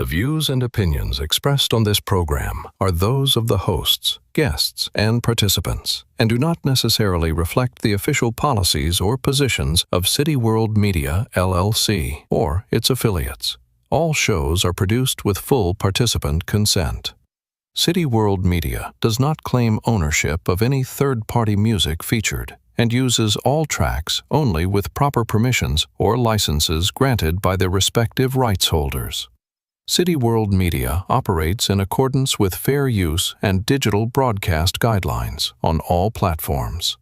views and opinions expressed on this program are those of the hosts, guests, and participants, and do not necessarily reflect the official policies or positions of City World Media, LLC, or its affiliates. All shows are produced with full participant consent. City World Media does not claim ownership of any third-party music featured and uses all tracks only with proper permissions or licenses granted by their respective rights holders. City World Media operates in accordance with fair use and digital broadcast guidelines on all platforms.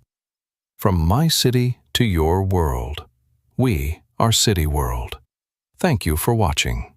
From my city to your world, we are City World. Thank you for watching.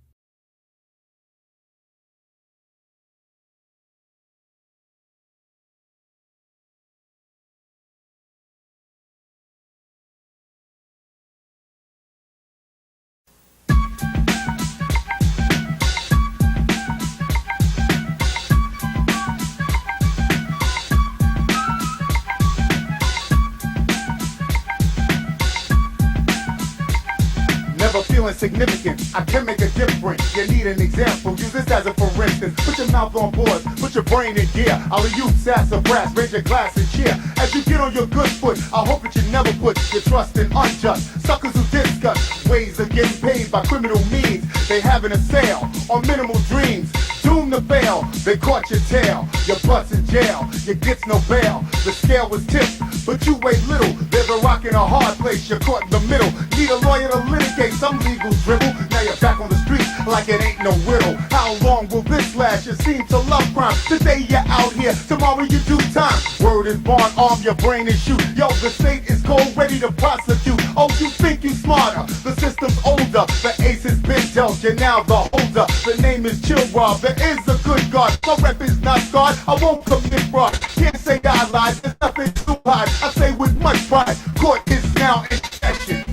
Never feeling significant, I can make a difference. You need an example, use this as a for instance. Put your mouth on board, put your brain in gear. All of you sassafras, raise your glass and cheer. As you get on your good foot, I hope that you never put your trust in unjust suckers who discuss ways of getting paid by criminal means. They having a sale on minimal dreams. Doomed to fail, they caught your tail. Your butt's in jail, you gets no bail. The scale was tipped, but you weigh little. There's a rock in a hard place, you're caught in the middle. Need a lawyer to litigate some legal dribble. Now you're back on the street like it ain't no riddle. How long will this last? You seem to love crime. Today you're out here, tomorrow you do time. Word is born, arm your brain and shoot. Yo, the state is cold, ready to prosecute. Oh, you think you smarter, the system's older. The ace has been dealt, you're now the holder. The name is Chill Rob, there is a good God. My rep is not scarred, I won't commit fraud. Can't say I lied, there's nothing to hide. I say with much pride, court is now in session.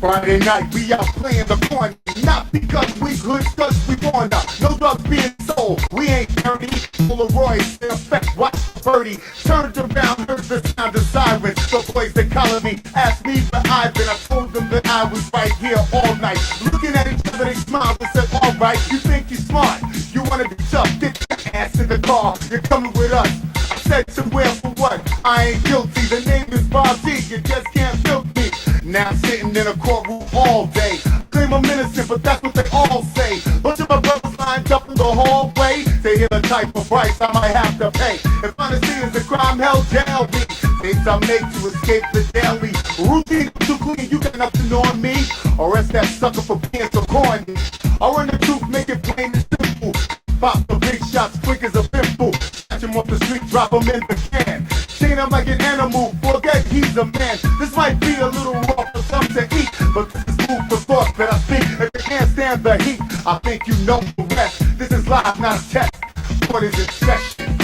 Friday night, we out playing the corner. Not because we good, cause we born up. No drugs being sold, we ain't dirty. Polaroids in effect, watch Birdie. Turned around, heard the sound of sirens. The boys that collared me asked me for Ivan. I told them that I was right here all night. Looking at each other, they smiled and said, alright, you think you're smart. You wanna be tough, get your ass in the car. You're coming with us. I said somewhere for what? I ain't guilty, the name is Bob D. You just can't milk me. Now I'm sitting in a courtroom all day. Claim I'm innocent, but that's what they all say. Bunch of my brothers lined up in the hallway. They hear the type of price I might have to pay. If honesty is a crime, hell jail me. Things I make to escape the daily routine. Too clean, you got nothing on me. Arrest that sucker for being so corny. I run the truth, make it plain and simple. Pop the big shots quick as a pimple. Catch him off the street, drop him in the can. Chain him like an animal, forget he's a man. This might be a little raw for some to eat, but this is food for thought that I speak. If you can't stand the heat, I think you know the rest. This is live, not a test. What is in session?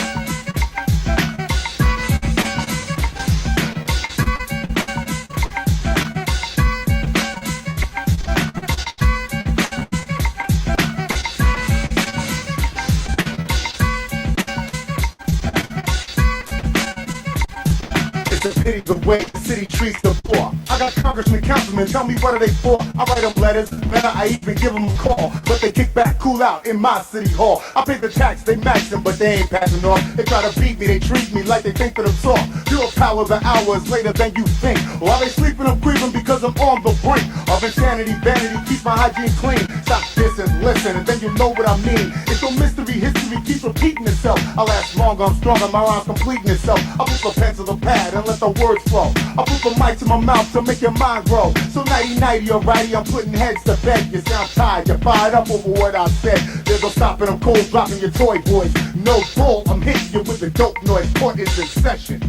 It's a pity the way the city treats the poor. I got congressmen, councilmen, tell me what are they for? I write them letters, better I even give them a call. But they kick back, cool out in my city hall. I pay the tax, they max them, but they ain't passing off. They try to beat me, they treat me like they think that I'm soft. Your power the hours later than you think. While they sleeping, I'm grieving because I'm on the brink of insanity, vanity, keeps my hygiene clean. Stop this and listen, and then you know what I mean. It's no mystery, history keeps repeating itself. I last longer, I'm stronger, my rhyme's completing itself. I put the pen to the pad and let the words flow. I put the mic to my mouth to make your mind grow. So nighty-nighty, alrighty, I'm putting heads to bed. You sound tired, you're fired up over what I said. There's no stopping, I'm cold, dropping your toy boys. No bull, I'm hitting you with the dope noise. Court is in session.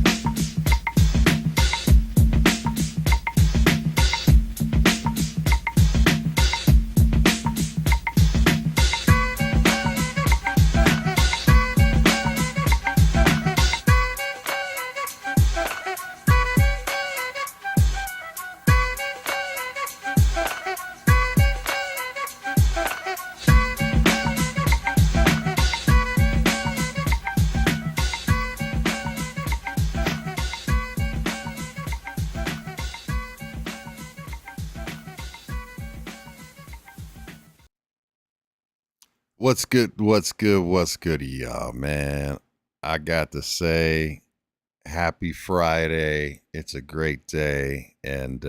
What's good? What's good? What's good, y'all, man? I got to say, happy Friday. It's a great day. And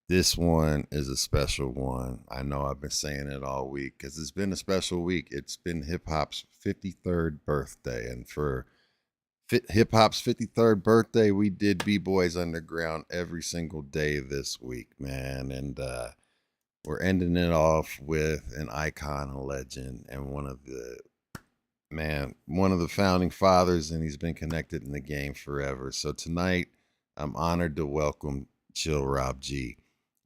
this one is a special one. I know I've been saying it all week because it's been a special week. It's been hip hop's 53rd birthday. And for hip hop's 53rd birthday, we did B-Boys Underground every single day this week, man. And we're ending it off with an icon, a legend, and one of the founding fathers, and he's been connected in the game forever. So tonight, I'm honored to welcome Chill Rob G.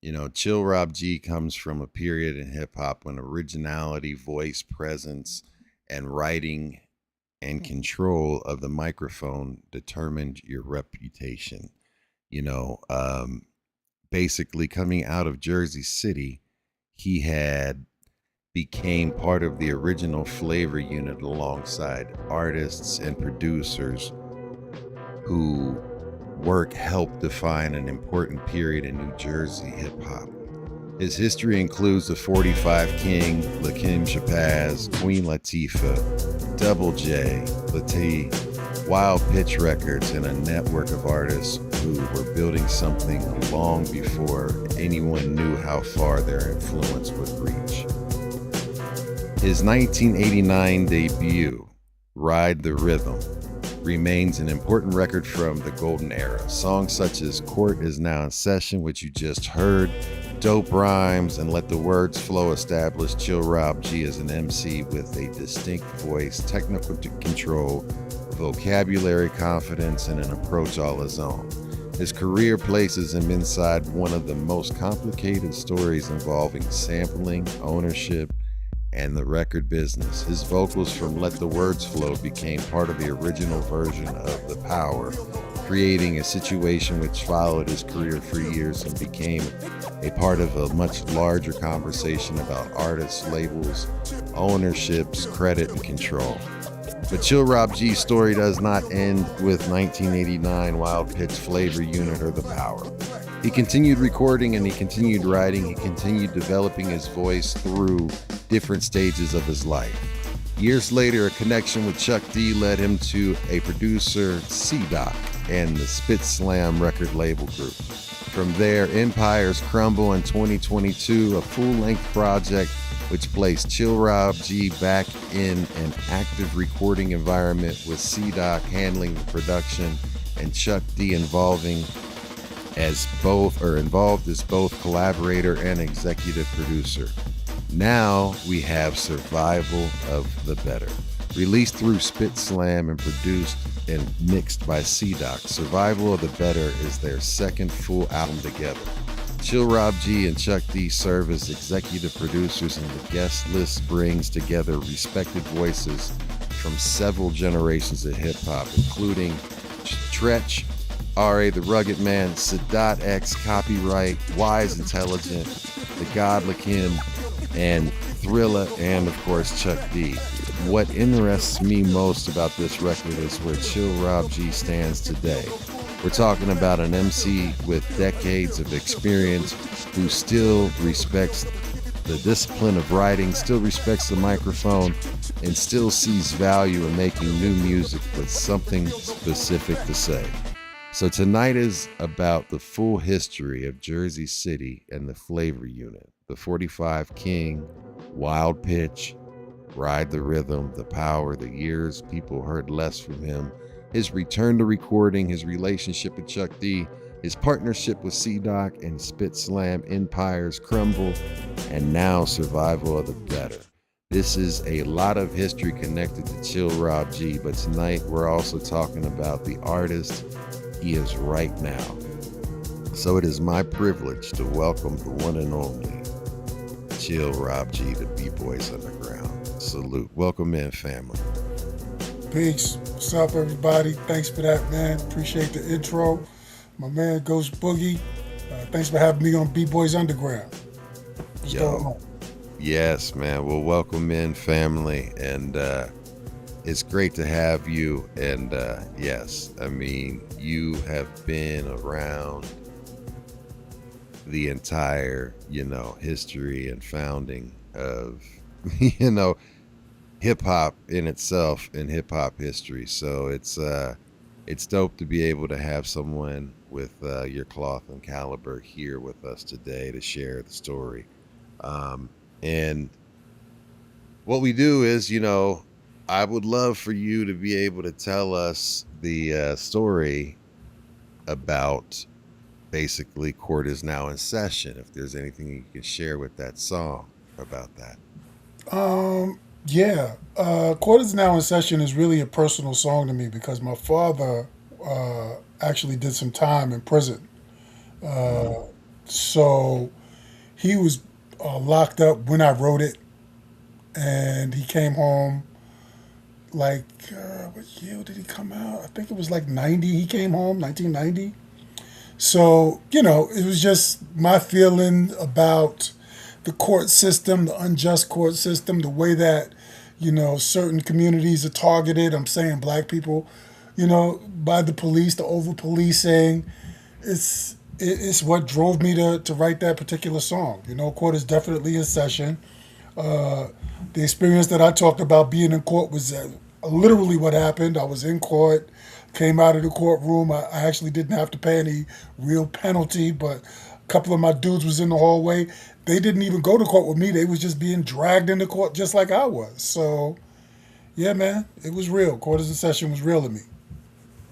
You know, Chill Rob G comes from a period in hip hop when originality, voice, presence, and writing and control of the microphone determined your reputation. You know, basically coming out of Jersey City, he had became part of the original flavor unit alongside artists and producers who work helped define an important period in New Jersey hip hop. His history includes the 45 King, Lakim Shabazz, Queen Latifah, Double J, Latifah, Wild Pitch Records, and a network of artists who were building something long before anyone knew how far their influence would reach. His 1989 debut, Ride the Rhythm, remains an important record from the golden era. Songs such as Court Is Now in Session, which you just heard, Dope Rhymes, and Let the Words Flow established Chill Rob G as an MC with a distinct voice, technical control, vocabulary confidence, and an approach all his own. His career places him inside one of the most complicated stories involving sampling, ownership, and the record business. His vocals from Let the Words Flow became part of the original version of The Power, creating a situation which followed his career for years and became a part of a much larger conversation about artists, labels, ownerships, credit, and control. But Chill Rob G's story does not end with 1989 Wild Pitch Flavor Unit or The Power. He continued recording and he continued writing. He continued developing his voice through different stages of his life. Years later, a connection with Chuck D led him to a producer, C-Doc and the SpitSLAM Record Label Group. From there, Empires Crumble in 2022, a full-length project which placed Chill Rob G back in an active recording environment with C-Doc handling the production and Chuck D involved as both collaborator and executive producer. Now we have Survival of the Better. Released through SpitSLAM and produced and mixed by C-Doc, Survival of the Better is their second full album together. Chill Rob G and Chuck D serve as executive producers, and the guest list brings together respected voices from several generations of hip-hop, including Treach, R.A. the Rugged Man, Sadat X, Copywrite, Wise Intelligent, the God Lakim, and Thrilla, and of course Chuck D. What interests me most about this record is where Chill Rob G stands today. We're talking about an MC with decades of experience who still respects the discipline of writing, still respects the microphone, and still sees value in making new music with something specific to say. So tonight is about the full history of Jersey City and the flavor unit, the 45 King, Wild Pitch, Ride the Rhythm, The Power, the years people heard less from him, his return to recording, his relationship with Chuck D, his partnership with C-Doc and SpitSLAM, Empires Crumble, and now Survival of the Better. This is a lot of history connected to Chill Rob G, but tonight we're also talking about the artist he is right now. So it is my privilege to welcome the one and only Chill Rob G to B-Boys Underground. Salute. Welcome in, family. Peace. What's up, everybody? Thanks for that, man. Appreciate the intro. My man, Ghost Boogie. Thanks for having me on B-Boys Underground. What's going on? Yes, man. Well, welcome in, family. And it's great to have you. And yes, I mean, you have been around the entire, history and founding of you know, hip hop in itself and hip hop history. So it's dope to be able to have someone with your cloth and caliber here with us today to share the story. And what we do is, I would love for you to be able to tell us the story about basically Court is Now in Session. If there's anything you can share with that song about that. Yeah, Court is Now in Session is really a personal song to me because my father actually did some time in prison. Mm, So he was locked up when I wrote it, and he came home like, what year did he come out? I think it was like 90. He came home, 1990. So, it was just my feeling about the court system, the unjust court system, the way that, certain communities are targeted. I'm saying black people, by the police, the over policing. It's what drove me to write that particular song. Court is definitely in session. The experience that I talked about being in court was literally what happened. I was in court, came out of the courtroom. I actually didn't have to pay any real penalty, but a couple of my dudes was in the hallway. They didn't even go to court with me. They was just being dragged into court just like I was. So, yeah, man, it was real. Court is in session was real to me.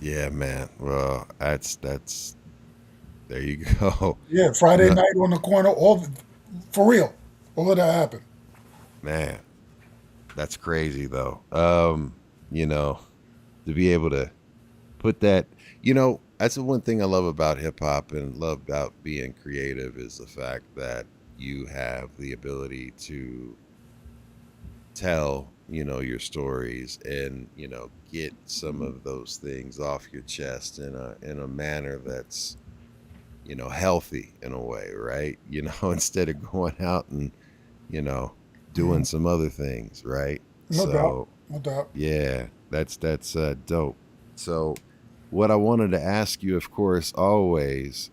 yeah, man. Well, that's there you go. Yeah, Friday No, night on the corner, for real. All of that happened. man, that's crazy though. You know, to be able to put that, that's the one thing I love about hip hop and love about being creative is the fact that you have the ability to tell, your stories and, get some of those things off your chest in a manner that's, healthy in a way, right? Instead of going out and, you know, doing Mhm. some other things, right? No doubt. So No doubt. yeah, that's dope. So what I wanted to ask you, of course, always,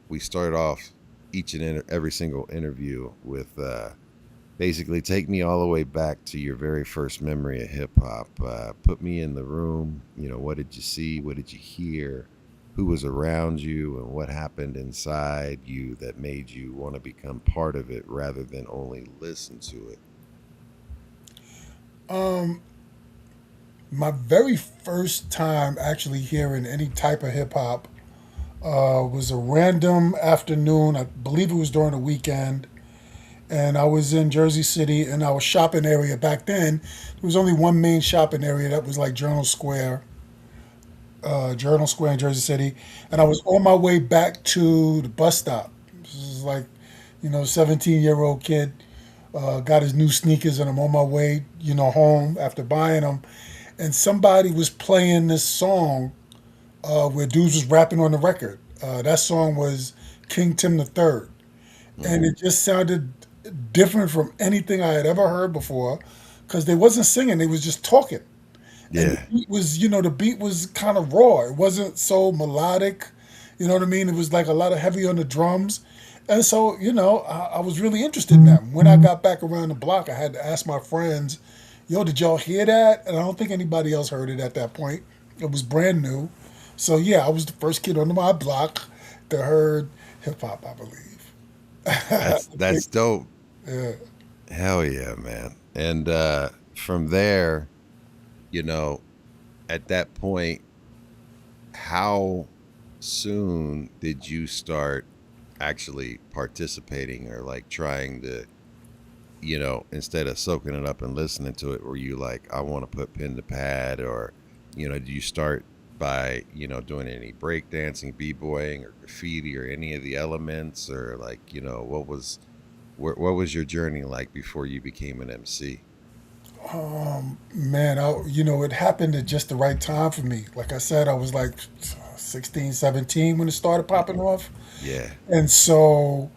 we start off each and every single interview with basically take me all the way back to your very first memory of hip hop. Put me in the room. What did you see? What did you hear? Who was around you, and what happened inside you that made you want to become part of it rather than only listen to it? Um, my very first time actually hearing any type of hip hop was a random afternoon. I believe it was during the weekend, and I was in Jersey City, and our shopping area back then. There was only one main shopping area that was like Journal Square in Jersey City, and I was on my way back to the bus stop. This is like, 17-year-old kid got his new sneakers, and I'm on my way, home after buying them, and somebody was playing this song where dudes was rapping on the record. That song was King Tim the Third, and Mm, it just sounded different from anything I had ever heard before, because they wasn't singing; they was just talking. And the yeah, beat was, the beat was kind of raw. It wasn't so melodic. You know what I mean? It was like a lot of heavy on the drums. And so, I was really interested in that. When I got back around the block, I had to ask my friends, yo, did y'all hear that? And I don't think anybody else heard it at that point. It was brand new. So, yeah, I was the first kid on my block that heard hip hop, I believe. that's dope. Yeah. Hell yeah, man. And from there, you know, at that point, how soon did you start actually participating or like trying to, instead of soaking it up and listening to it, were you like, I want to put pen to pad? Or, do you start by, doing any breakdancing, b-boying, or graffiti, or any of the elements? Or like, what was your journey like before you became an MC? Man, it happened at just the right time for me. Like I said, I was like 16, 17 when it started popping off. Yeah. And so,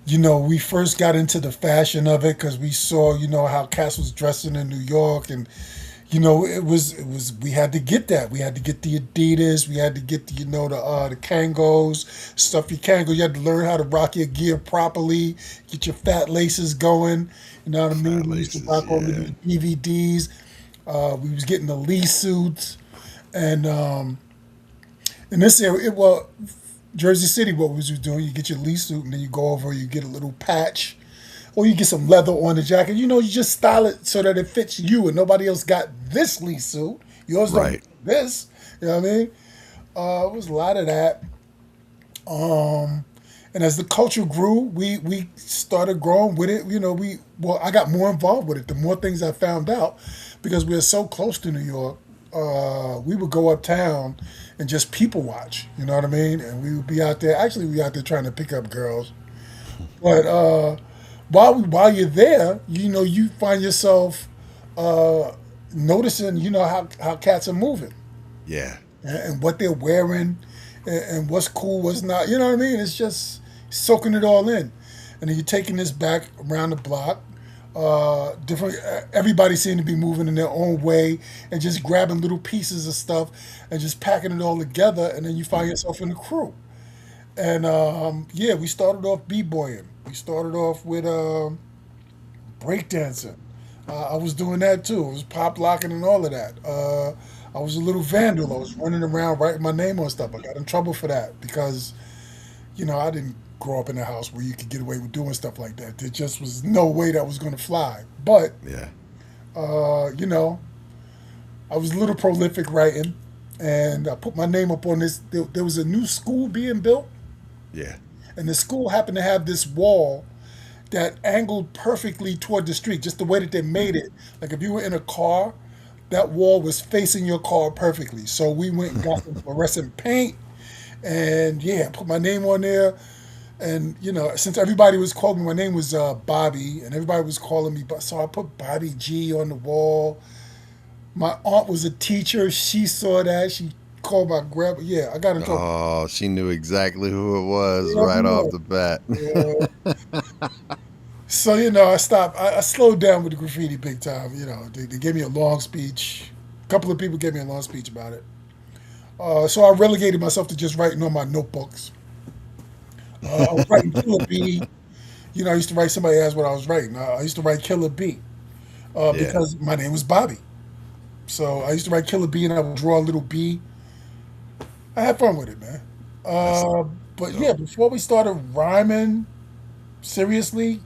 we first got into the fashion of it because we saw, how Cass was dressing in New York and, we had to get that. We had to get the Adidas. We had to get the Kangos, stuff your Kango. You had to learn how to rock your gear properly, get your fat laces going. You know what I mean? Fat We used to laces, rock over yeah. these DVDs. We was getting the Lee suits, and in this area, Jersey City, what we was doing, you get your Lee suit, and then you go over, you get a little patch, or you get some leather on the jacket. You just style it so that it fits you, and nobody else got this Lee suit. Yours don't Right. get this. You know what I mean? It was a lot of that. And as the culture grew, we started growing with it. I got more involved with it. The more things I found out, because we are so close to New York, we would go uptown and just people watch. You know what I mean? And we would be out there. Actually, we out there trying to pick up girls. But while you're there, you find yourself noticing, how cats are moving Yeah. and what they're wearing and what's cool, what's not. You know what I mean? It's just soaking it all in. And then you're taking this back around the block. Different. Everybody seemed to be moving in their own way and just grabbing little pieces of stuff and just packing it all together. And then you find yourself in a crew. And we started off b-boying. We started off with breakdancing. I was doing that too. I was pop locking and all of that. I was a little vandal. I was running around writing my name on stuff. I got in trouble for that because, I didn't grow up in a house where you could get away with doing stuff like that. There just was no way that was going to fly. But, Yeah. I was a little prolific writing, and I put my name up on this. There was a new school being built, Yeah. and the school happened to have this wall that angled perfectly toward the street, just the way that they made it. Like if you were in a car, that wall was facing your car perfectly. So we went and got some fluorescent paint, and put my name on there. And since everybody was calling me, my name was Bobby, and everybody was calling me, so I put Bobby G on the wall. My aunt was a teacher. She saw that. She called my grandpa. Yeah, I got in trouble. Oh, she knew exactly who it was Yeah, right off yeah. the bat. So, I stopped. I slowed down with the graffiti big time. They gave me a long speech. A couple of people gave me a long speech about it. So I relegated myself to just writing on my notebooks. I was writing Killer B. I used to write, somebody asked what I was writing. I used to write Killer B Yeah. because my name was Bobby. So I used to write Killer B and I would draw a little B. I had fun with it, man. But yeah, before we started rhyming seriously,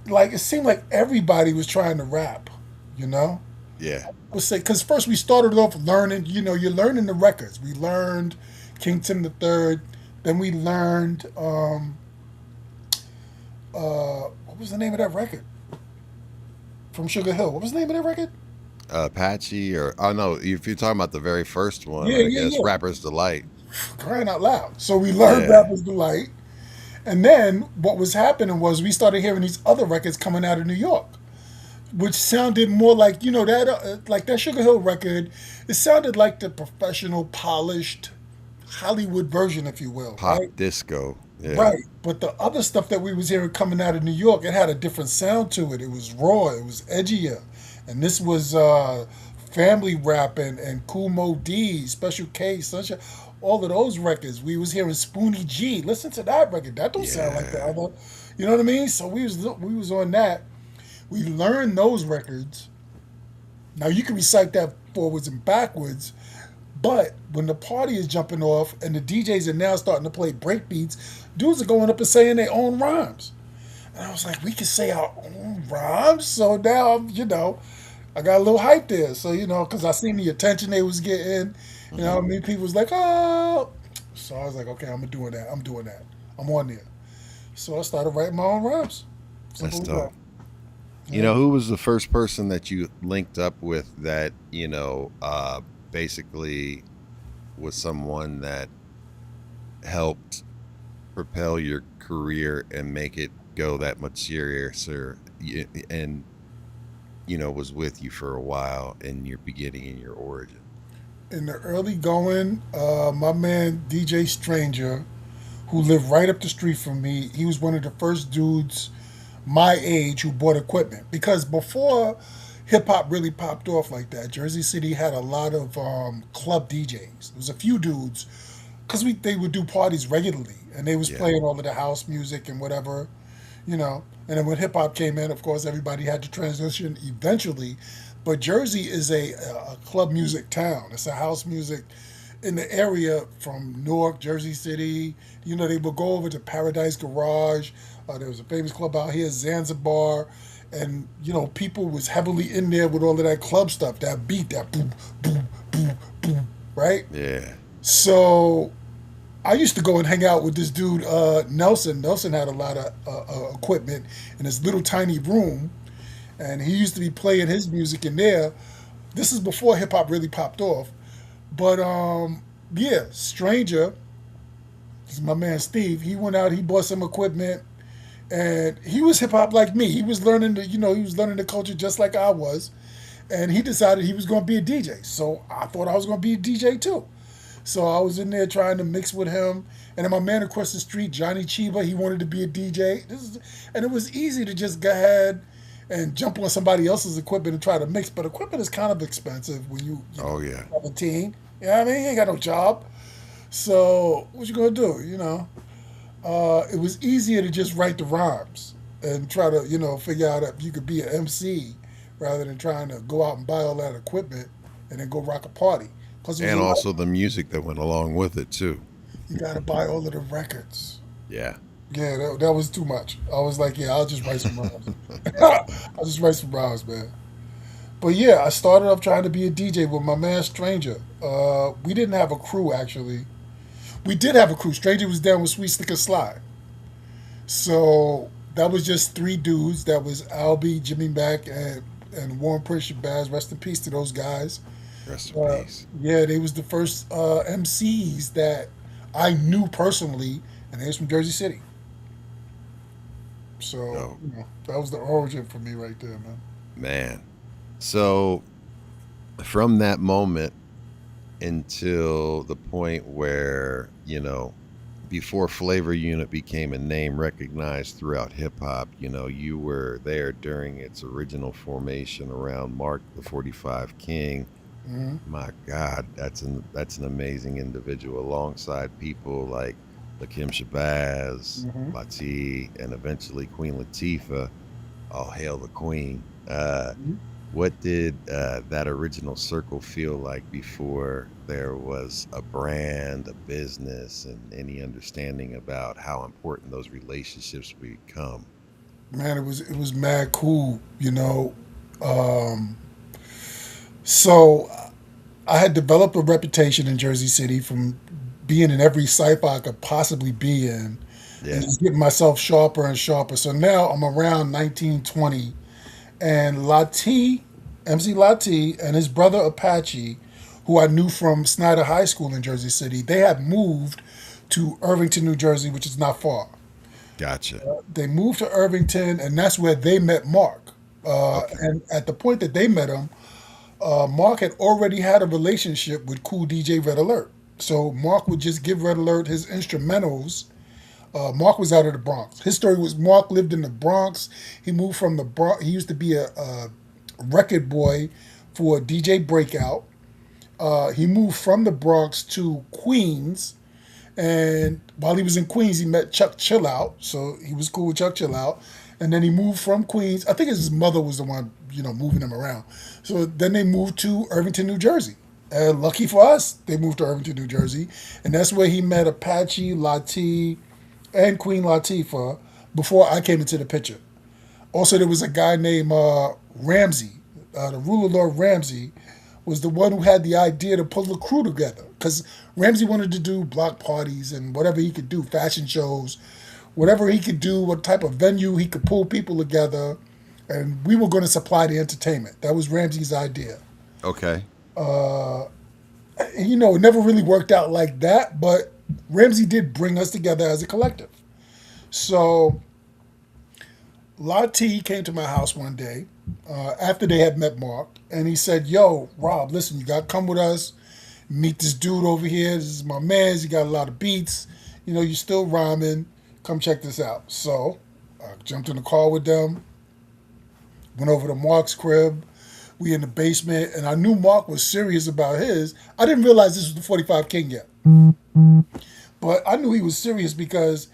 like it seemed like everybody was trying to rap, you know? Yeah. I would say, because first we started off learning, you're learning the records. We learned King Tim the Third, then we learned, what was the name of that record? From Sugar Hill. What was the name of that record? Apache no, if you're talking about the very first one, Yeah, I yeah, guess yeah. Rapper's Delight. Crying out loud. So we learned Yeah. Rapper's Delight. And then what was happening was we started hearing these other records coming out of New York, which sounded more like, like that Sugar Hill record. It sounded like the professional, polished Hollywood version, if you will. Pop Right? disco. Yeah. Right. But the other stuff that we was hearing coming out of New York, it had a different sound to it. It was raw. It was edgier. And this was family rapping and Cool Mo D, Special K, Sunshine, all of those records. We was hearing Spoonie G. Listen to that record. That don't sound like the Yeah. other. You know what I mean? So we was on that. We learned those records. Now you can recite that forwards and backwards, but when the party is jumping off and the DJs are now starting to play break beats, dudes are going up and saying their own rhymes. And I was like, we can say our own rhymes? So now, I got a little hype there. So, because I seen the attention they was getting. I mean, people was like, oh. So I was like, okay, I'm doing that. I'm doing that. I'm on there. So I started writing my own rhymes. That's Simple as dope. that. You know, who was the first person that you linked up with that, basically was someone that helped propel your career and make it go that much seriouser and, was with you for a while in your beginning and your origin? In the early going, my man DJ Stranger, who lived right up the street from me, he was one of the first dudes my age who bought equipment. Because before hip hop really popped off like that. Jersey City had a lot of club DJs. There was a few dudes because they would do parties regularly, and they was Yeah. playing all of the house music and whatever, you know. And then when hip hop came in, of course, everybody had to transition eventually. But Jersey is a club music town. It's a house music in the area from Newark, Jersey City. You know, they would go over to Paradise Garage. There was a famous club out here, Zanzibar. And, you know, people was heavily in there with all of that club stuff, that beat, that boom, boom, boom, boom, right? Yeah. So I used to go and hang out with this dude, Nelson. Nelson had a lot of equipment in his little tiny room, and he used to be playing his music in there. This is before hip hop really popped off. But yeah, Stranger, this is my man Steve. He went out, he bought some equipment, and he was hip hop like me. He was learning the culture just like I was, and he decided he was going to be a DJ. So I thought I was going to be a DJ too. So I was in there trying to mix with him, and then my man across the street, Johnny Chiba, he wanted to be a DJ. And it was easy to just go ahead and jump on somebody else's equipment and try to mix. But equipment is kind of expensive when you Oh yeah. 17. You know what I mean? You ain't got no job. So what you gonna do? You know, it was easier to just write the rhymes and try to, figure out if you could be an MC rather than trying to go out and buy all that equipment and then go rock a party. And also the music that went along with it too. You gotta buy all of the records. Yeah. Yeah, that was too much. I was like, yeah, I'll just write some rhymes. I'll just write some rhymes, man. But yeah, I started off trying to be a DJ with my man Stranger. We didn't have a crew, actually. We did have a crew. Stranger was down with Sweet Slick and Sly. So that was just 3 dudes. That was Albie, Jimmy Mack, and Warren Prince Shabazz. Rest in peace to those guys. Rest in peace. Yeah, they was the first MCs that I knew personally, and they was from Jersey City. So that was the origin for me right there, man. Man. So from that moment until the point where, before Flavor Unit became a name recognized throughout hip hop, you were there during its original formation around Mark the 45 King. Mm-hmm. My God, that's an amazing individual alongside people like Lakim Shabazz, Mm-hmm. Latifah, and eventually Queen Latifah. All hail the Queen. Mm-hmm. What did that original circle feel like before there was a brand, a business, and any understanding about how important those relationships become? Man, it was mad cool, So I had developed a reputation in Jersey City from being in every cypher I could possibly be in, and just getting myself sharper and sharper. So now I'm around 19, 20, and MC Lati, and his brother Apache, who I knew from Snyder High School in Jersey City, they had moved to Irvington, New Jersey, which is not far. Gotcha. They moved to Irvington, and that's where they met Mark. And at the point that they met him, Mark had already had a relationship with Cool DJ Red Alert. So Mark would just give Red Alert his instrumentals. Mark was out of the Bronx. His story was Mark lived in the Bronx. He moved from the Bronx. He used to be a record boy for DJ Breakout. He moved from the Bronx to Queens. And while he was in Queens, he met Chuck Chillout. So he was cool with Chuck Chillout. And then he moved from Queens. I think his mother was the one, moving him around. So then they moved to Irvington, New Jersey. And lucky for us, they moved to Irvington, New Jersey. And that's where he met Apache, Lati, and Queen Latifah before I came into the picture. Also, there was a guy named Ramsey. The ruler Lord Ramsey was the one who had the idea to pull the crew together. Because Ramsey wanted to do block parties and whatever he could do, fashion shows, whatever he could do, what type of venue he could pull people together. And we were going to supply the entertainment. That was Ramsey's idea. Okay. It never really worked out like that, but Ramsey did bring us together as a collective. So Lati came to my house one day after they had met Mark, and he said, yo, Rob, listen, you got to come with us, meet this dude over here. This is my man. He got a lot of beats. You're still rhyming. Come check this out. So I jumped in the car with them, went over to Mark's crib. We in the basement, and I knew Mark was serious about his. I didn't realize this was the 45 King yet. But I knew he was serious because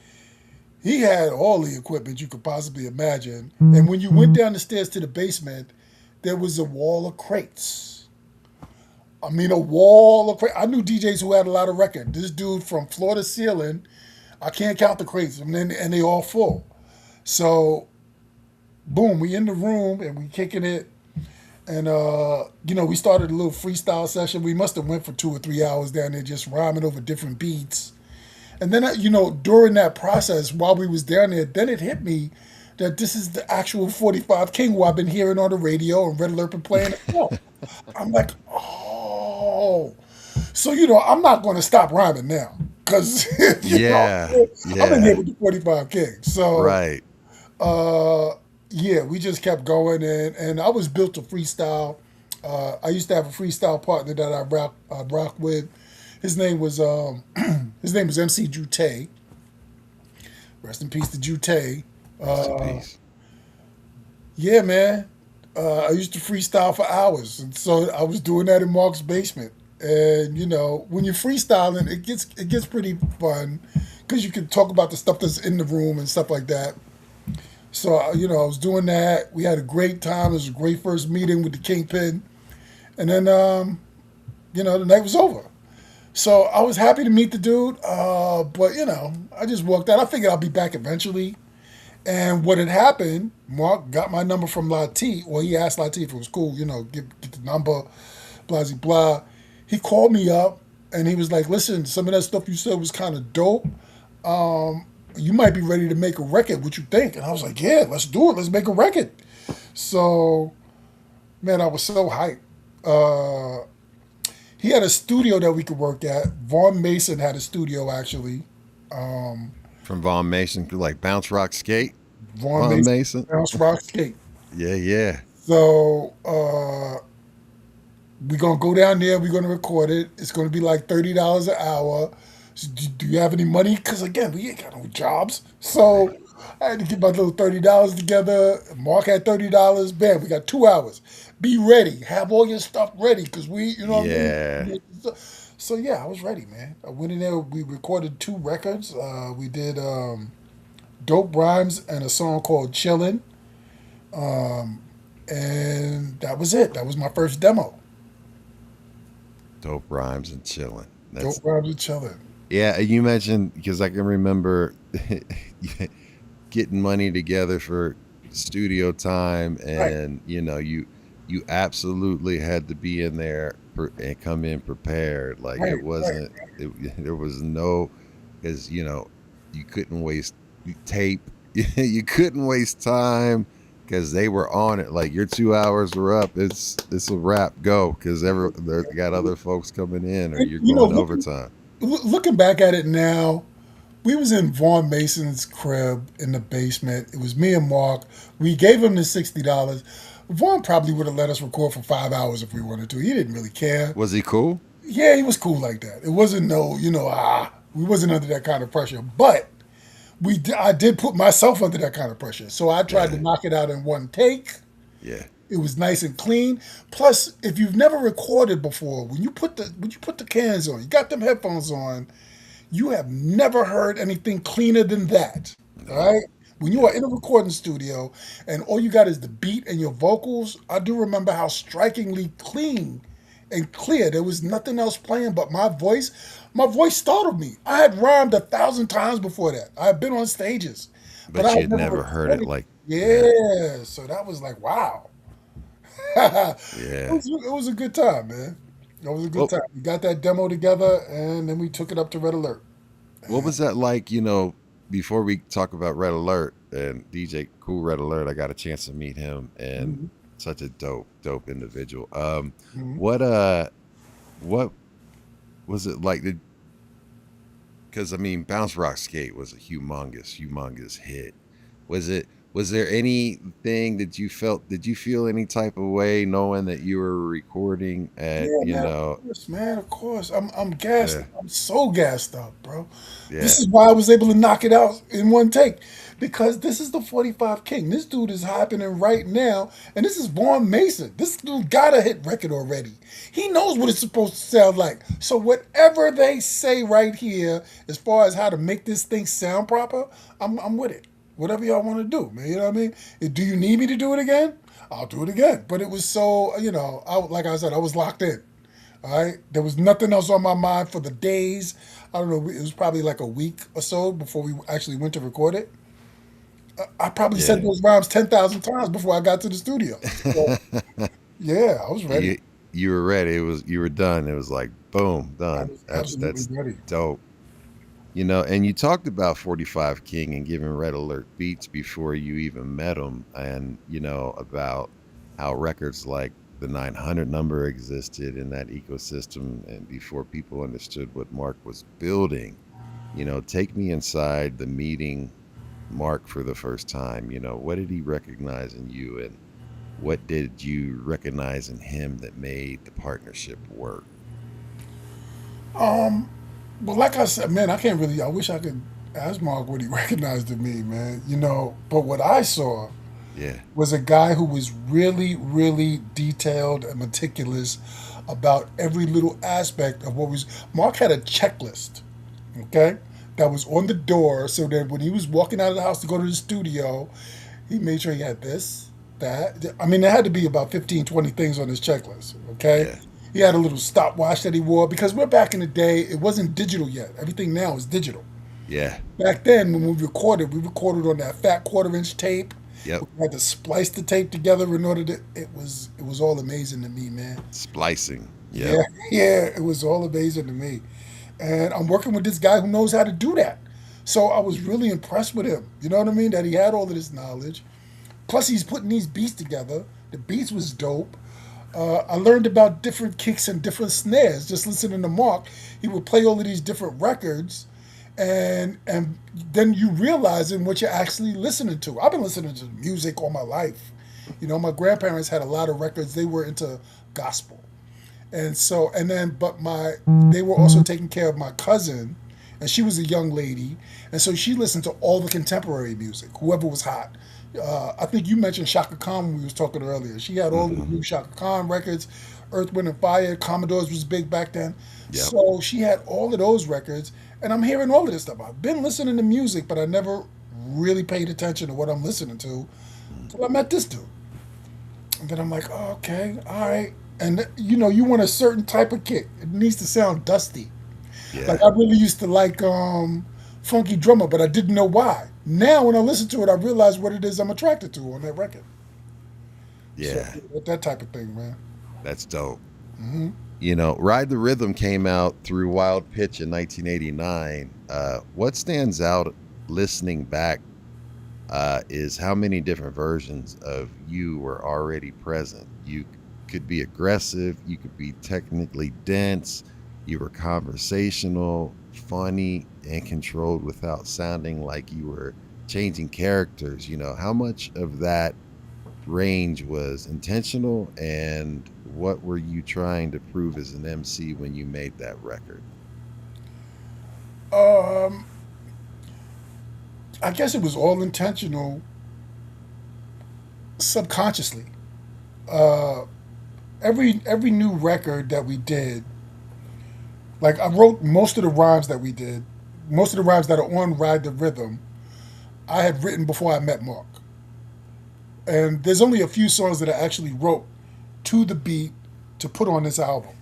he had all the equipment you could possibly imagine. And when you went down the stairs to the basement, there was a wall of crates. I mean, a wall of crates. I knew DJs who had a lot of records. This dude from floor to ceiling, I can't count the crates, and they all full. So, boom, we in the room and we kicking it. And, we started a little freestyle session. We must have went for 2 or 3 hours down there just rhyming over different beats. And then, during that process, while we was down there, then it hit me that this is the actual 45 King who I've been hearing on the radio and Red Alert been playing it. I'm like, oh. So, I'm not going to stop rhyming now. Because, I've been here with the 45 King. So, right. We just kept going. And I was built to freestyle. I used to have a freestyle partner that I rock with. His name was MC Jute. Rest in peace to Jute. Rest in peace. Yeah, man. I used to freestyle for hours, and so I was doing that in Mark's basement. And when you're freestyling, it gets pretty fun because you can talk about the stuff that's in the room and stuff like that. So I was doing that. We had a great time. It was a great first meeting with the Kingpin, and then the night was over. So I was happy to meet the dude, but I just walked out. I figured I'll be back eventually. And what had happened, Mark got my number from Latifah. Well, he asked Latifah if it was cool, get the number, blah, blah, blah. He called me up and he was like, listen, some of that stuff you said was kind of dope. You might be ready to make a record. What you think? And I was like, yeah, let's do it. Let's make a record. So, man, I was so hyped. He had a studio that we could work at. Vaughn Mason had a studio, actually. From Vaughn Mason, like Bounce Rock Skate? Vaughn Mason. Bounce Rock Skate. Yeah. So, we're going to go down there. We're going to record it. It's going to be like $30 an hour. So do you have any money? Because, again, we ain't got no jobs. So, I had to get my little $30 together. Mark had $30. Bam, we got 2 hours. Be ready. Have all your stuff ready because what I mean? So, yeah, I was ready, man. I went in there. We recorded 2 records. We did Dope Rhymes and a song called Chillin'. And that was it. That was my first demo. Dope Rhymes and Chillin'. Dope Rhymes and Chillin'. Yeah, you mentioned, because I can remember getting money together for studio time, and right. You absolutely had to be in there and come in prepared. Like right, it wasn't, right. There was no, because you couldn't waste tape, you couldn't waste time because they were on it. Like your 2 hours were up, it's a wrap, go, because they got other folks coming in, or you're going overtime. Looking back at it now, we was in Vaughn Mason's crib in the basement. It was me and Mark. We gave him the $60. Vaughn probably would have let us record for 5 hours if we wanted to. He didn't really care. Was he cool? Yeah, he was cool like that. It wasn't we wasn't under that kind of pressure. But I did put myself under that kind of pressure. So I tried to knock it out in one take. Yeah. It was nice and clean. Plus, if you've never recorded before, when you put the cans on, you got them headphones on, you have never heard anything cleaner than that. All right? When you are in a recording studio and all you got is the beat and your vocals, I do remember how strikingly clean and clear. There was nothing else playing but my voice. My voice startled me. I had rhymed 1,000 times before that. I had been on stages. But you had never heard it like yeah. So that was like, wow. Yeah. It was a good time, man. It was a good time. We got that demo together, and then we took it up to Red Alert. What was that like, before we talk about Red Alert and DJ Cool Red Alert, I got a chance to meet him, and such a dope individual. What was it like? Because Bounce Rock Skate was a humongous hit. Was Was there anything that you felt? Did you feel any type of way knowing that you were recording at, Yeah, man, of course, man, of course. I'm gassed. yeah, I'm so gassed up, bro. This yeah, is why I was able to knock it out in one take. Because this is the 45 King. This dude is happening right now. And this is Vaughn Mason. This dude got a hit record already. He knows what it's supposed to sound like. So whatever they say right here, as far as how to make this thing sound proper, I'm with it. Whatever y'all want to do, man. You know what I mean? Do you need me to do it again? I'll do it again. But it was so, like I said, I was locked in. All right. There was nothing else on my mind for the days. I don't know. It was probably like a week or so before we actually went to record it. I probably said yeah. those rhymes 10,000 times before I got to the studio. So, yeah, I was ready. You were ready. You were done. It was like boom, I done. was absolutely That's ready. dope. And you talked about 45 King and giving Red Alert beats before you even met him, and about how records like the 900 number existed in that ecosystem, and before people understood what Mark was building. Take me inside the meeting Mark for the first time. What did he recognize in you, and what did you recognize in him that made the partnership work? But like I said, man, I wish I could ask Mark what he recognized in me, man. But what I saw Yeah, was a guy who was really, really detailed and meticulous about every little aspect of what was. Mark had a checklist, okay, that was on the door, so that when he was walking out of the house to go to the studio, he made sure he had this, that. I mean, there had to be about 15, 20 things on his checklist, okay? yeah, He had a little stopwatch that he wore because we're back in the day, it wasn't digital yet. Everything now is digital. yeah, Back then, when we recorded on that fat quarter-inch tape. yep. We had to splice the tape together in order to. It was all amazing to me, man. Splicing. Yeah, Yep. yeah, it was all amazing to me. And I'm working with this guy who knows how to do that. So I was really impressed with him. You know what I mean? That he had all of this knowledge. Plus, he's putting these beats together. The beats was dope. I learned about different kicks and different snares just listening to Mark. He would play all of these different records, and then you realizing what you're actually listening to. I've been listening to music all my life. My grandparents had a lot of records. They were into gospel. And so, but they were also taking care of my cousin, and she was a young lady, and so she listened to all the contemporary music, whoever was hot. I think you mentioned Shaka Khan when we was talking earlier. She had all the new Shaka Khan records, Earth, Wind, and Fire, Commodores was big back then. Yep. So she had all of those records, and I'm hearing all of this stuff. I've been listening to music, but I never really paid attention to what I'm listening to until I met this dude. And then I'm like, oh, okay, all right. And you want a certain type of kick. It needs to sound dusty. Yeah. Like I really used to like Funky Drummer, but I didn't know why. Now when I listen to it, I realize what it is I'm attracted to on that record. Yeah. So, that type of thing, man. That's dope. Ride the Rhythm came out through Wild Pitch in 1989. What stands out listening back is how many different versions of you were already present. You could be aggressive, you could be technically dense, you were conversational, funny, and controlled without sounding like you were changing characters. How much of that range was intentional, and what were you trying to prove as an MC when you made that record? I guess it was all intentional, subconsciously. Every new record that we did, like I wrote most of the rhymes that we did, most of the rhymes that are on Ride the Rhythm, I had written before I met Mark. And there's only a few songs that I actually wrote to the beat to put on this album.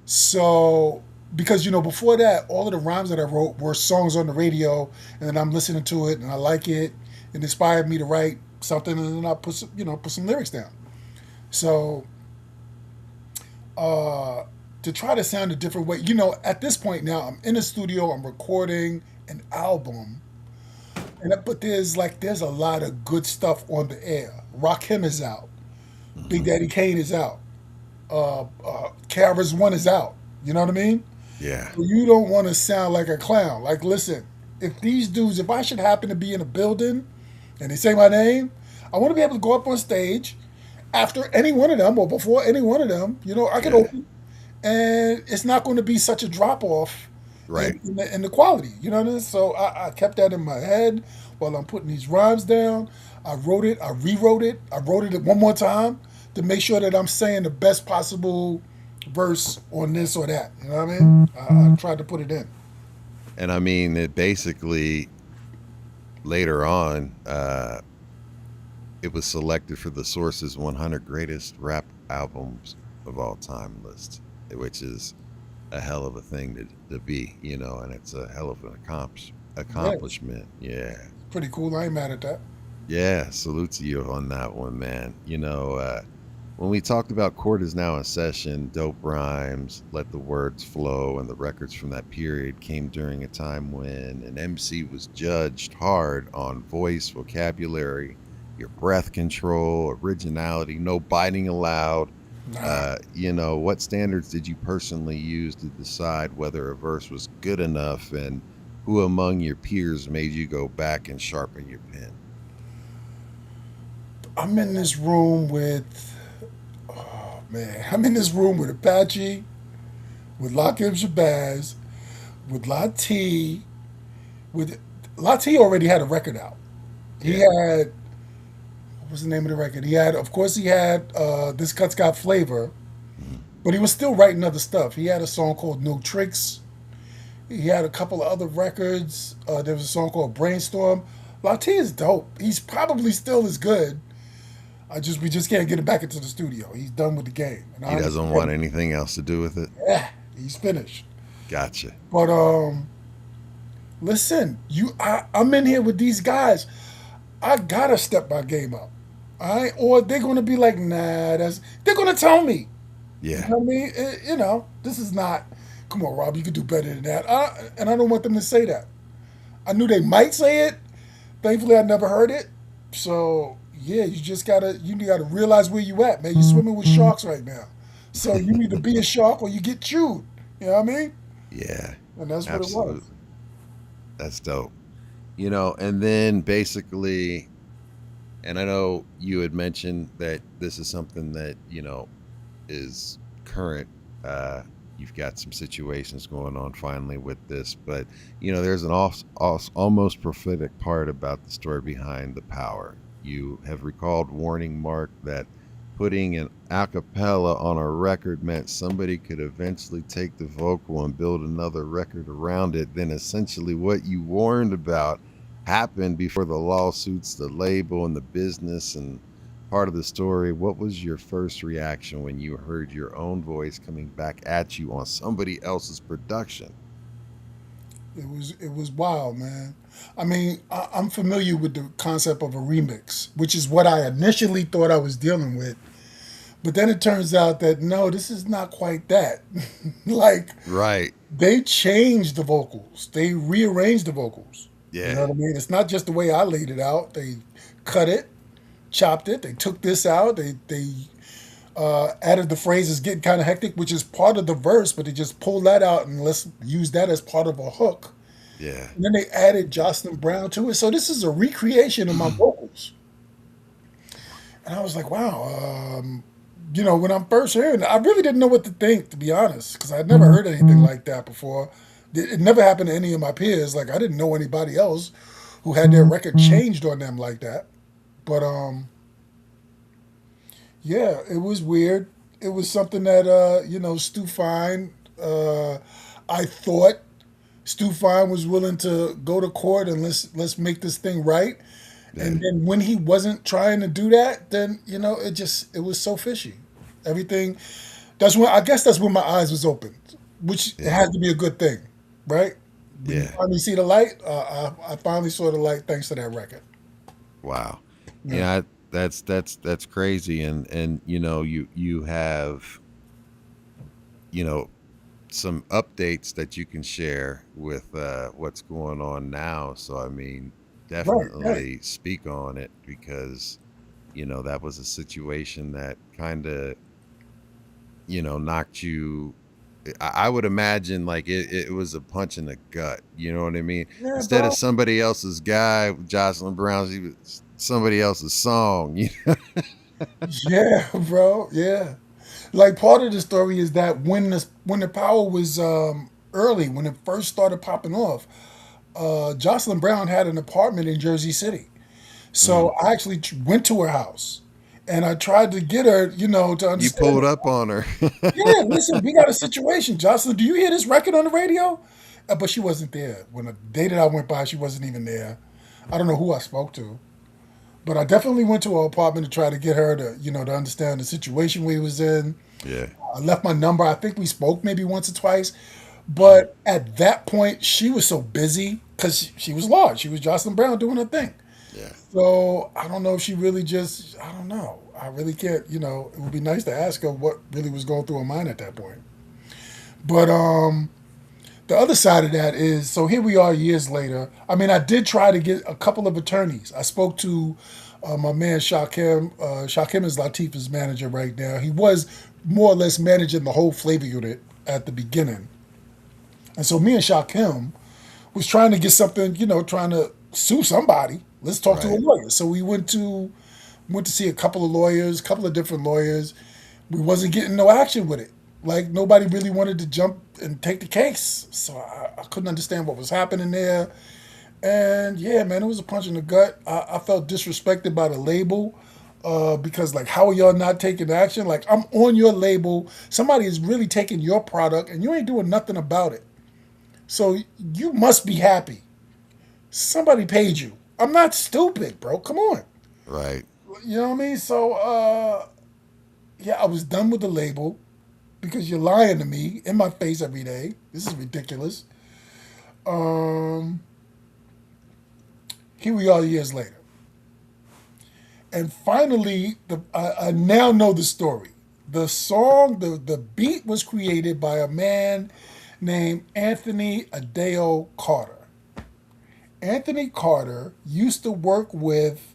So, because, before that, all of the rhymes that I wrote were songs on the radio, and then I'm listening to it, and I like it, and inspired me to write something, and then I put some lyrics down. So, to try to sound a different way, at this point now, I'm in a studio, I'm recording an album, but there's a lot of good stuff on the air. Rakim is out. Big Daddy Kane is out. Kara's One is out. You know what I mean? Yeah. So you don't want to sound like a clown. Like, listen, if these dudes, if I should happen to be in a building and they say my name, I want to be able to go up on stage after any one of them or before any one of them. You know, I can Yeah. open, and it's not going to be such a drop off Right. in the quality. You know what I mean? So I kept that in my head while I'm putting these rhymes down. I wrote it, I rewrote it, I wrote it one more time to make sure that I'm saying the best possible verse on this or that. You know what I mean? I tried to put it in. And I mean, it basically later on, it was selected for the Source's 100 greatest rap albums of all time list, which is a hell of a thing to be, you know, and it's a hell of an accomplishment. Yeah. Pretty cool. I ain't mad at that. Yeah. Salute to you on that one, man. You know, when we talked about Court Is Now in Session, Dope Rhymes, Let the Words Flow, and the records from that period came during a time when an MC was judged hard on voice, vocabulary, your breath control, originality, no biting allowed. You know, what standards did you personally use to decide whether a verse was good enough, and who among your peers made you go back and sharpen your pen? I'm in this room with, I'm in this room with Apache, with Lakim Shabazz, with Latifah. With Latifah already had a record out. He had, what was the name of the record? He had, of course, he had This Cut's Got Flavor, but he was still writing other stuff. He had a song called No Tricks. He had a couple of other records. There was a song called Brainstorm. Latifah is dope. He's probably still as good. We just can't get him back into the studio. He's done with the game. And He doesn't want anything else to do with it? Yeah, he's finished. Gotcha. But listen, I'm in here with these guys. I gotta step my game up. All right, or they're gonna be like, nah, they're gonna tell me. Yeah. You know what I mean? You know, this is not. Come on, Rob, you could do better than that. And I don't want them to say that. I knew they might say it. Thankfully, I never heard it. So yeah, you gotta realize where you at, man. You're swimming with sharks right now. So you need to be a shark or you get chewed. You know what I mean? Yeah. And that's what it was. That's dope. You know, and then basically, and I know you had mentioned that this is something that, you know, is current. You've got some situations going on finally with this, but, you know, there's an almost prophetic part about the story behind The Power. You have recalled warning Mark that putting an a cappella on a record meant somebody could eventually take the vocal and build another record around it. Then essentially what you warned about happened before the lawsuits, the label, and the business and part of the story. What was your first reaction when you heard your own voice coming back at you on somebody else's production? It was wild, man. I mean, I'm familiar with the concept of a remix, which is what I initially thought I was dealing with. But then it turns out that no, this is not quite that. Like, right. They changed the vocals. They rearranged the vocals. Yeah. You know what I mean? It's not just the way I laid it out. They cut it, chopped it. They took this out. They added the phrases getting kind of hectic, which is part of the verse, but they just pulled that out and let's use that as part of a hook. Yeah. And then they added Jocelyn Brown to it. So this is a recreation of my vocals. And I was like, wow. You know, when I'm first hearing it, I really didn't know what to think, to be honest, because I'd never heard anything like that before. It never happened to any of my peers. Like, I didn't know anybody else who had their record changed on them like that. But, yeah, it was weird. It was something that, you know, Stu Fine, I thought Stu Fine was willing to go to court and let's make this thing right. Yeah. And then when he wasn't trying to do that, then, you know, it was so fishy. Everything, I guess that's when my eyes was opened, which has to be a good thing, right? When you finally see the light, I finally saw the light thanks to that record. Wow. Yeah, that's crazy. And you know, you have, you know, some updates that you can share with what's going on now. So I mean, definitely speak on it, because, you know, that was a situation that kind of, you know, knocked you. I would imagine like it was a punch in the gut. You know what I mean? Yeah, Instead bro. of somebody else's guy, Jocelyn Brown, somebody else's song. Yeah, bro. Yeah. Like part of the story is that when the power was early, when it first started popping off, Jocelyn Brown had an apartment in Jersey City. So I actually went to her house and I tried to get her, to You understand. pulled up on her. Yeah, listen, we got a situation. Jocelyn, do you hear this record on the radio? But she wasn't there. When the day that I went by, she wasn't even there. I don't know who I spoke to. But I definitely went to her apartment to try to get her to, to understand the situation we was in. Yeah. I left my number. I think we spoke maybe once or twice. But at that point, she was so busy because she was large. She was Jocelyn Brown doing her thing. Yeah. So I don't know if she really I don't know. I really can't, it would be nice to ask her what really was going through her mind at that point. But the other side of that is, so here we are years later. I mean, I did try to get a couple of attorneys. I spoke to my man Shakim. Shakim is Latifah's manager right now. He was more or less managing the whole flavor unit at the beginning. And so me and Shakim was trying to get something, trying to sue somebody. Let's talk to a lawyer. So we went to see a couple of lawyers, a couple of different lawyers. We wasn't getting no action with it. Like nobody really wanted to jump and take the case. So I couldn't understand what was happening there. And yeah, man, it was a punch in the gut. I felt disrespected by the label because like, how are y'all not taking action? Like I'm on your label. Somebody is really taking your product and you ain't doing nothing about it. So you must be happy. Somebody paid you. I'm not stupid, bro. Come on. Right. You know what I mean? So, yeah, I was done with the label because you're lying to me in my face every day. This is ridiculous. Here we are years later. And finally, I now know the story. The song, the beat was created by a man named Anthony Adeo Carter. Anthony Carter used to work with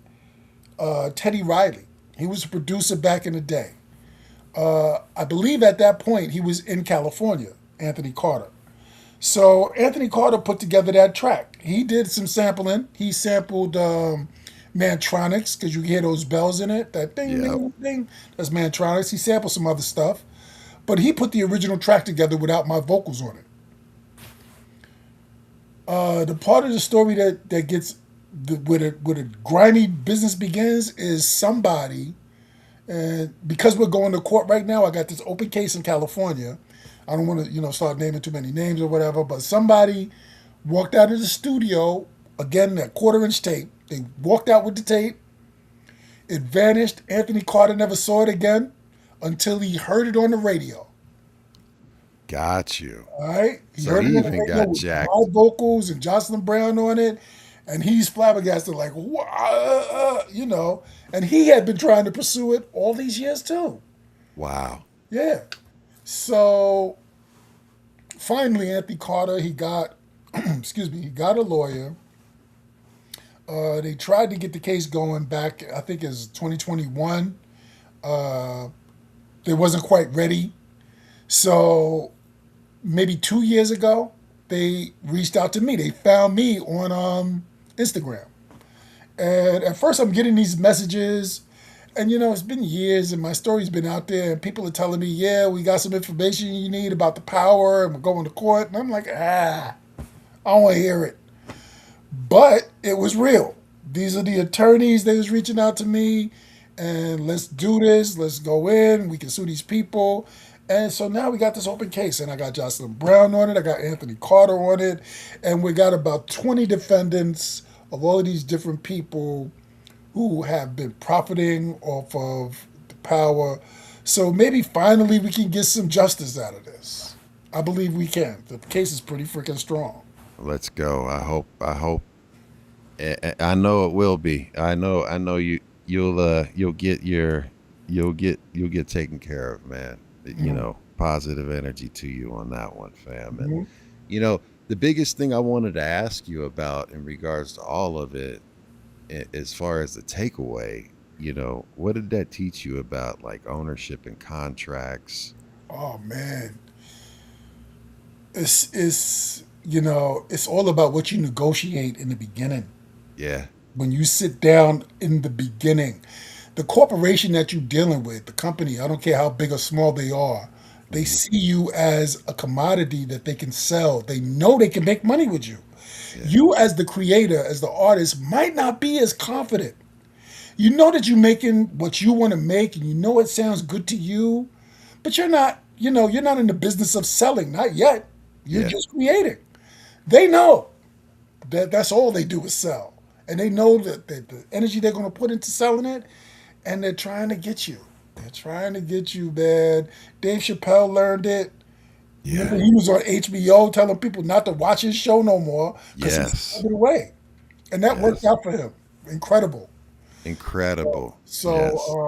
Teddy Riley. He was a producer back in the day. I believe at that point he was in California, Anthony Carter. So Anthony Carter put together that track. He did some sampling. He sampled Mantronics, because you hear those bells in it, that ding, ding, ding. That's Mantronics. He sampled some other stuff. But he put the original track together without my vocals on it. The part of the story that gets where a grimy business begins is somebody, and because we're going to court right now, I got this open case in California. I don't want to start naming too many names or whatever, but somebody walked out of the studio, again, that 1/4-inch tape. They walked out with the tape. It vanished. Anthony Carter never saw it again until he heard it on the radio. Got you. All right. He So heard he it on the even radio got with jacked. my vocals and Jocelyn Brown on it. And he's flabbergasted, like, and he had been trying to pursue it all these years too. Wow. Yeah. So finally, Anthony Carter, he got, he got a lawyer. They tried to get the case going back, I think it's 2021. They wasn't quite ready. So maybe 2 years ago, they reached out to me. They found me on Instagram. And at first I'm getting these messages, and it's been years and my story's been out there and people are telling me, yeah, we got some information you need about the power and we're going to court. And I'm like, I don't want to hear it. But it was real. These are the attorneys that was reaching out to me, and let's do this. Let's go in. We can sue these people. And so now we got this open case, and I got Jocelyn Brown on it. I got Anthony Carter on it. And we got about 20 defendants of all of these different people who have been profiting off of the power. So maybe finally we can get some justice out of this. I believe we can. The case is pretty freaking strong. Let's go. I hope. I know it will be. I know you'll get taken care of, man. Positive energy to you on that one, fam. And the biggest thing I wanted to ask you about in regards to all of it, as far as the takeaway, what did that teach you about like ownership and contracts? Oh man, it's all about what you negotiate in the beginning. Yeah. when you sit down in the beginning, the corporation that you're dealing with, the company, I don't care how big or small they are, they Hmm. see you as a commodity that they can sell. They know they can make money with you. Yeah. You, as the creator, as the artist, might not be as confident. You know that you're making what you want to make and you know it sounds good to you, but you're not, you're not in the business of selling, not yet. You're Yeah. just creating. They know that that's all they do is sell. And they know that the energy they're going to put into selling it, and they're trying to get you. They're trying to get you, man. Dave Chappelle learned it. Remember, Yeah. he was on HBO telling people not to watch his show no more because he's Yes. giving it away. And that worked Yes. out for him. Incredible. Incredible. So, Yes.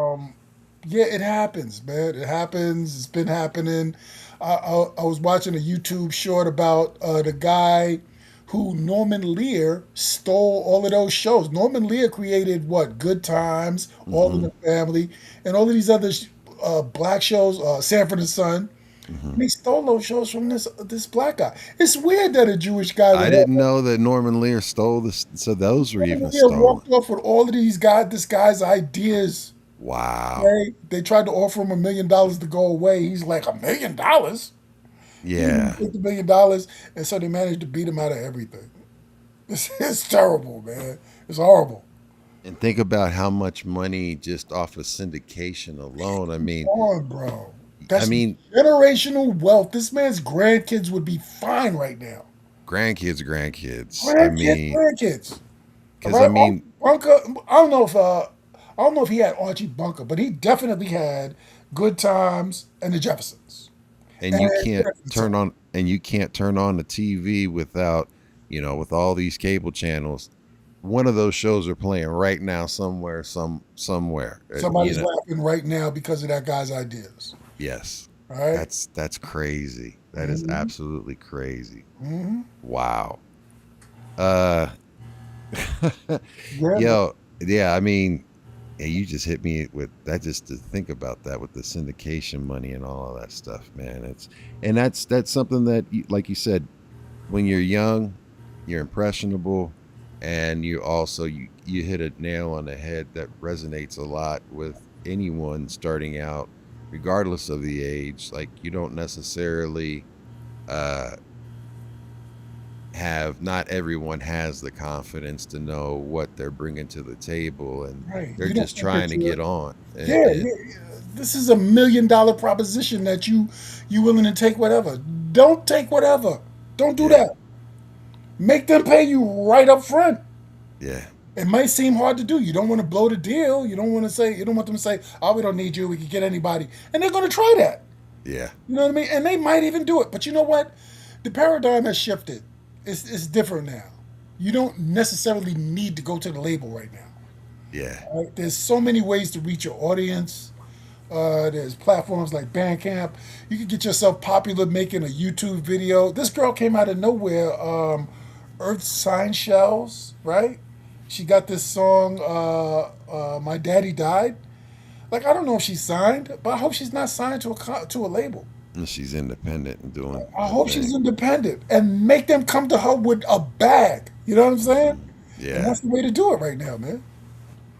yeah, it happens, man. It happens. It's been happening. I was watching a YouTube short about the guy who Norman Lear stole all of those shows. Norman Lear created what? Good Times, All in Hmm. the Family, and all of these other black shows, Sanford and Son. Hmm. And he stole those shows from this black guy. It's weird that a Jewish guy I would didn't know that Norman Lear stole this, so those were even Lear stolen. walked off with all of this guy's ideas. Wow. They tried to offer him $1 million to go away. He's like, $1 million? He didn't Yeah. take $1 million, and so they managed to beat him out of everything. It's terrible, man. It's horrible. And think about how much money just off of syndication alone. Come on, bro. I That's mean, generational wealth. This man's grandkids would be fine right now. grandkids. I Grandkids, mean, grandkids. All because I right, mean, Bunker. I don't know if he had Archie Bunker, but he definitely had Good Times and the Jeffersons. and And you can't turn on the TV without, with all these cable channels. One of those shows are playing right now somewhere. somebody's laughing right now because of that guy's ideas. Yes. All right. That's crazy. That is Mm-hmm. absolutely crazy. Mm-hmm. Wow. Uh Yeah, man. Yo, yeah, I mean, yeah, you just hit me with that, just to think about that with the syndication money and all of that stuff, man. That's something that like you said, when you're young, you're impressionable, and you hit a nail on the head that resonates a lot with anyone starting out, regardless of the age. Like, you don't necessarily uh not everyone has the confidence to know what they're bringing to the table, and Right. they're You don't just think that trying to you're get on. yeah, yeah, yeah. This is $1 million proposition that you willing to take whatever. Don't take whatever. Don't do Yeah. that. Make them pay you right up front. Yeah. It might seem hard to do. You don't want to blow the deal. You don't want them to say, "Oh, we don't need you. We can get anybody," and they're going to try that. Yeah. You know what I mean? And they might even do it. But you know what? The paradigm has shifted. It's different now. You don't necessarily need to go to the label right now. Yeah. Right? There's so many ways to reach your audience. There's platforms like Bandcamp. You can get yourself popular making a YouTube video. This girl came out of nowhere. Earth Sign Shells, right? She got this song, "My Daddy Died." Like, I don't know if she's signed, but I hope she's not signed to a label. And she's independent and doing I her hope thing. she's independent and make them come to her with a bag. You know what I'm saying? And Yeah. that's the way to do it right now, man.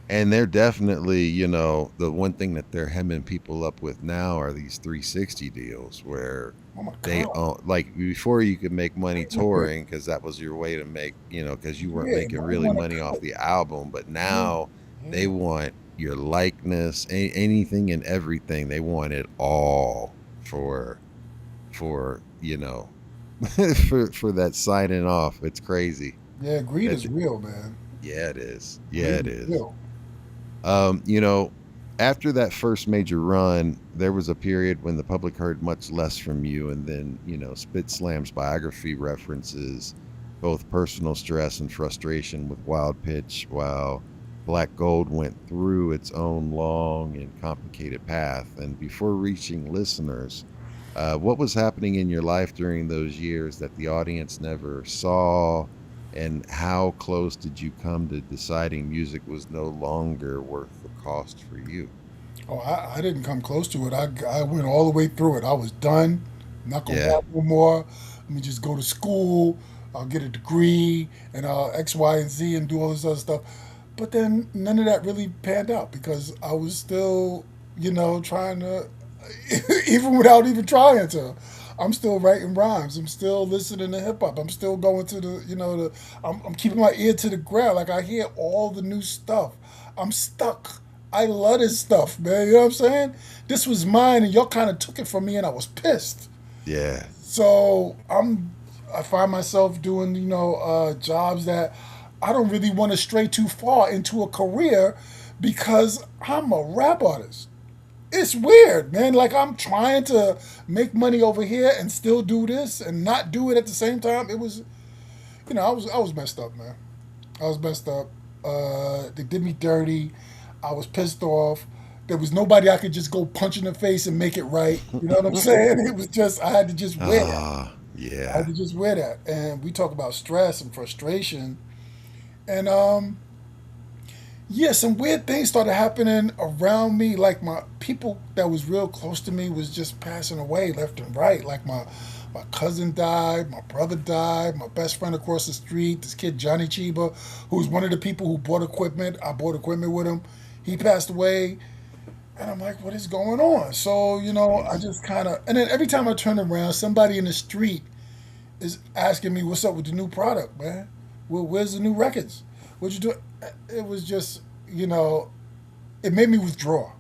And they're definitely, the one thing that they're hemming people up with now are these 360 deals where Oh my they God. own, like, before you could make money touring because that was your way to make, because you weren't Yeah, making I really want to money off cut. the album, but Yeah, now they yeah. want your likeness, anything and everything. They want it all for for that signing off. It's crazy. Yeah, greed That's is real, man. Yeah, it is. Yeah, Greed it is is. real. Um, you know, After that first major run, there was a period when the public heard much less from you, and then, SpitSLAM's biography references both personal stress and frustration with Wild Pitch, while Black Gold went through its own long and complicated path. And before reaching listeners, what was happening in your life during those years that the audience never saw? And how close did you come to deciding music was no longer worth the cost for you? Oh, I didn't come close to it. I went all the way through it. I was done. I'm not gonna Yeah, rap no more. Let me just go to school. I'll get a degree and X, Y, and Z and do all this other stuff. But then none of that really panned out because I was still, trying to, even without even trying to, I'm still writing rhymes. I'm still listening to hip hop. I'm still going to I'm keeping my ear to the ground. Like I hear all the new stuff. I'm stuck. I love this stuff, man. You know what I'm saying? This was mine and y'all kind of took it from me and I was pissed. Yeah. So I find myself doing, jobs that I don't really want to stray too far into a career because I'm a rap artist. It's weird, man. Like I'm trying to make money over here and still do this and not do it at the same time. It was, I was messed up, man. I was messed up. They did me dirty. I was pissed off. There was nobody I could just go punch in the face and make it right. You know what I'm saying? It was just I had to just wear that. I had Yeah. to just wear that. And we talk about stress and frustration. And yeah, some weird things started happening around me. Like my people that was real close to me was just passing away left and right. Like my cousin died, my brother died, my best friend across the street, this kid Johnny Chiba, who was one of the people who bought equipment. I bought equipment with him. He passed away. And I'm like, what is going on? So, I just kind of, and then every time I turn around, somebody in the street is asking me, what's up with the new product, man? Where's the new records? What you doing? It was just, it made me withdraw.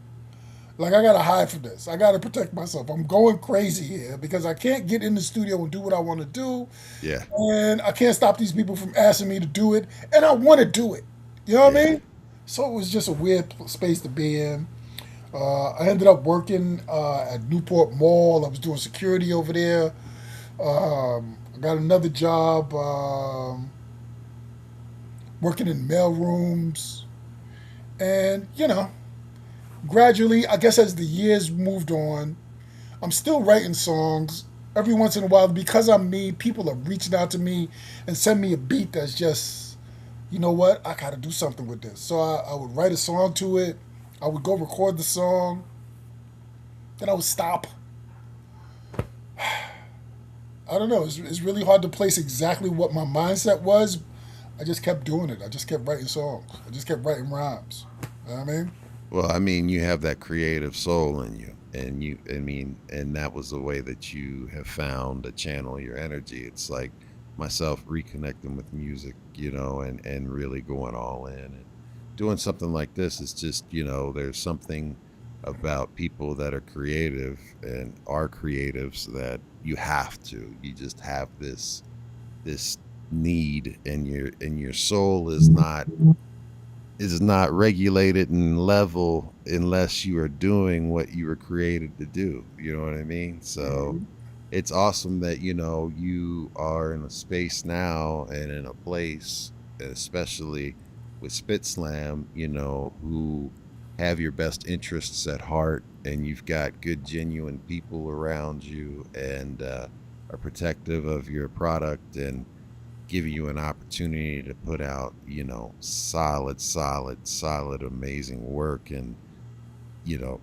Like, I got to hide from this. I got to protect myself. I'm going crazy here because I can't get in the studio and do what I want to do. Yeah. And I can't stop these people from asking me to do it. And I want to do it. You know what I Yeah. mean? So it was just a weird space to be in. I ended up working at Newport Mall. I was doing security over there. I got another job working in mail rooms. And, gradually, I guess as the years moved on, I'm still writing songs. Every once in a while, because I'm me, people are reaching out to me and send me a beat that's just, you know what, I got to do something with this. So I would write a song to it. I would go record the song. Then I would stop. I don't know. It's really hard to place exactly what my mindset was. I just kept doing it. I just kept writing songs. I just kept writing rhymes. You know what I mean? Well, I mean, you have that creative soul in you, and and that was the way that you have found to channel your energy. It's like myself reconnecting with music, and really going all in and doing something like this. Is just, there's something about people that are creative and are creatives that you just have this need, and your soul is not regulated and level unless you are doing what you were created to do. You know what I mean? So it's awesome that you are in a space now and in a place, especially with SpitSLAM, who have your best interests at heart, and you've got good, genuine people around you, and are protective of your product and giving you an opportunity to put out, solid, amazing work. And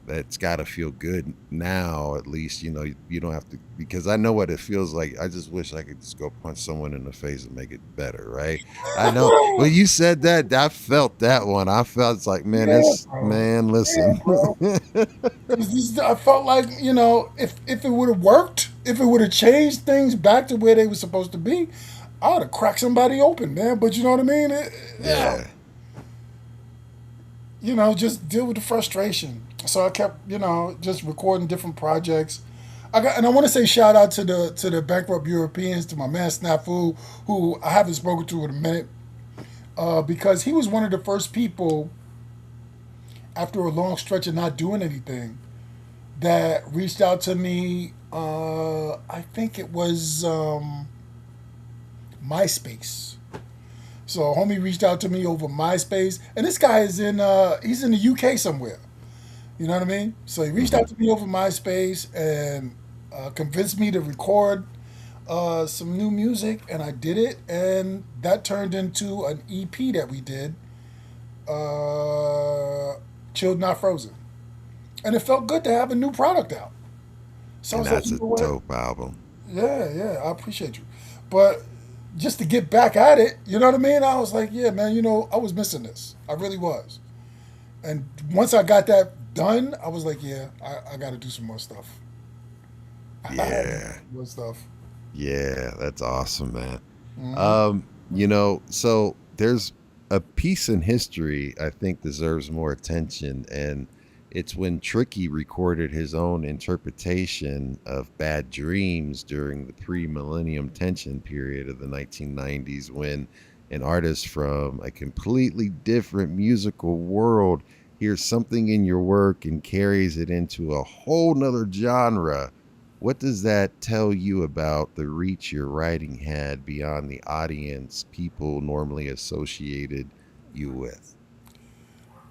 that's got to feel good now. At least you don't have to, because I know what it feels like. I just wish I could just go punch someone in the face and make it better, right? I know when you said that, I felt that one. I felt, it's like, man, Yeah, that's, bro. man, Yeah, listen. bro. I felt like, if it would have worked, if it would have changed things back to where they were supposed to be, I would have cracked somebody open, man. But you know what I mean? Yeah. Just deal with the frustration. So I kept, just recording different projects. And I want to say shout out to the bankrupt Europeans, to my man Snafu, who I haven't spoken to in a minute, because he was one of the first people after a long stretch of not doing anything that reached out to me. I think it was MySpace. So a homie reached out to me over MySpace, and this guy is he's in the UK somewhere. You know what I mean? So he reached out to me over MySpace and convinced me to record some new music, and I did it, and that turned into an EP that we did, Chilled Not Frozen, and it felt good to have a new product out. So I And was like, that's you a know what? dope album. Yeah, I appreciate you, but just to get back at it. You know what I mean? I was like, yeah, man. I was missing this. I really was. And once I got that done, I was like, yeah, I got to do some more stuff. Yeah. More stuff. Yeah, that's awesome, man. Hmm. So there's a piece in history I think deserves more attention, and it's when Tricky recorded his own interpretation of Bad Dreams during the pre-millennium tension period of the 1990s, when an artist from a completely different musical world hears something in your work and carries it into a whole nother genre. What does that tell you about the reach your writing had beyond the audience people normally associated you with?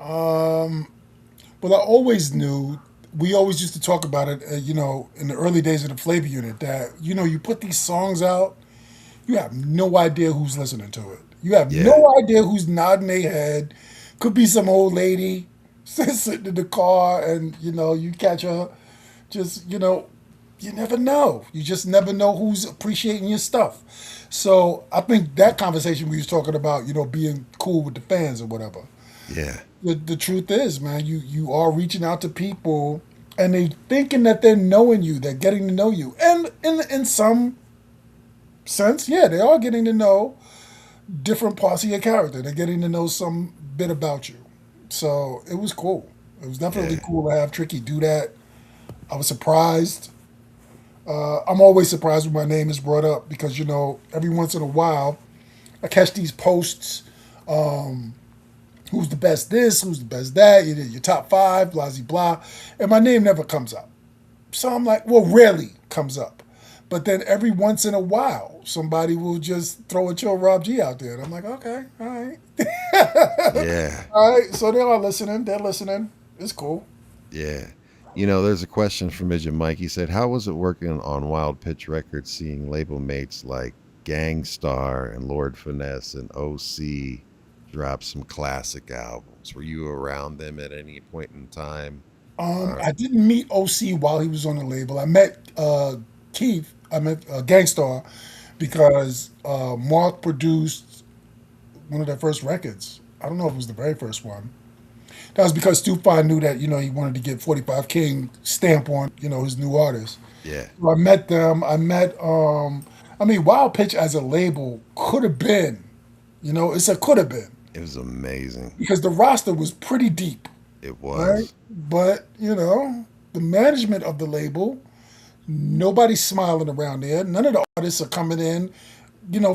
Um, Well, I always knew. We always used to talk about it. In the early days of the Flavor Unit, that you put these songs out, you have no idea who's listening to it. You have Yeah, no idea who's nodding their head. Could be some old lady sitting in the car, and you catch her. Just you never know. You just never know who's appreciating your stuff. So I think that conversation we was talking about, being cool with the fans or whatever. yeah, The truth is, man, you are reaching out to people, and they thinking that they're knowing you, they're getting to know you, and in some sense, yeah, they are getting to know different parts of your character. They're getting to know some bit about you. So it was cool. It was definitely yeah, cool to have Tricky do that. I was surprised. I'm always surprised when my name is brought up because every once in a while I catch these posts. Who's the best this, who's the best that, your top five, blah, blah, blah. And my name never comes up. So I'm like, well, rarely comes up. But then every once in a while, somebody will just throw a Chill Rob G out there. And I'm like, okay, all right. yeah, All right, so they are listening. They're listening. It's cool. yeah. There's a question from Midget Mike. He said, how was it working on Wild Pitch Records, seeing label mates like Gangstar and Lord Finesse and OC drop some classic albums? Were you around them at any point in time? I didn't meet OC while he was on the label. I met Keith. I met Gangstar because Mark produced one of their first records. I don't know if it was the very first one. That was because Stufan knew that he wanted to get 45 King stamp on his new artist. Yeah, So I met them. I met Wild Pitch as a label could have been, it's a could have been it was amazing. because the roster was pretty deep, It right? was. But the management of the label, nobody's smiling around there. None of the artists are coming in,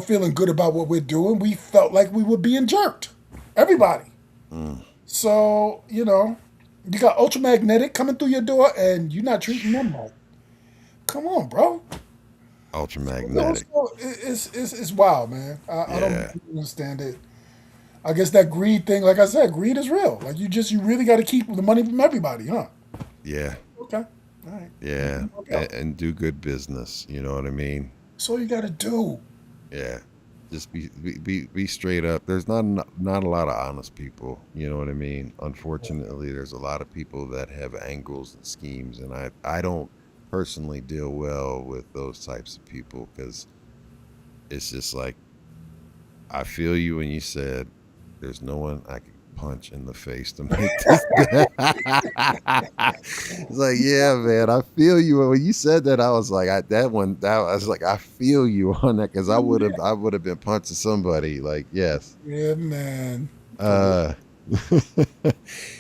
feeling good about what we're doing. We felt like we were being jerked. Everybody. Mm, So, you got Ultramagnetic coming through your door and you're not treating them right. Come on, bro. ultramagnetic. It's wild, man. I don't Yeah, understand it. I guess that greed thing, like I said, greed is real. Like you really got to keep the money from everybody, huh? yeah, Okay, all right. yeah. Work out. And do good business. You know what I mean? That's all you got to do. Yeah. Just be straight up. There's not a lot of honest people. You know what I mean? Unfortunately, there's a lot of people that have angles and schemes, and I don't personally deal well with those types of people because it's just like I feel you when you said there's no one I can punch in the face to make this it's like, yeah, man, I feel you. When you said that, I was like, I was like, I feel you on that because I would have been punching somebody. Like, yes. Yeah, man. Uh,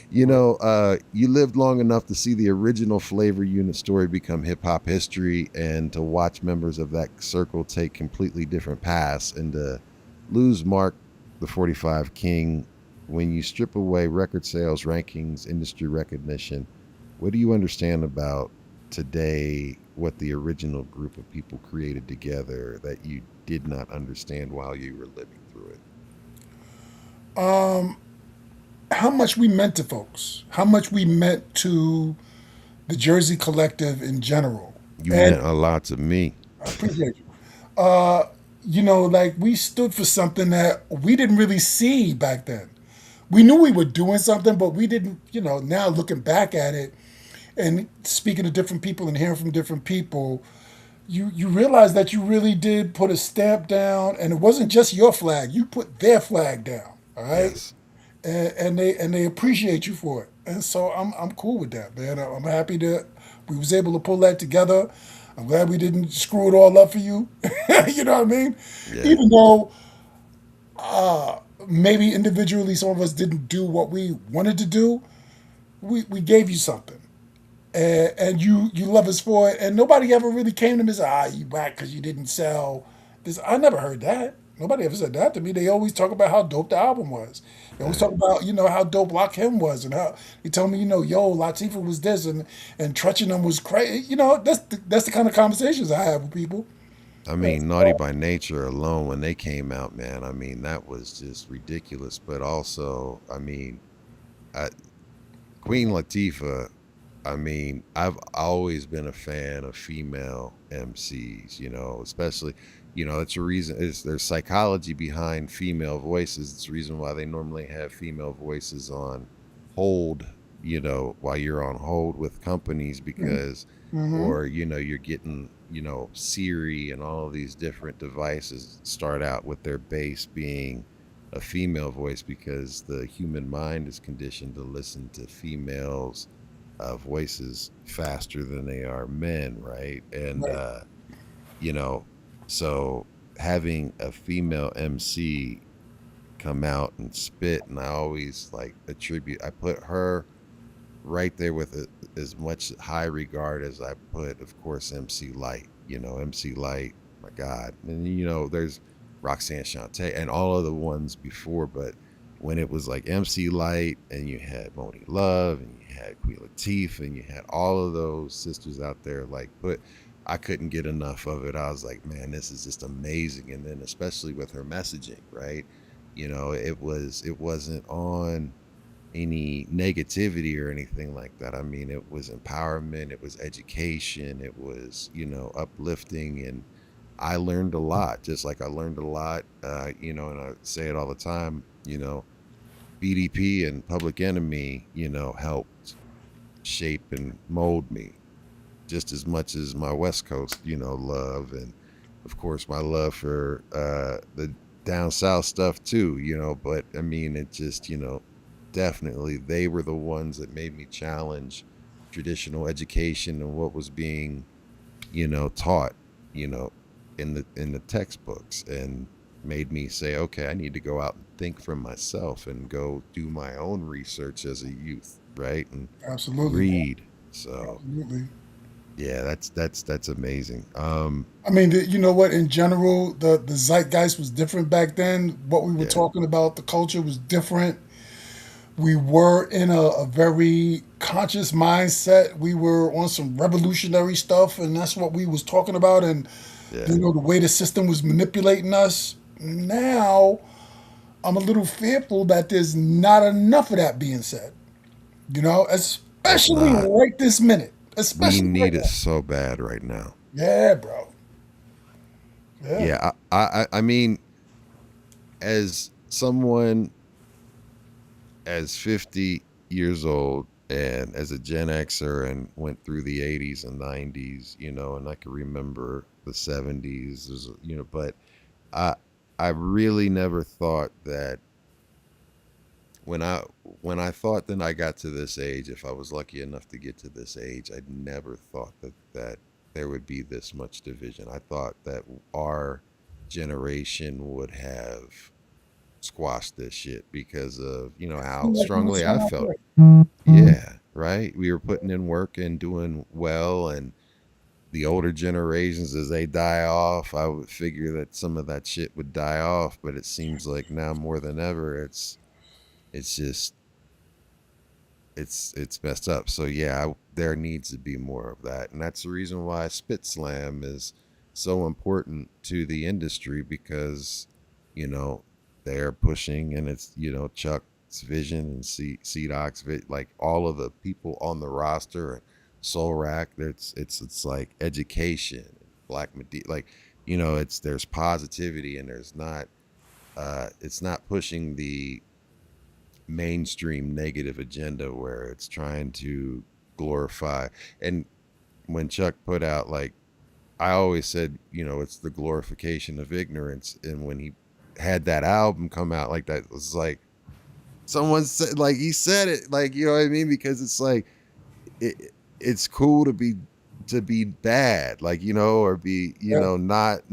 you lived long enough to see the original Flavor Unit story become hip hop history and to watch members of that circle take completely different paths and to lose Mark, the 45 King. When you strip away record sales, rankings, industry recognition, what do you understand about today what the original group of people created together that you did not understand while you were living through it? Um, how much we meant to folks, how much we meant to the Jersey collective in general. You And meant a lot to me. I appreciate you. Like we stood for something that we didn't really see back then. We knew we were doing something, but we didn't, now looking back at it and speaking to different people and hearing from different people, you realize that you really did put a stamp down, and it wasn't just your flag. You put their flag down. All right, Yes. and they appreciate you for it. And so I'm cool with that, man. I'm happy that we was able to pull that together. I'm glad we didn't screw it all up for you. You know what I mean? Yeah. Even though maybe individually some of us didn't do what we wanted to do, we gave you something. And you love us for it. And nobody ever really came to me and said, you whack because you didn't sell this. I never heard that. Nobody ever said that to me. They always talk about how dope the album was. They always talk Right. about, how dope Lakim was, and how he told me, yo, Latifah was this, and Treach them was crazy. That's the kind of conversations I have with people. I mean, Naughty by Nature alone, when they came out, man, I mean, that was just ridiculous. But also, I mean, I, Queen Latifah, I mean, I've always been a fan of female MCs, especially, it's a reason, there's psychology behind female voices. It's the reason why they normally have female voices on hold, while you're on hold with companies because, Mm-hmm. or, you're getting, Siri and all of these different devices start out with their base being a female voice because the human mind is conditioned to listen to females voices faster than they are men, right? And Right. you know, so having a female MC come out and spit, and I always like attribute. I put her right there with as much high regard as I put, of course, MC Light. MC Light, my God, and there's Roxanne Shante and all of the ones before, but when it was like MC Light and you had Moni Love and you had Queen Latifah and you had all of those sisters out there, like, but I couldn't get enough of it. I was like, man, this is just amazing. And then especially with her messaging, right? It wasn't on any negativity or anything like that. I mean, it was empowerment, it was education, it was, uplifting. And I learned a lot, just like I learned a lot, and I say it all the time, BDP and Public Enemy, helped shape and mold me just as much as my West Coast, love. And of course, my love for the down South stuff too, but I mean, it just, definitely they were the ones that made me challenge traditional education and what was being, taught, you know, in the textbooks, and made me say, okay, I need to go out and think for myself and go do my own research as a youth, right? And Absolutely. read. So Absolutely. yeah, that's amazing. I mean, you know what? In general, the zeitgeist was different back then. What we were Yeah, talking about, the culture was different. We were in a very conscious mindset. We were on some revolutionary stuff, and that's what we was talking about. And yeah. the way the system was manipulating us. Now, I'm a little fearful that there's not enough of that being said. It's Especially not. right this minute. We Especially right need it now. so bad right now. Yeah, bro. Yeah. Yeah, I mean, as someone as 50 years old and as a Gen Xer and went through the 80s and 90s, and I can remember the 70s, but I I really never thought that when I when I thought that I got to this age, if I was lucky enough to get to this age, I'd never thought that there would be this much division. I thought that our generation would have squashed this shit because of, how Seemed like we was strongly on I our felt. way. Yeah, right. We were putting in work and doing well, and the older generations, as they die off, I would figure that some of that shit would die off, but it seems like now more than ever it's just it's messed up. So yeah, there needs to be more of that, and that's the reason why SpitSLAM is so important to the industry because you know they're pushing, and it's Chuck's vision and C-Doc's like all of the people on the roster and Soul Rack. It's like education, like it's there's positivity, and there's not it's not pushing the mainstream negative agenda where it's trying to glorify. And when Chuck put out like I always said, it's the glorification of ignorance. And when he had that album come out like that, it was like someone said, like he said it, like, you know what I mean? Because it's like it's cool to be bad, like, or be, Yeah. not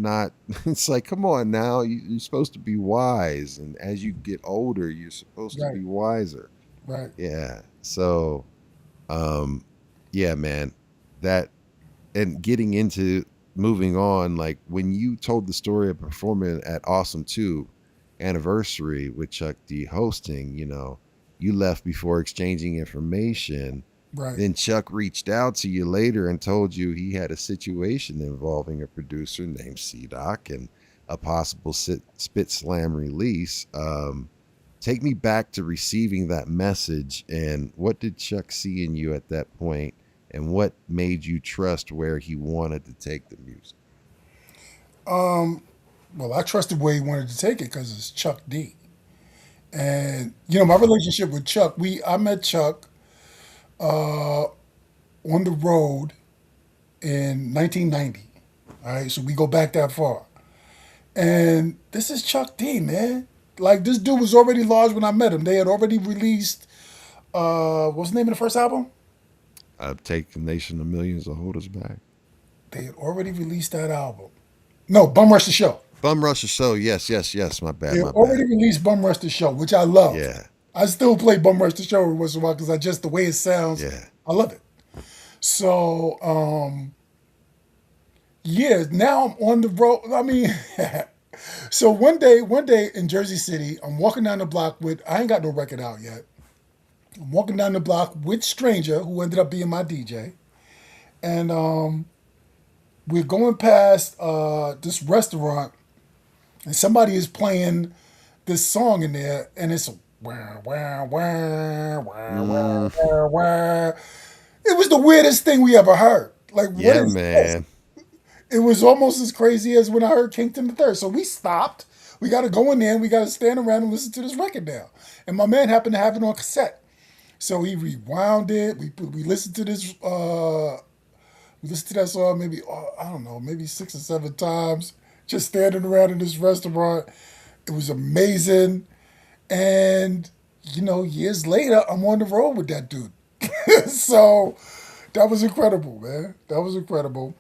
it's like, come on now, you're supposed to be wise, and as you get older you're supposed to Right. be wiser. Right. Yeah. So yeah, man, that, and getting into moving on, like when you told the story of performing at Awesome 2 anniversary with Chuck D hosting, you left before exchanging information. Right. Then Chuck reached out to you later and told you he had a situation involving a producer named C-Doc and a possible SpitSLAM release. Take me back to receiving that message, and what did Chuck see in you at that point, and what made you trust where he wanted to take the music? Well, I trusted where he wanted to take it because it's Chuck D. And my relationship with Chuck, I met Chuck on the road in 1990. All right, so we go back that far. And this is Chuck D, man. Like, this dude was already large when I met him. They had already released, what's the name of the first album? Take the Nation of Millions to Hold Us Back. They had already released that album. No, Bum Rush the Show. Bum Rush the Show. Yes. My bad. They had My already bad. released Bum Rush the Show, which I love. Yeah. I still play Bum Rush the Show every once in a while because the way it sounds, Yeah. I love it. So, yeah, now I'm on the road. I mean, so one day in Jersey City, I'm walking down the block I ain't got no record out yet. I'm walking down the block with Stranger, who ended up being my DJ. And we're going past this restaurant, and somebody is playing this song in there, and it's wah, wah, wah, wah, wah, wah, wah. It was the weirdest thing we ever heard. Like, what Yeah, is this? man. It was almost as crazy as when I heard Kington the Third. So we stopped. We got to go in there and we got to stand around and listen to this record now. And my man happened to have it on cassette. So he rewound it. We listened to this. We listened to that song maybe, I don't know, maybe 6 or 7 times. Just standing around in this restaurant. It was amazing. And, years later, I'm on the road with that dude. So that was incredible, man. That was incredible.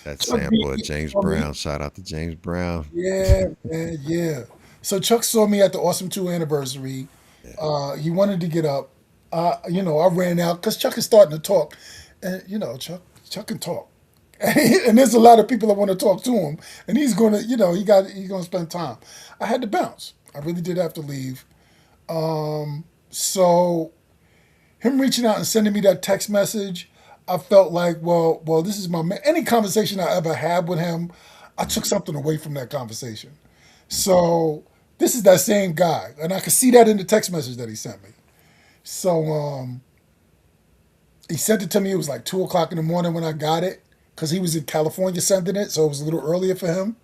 That Chuck sample of D James saw me. Brown. Shout out to James Brown. Yeah, man, yeah. So Chuck saw me at the Awesome 2 anniversary. He wanted to get up. I ran out because Chuck is starting to talk. And, Chuck can talk. And there's a lot of people that want to talk to him. And he's going to, he's going to spend time. I had to bounce. I really did have to leave. So him reaching out and sending me that text message, I felt like, well, this is my man. Any conversation I ever had with him, I took something away from that conversation. So this is that same guy, and I could see that in the text message that he sent me. So he sent it to me. It was like 2:00 in the morning when I got it, because he was in California sending it, so it was a little earlier for him.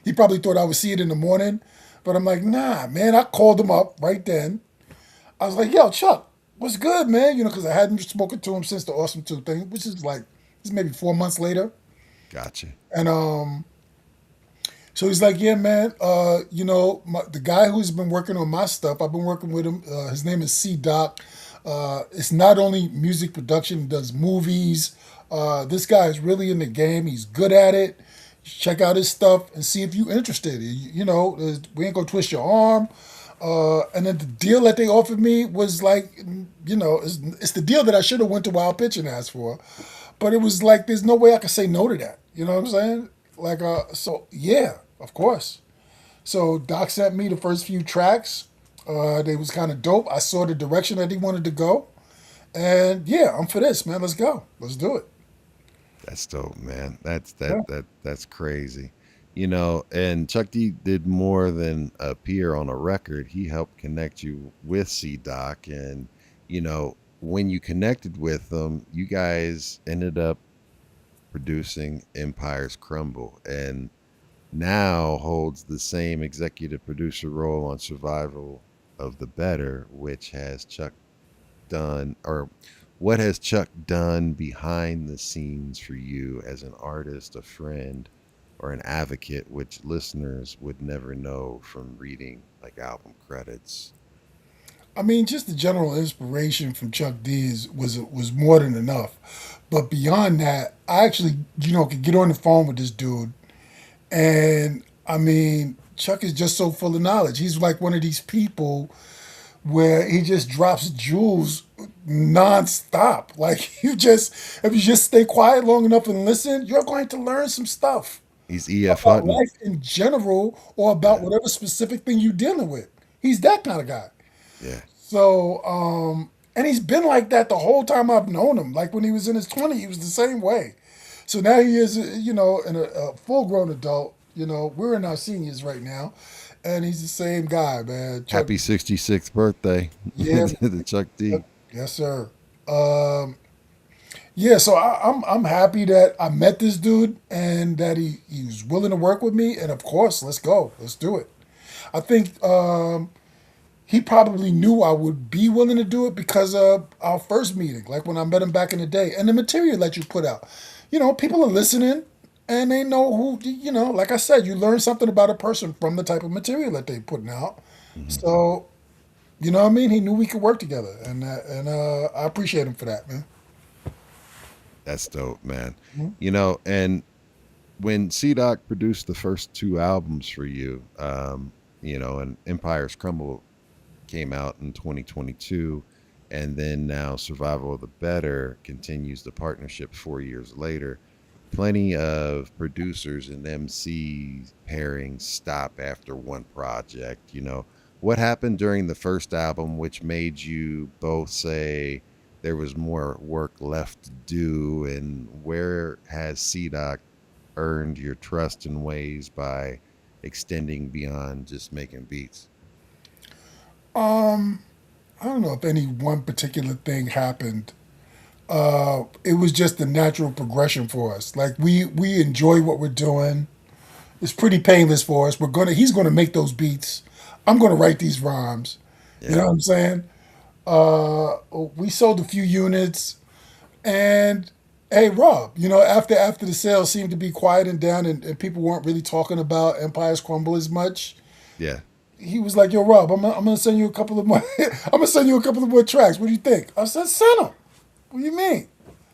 He probably thought I would see it in the morning, but I'm like, nah, man. I called him up right then. I was like, yo, Chuck, what's good, man? Because I hadn't spoken to him since the Awesome 2 thing, which is like, this is maybe 4 months later. Gotcha. And so he's like, yeah, man, the guy who's been working on my stuff, I've been working with him. His name is C-Doc. It's not only music production, he does movies. This guy is really in the game. He's good at it. Check out his stuff and see if you're interested. We ain't gonna twist your arm. And then the deal that they offered me was like, it's the deal that I should have went to Wild Pitch and asked for. But it was like, there's no way I could say no to that. You know what I'm saying? Like, so yeah, of course. So Doc sent me the first few tracks. They was kind of dope. I saw the direction that he wanted to go. And yeah, I'm for this, man. Let's go. Let's do it. That's dope, man. That's Yeah. that's crazy. And Chuck D did more than appear on a record. He helped connect you with C-Doc, and when you connected with them, you guys ended up producing Empires Crumble, and now holds the same executive producer role on Survival of the Better, which has Chuck done, or what has Chuck done behind the scenes for you as an artist, a friend, or an advocate, which listeners would never know from reading like album credits? I mean, just the general inspiration from Chuck D was more than enough. But beyond that, I actually, could get on the phone with this dude. And I mean, Chuck is just so full of knowledge. He's like one of these people where he just drops jewels nonstop. Like if you just stay quiet long enough and listen, you're going to learn some stuff He's E.F. about Hutton. life in general or about Yeah. whatever specific thing you're dealing with. He's that kind of guy. Yeah. So, and he's been like that the whole time I've known him. Like when he was in his 20s, he was the same way. So now he is, a full-grown adult. We're in our seniors right now, and he's the same guy, man. Chuck, Happy 66th birthday yeah, to Chuck D. yes, sir. Yeah, so I'm happy that I met this dude and that he was willing to work with me. And of course, let's go, let's do it. I think he probably knew I would be willing to do it because of our first meeting, like when I met him back in the day, and the material that you put out. People are listening and they know who, like I said, you learn something about a person from the type of material that they putting out. So, you know what I mean? He knew we could work together, and I appreciate him for that, man. That's dope, man. And when C-Doc produced the first two albums for you, and Empires Crumble came out in 2022, and then now Survival of the Better continues the partnership 4 years later. Plenty of producers and MC pairings stop after one project. What happened during the first album which made you both say there was more work left to do, and where has C-Doc earned your trust in ways by extending beyond just making beats? I don't know if any one particular thing happened. It was just the natural progression for us. Like we enjoy what we're doing. It's pretty painless for us. He's gonna make those beats. I'm gonna write these rhymes. You know what I'm saying? We sold a few units, and hey, Rob, after the sales seemed to be quieting down and people weren't really talking about Empires Crumble as much, Yeah. he was like, "Yo, Rob, I'm gonna send you a couple of more. I'm gonna send you a couple of more tracks. What do you think?" I said, "Send them. What do you mean?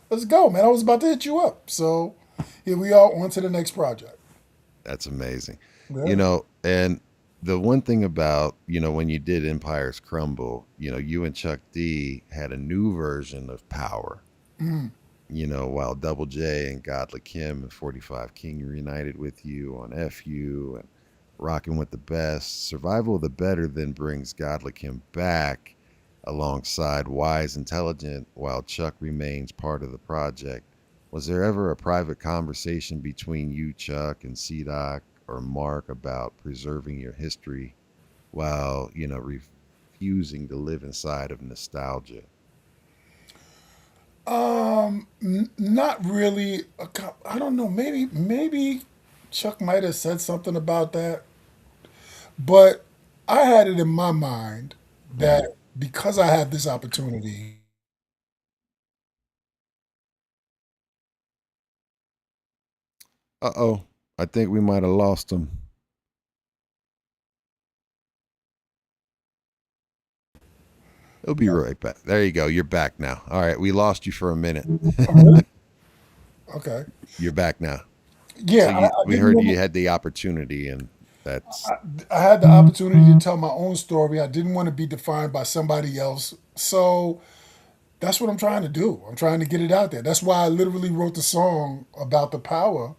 Let's go, man. I was about to hit you up." So here we are, on to the next project. That's amazing. Yeah. And the one thing about, when you did Empires Crumble, you and Chuck D had a new version of Power, while Double J and God Lakim and 45 King reunited with you on FU and Rocking with the Best. Survival of the Better then brings God Lakim back alongside Wise Intelligent while Chuck remains part of the project. Was there ever a private conversation between you, Chuck, and C-Doc or Mark about preserving your history while, refusing to live inside of nostalgia? Not really. I don't know. Maybe Chuck might have said something about that, but I had it in my mind that because I had this opportunity. Uh-oh. I think we might have lost him. He'll be right back. There you go. You're back now. All right. We lost you for a minute. Oh, really? Okay. You're back now. So Yeah, I we didn't heard want you had the opportunity, and that's I had the opportunity to tell my own story. I didn't want to be defined by somebody else. So that's what I'm trying to do. I'm trying to get it out there. That's why I literally wrote the song about the power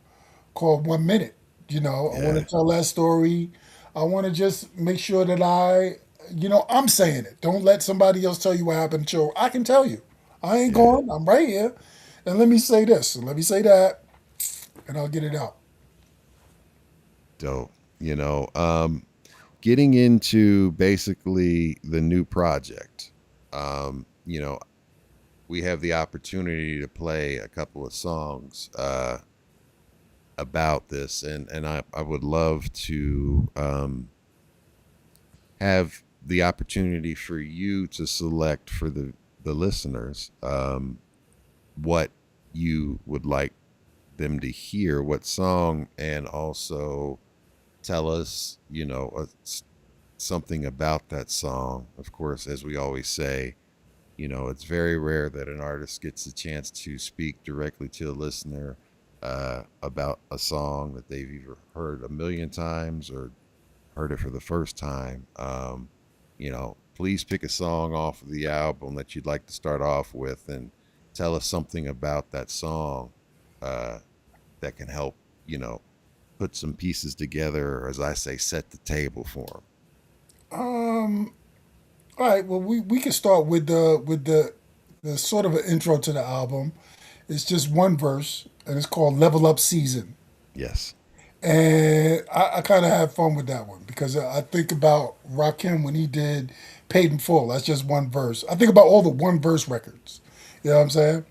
called 1 Minute. I want to yeah, tell that story. I want to just make sure that I'm saying it. Don't let somebody else tell you what happened to you. I can tell you. I ain't yeah, going. I'm right here. And let me say this and let me say that, and I'll get it out. dope. Getting into basically the new project. We have the opportunity to play a couple of songs about this, and I would love to have the opportunity for you to select for the the listeners what you would like them to hear, what song, and also tell us, something about that song. Of course, as we always say, it's very rare that an artist gets a chance to speak directly to a listener about a song that they've either heard a million times or heard it for the first time. Please pick a song off of the album that you'd like to start off with and tell us something about that song that can help, put some pieces together, or as I say, set the table for them. All right. Well, we can start with the sort of an intro to the album. It's just one verse, and it's called "Level Up Season." Yes. And I kind of have fun with that one because I think about Rakim when he did "Paid in Full." That's just one verse. I think about all the one verse records. You know what I'm saying?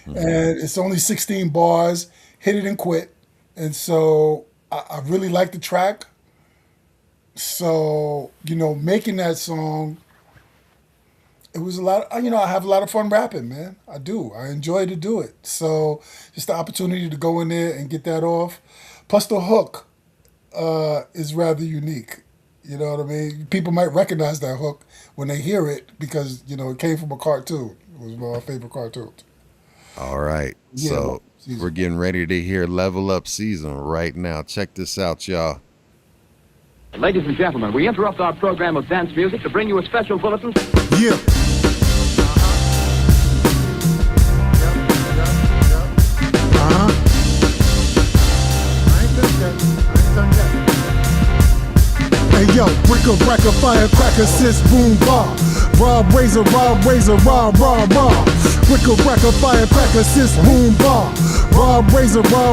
Mm-hmm. And it's only 16 bars. Hit it and quit. And so I really like the track. So, making that song, it was a lot, I have a lot of fun rapping, man. I do. I enjoy to do it. So just the opportunity to go in there and get that off. Plus the hook is rather unique. You know what I mean? People might recognize that hook when they hear it because, it came from a cartoon. It was one of my favorite cartoons. All right. Yeah, so we're getting ready to hear Level Up Season right now. Check this out, y'all. Ladies and gentlemen, we interrupt our program of dance music to bring you a special bulletin. Yeah. Hey yo, bricker, bracker, firecracker, sis, boom, bar. Rob, razor, raw, raw. Bricker, bracker, firecracker, sis, boom, bar. Rob, razor, raw,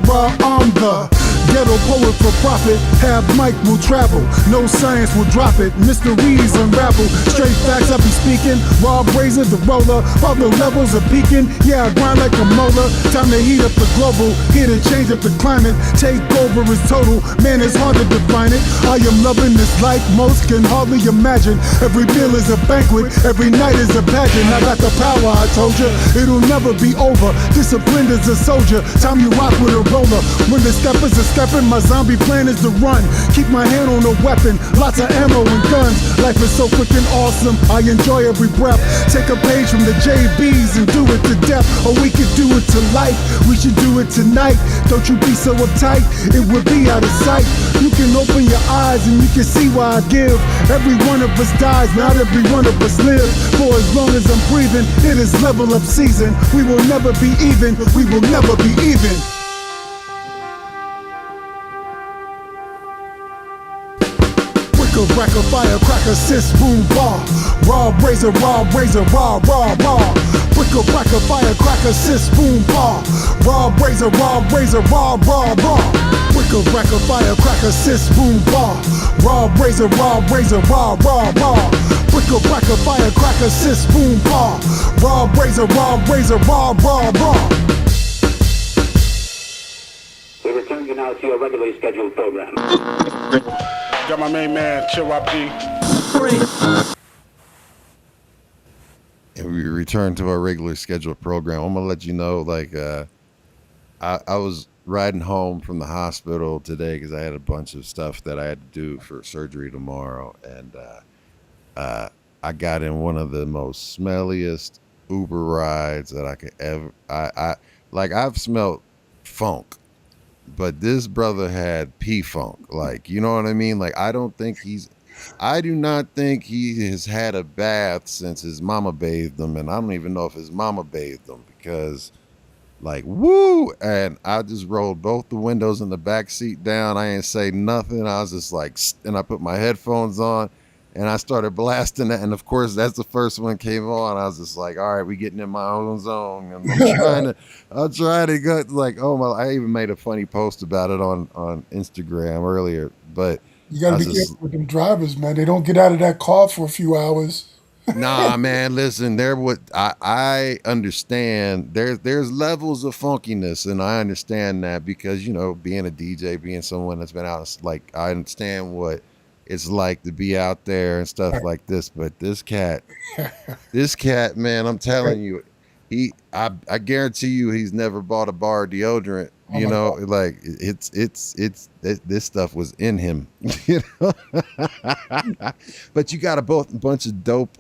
raw. I'm the ghetto poet for profit. Have mic will travel, no science will drop it. Mysteries unravel, straight facts I be speaking. Rob Razor, the roller, all the levels are peaking. Yeah, I grind like a molar. Time to heat up the global, here to change up the climate. Take over is total, man, it's hard to define it. I am loving this life, most can hardly imagine. Every meal is a banquet, every night is a pageant. I got the power, I told you, it'll never be over. Disciplined as a soldier, time you rock with a roller. When the steppers are stepping, my zombie plan is to run. Keep my hand on a weapon, lots of ammo and guns. Life is so freaking awesome, I enjoy every breath. Take a page from the JBs and do it to death. Or we could do it to life, we should do it tonight. Don't you be so uptight, it would be out of sight. You can open your eyes and you can see why I give. Every one of us dies, not every one of us lives. For as long as I'm breathing, it is level up season. We will never be even, we will never be even. Bracker, firecracker, sis, boom, bar. Raw, razor, raw, raw. Bricker, bracker, firecracker, sis, boom, bar. Raw, razor, raw, raw. Bricker, bracker, firecracker, sis, boom, bar. Raw, razor, raw, raw. Bricker, bracker, firecracker, sis, boom, bar. Raw, razor, raw. We return you now to your regularly scheduled program. Got my main man, Chill Wop G. And we return to our regular scheduled program. I'm gonna let you know, I was riding home from the hospital today because I had a bunch of stuff that I had to do for surgery tomorrow, and I got in one of the most smelliest Uber rides that I could ever. I've smelled funk. But this brother had P-Funk, you know what I mean? I do not think he has had a bath since his mama bathed him, and I don't even know if his mama bathed him because, woo! And I just rolled both the windows in the back seat down. I ain't say nothing. I was just and I put my headphones on, and I started blasting that. And of course, that's the first one came on. I was just all right, we getting in my own zone. And I'm trying to go, oh my, I even made a funny post about it on Instagram earlier. But you got to be careful with them drivers, man. They don't get out of that car for a few hours. Nah, man, listen, I understand there's levels of funkiness, and I understand that because, being a DJ, being someone that's been out, I understand what it's like to be out there and stuff like this. But this cat, man, I'm telling you, I guarantee you, he's never bought a bar of deodorant. Oh You my know, God. like this stuff was in him. You know, but you got a bunch of dope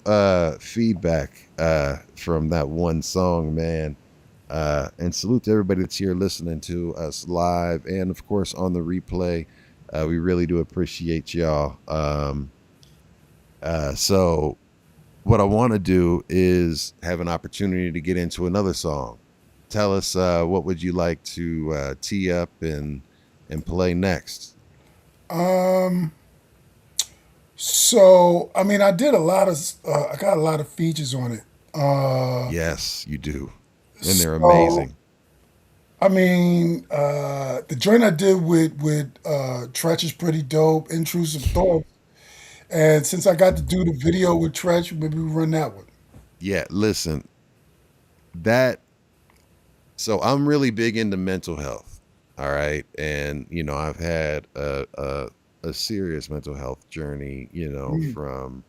feedback from that one song, man. And salute to everybody that's here listening to us live and of course on the replay. We really do appreciate y'all. So what I want to do is have an opportunity to get into another song. Tell us what would you like to tee up and play next? So I mean, I did a lot of I got a lot of features on it. Yes, you do, and they're So amazing. I mean, the joint I did with Treach is pretty dope. Intrusive Thoughts, and since I got to do the video with Treach, maybe we run that one. Yeah, listen, that. So I'm really big into mental health. All right, and you know I've had a serious mental health journey. You know, Mm. from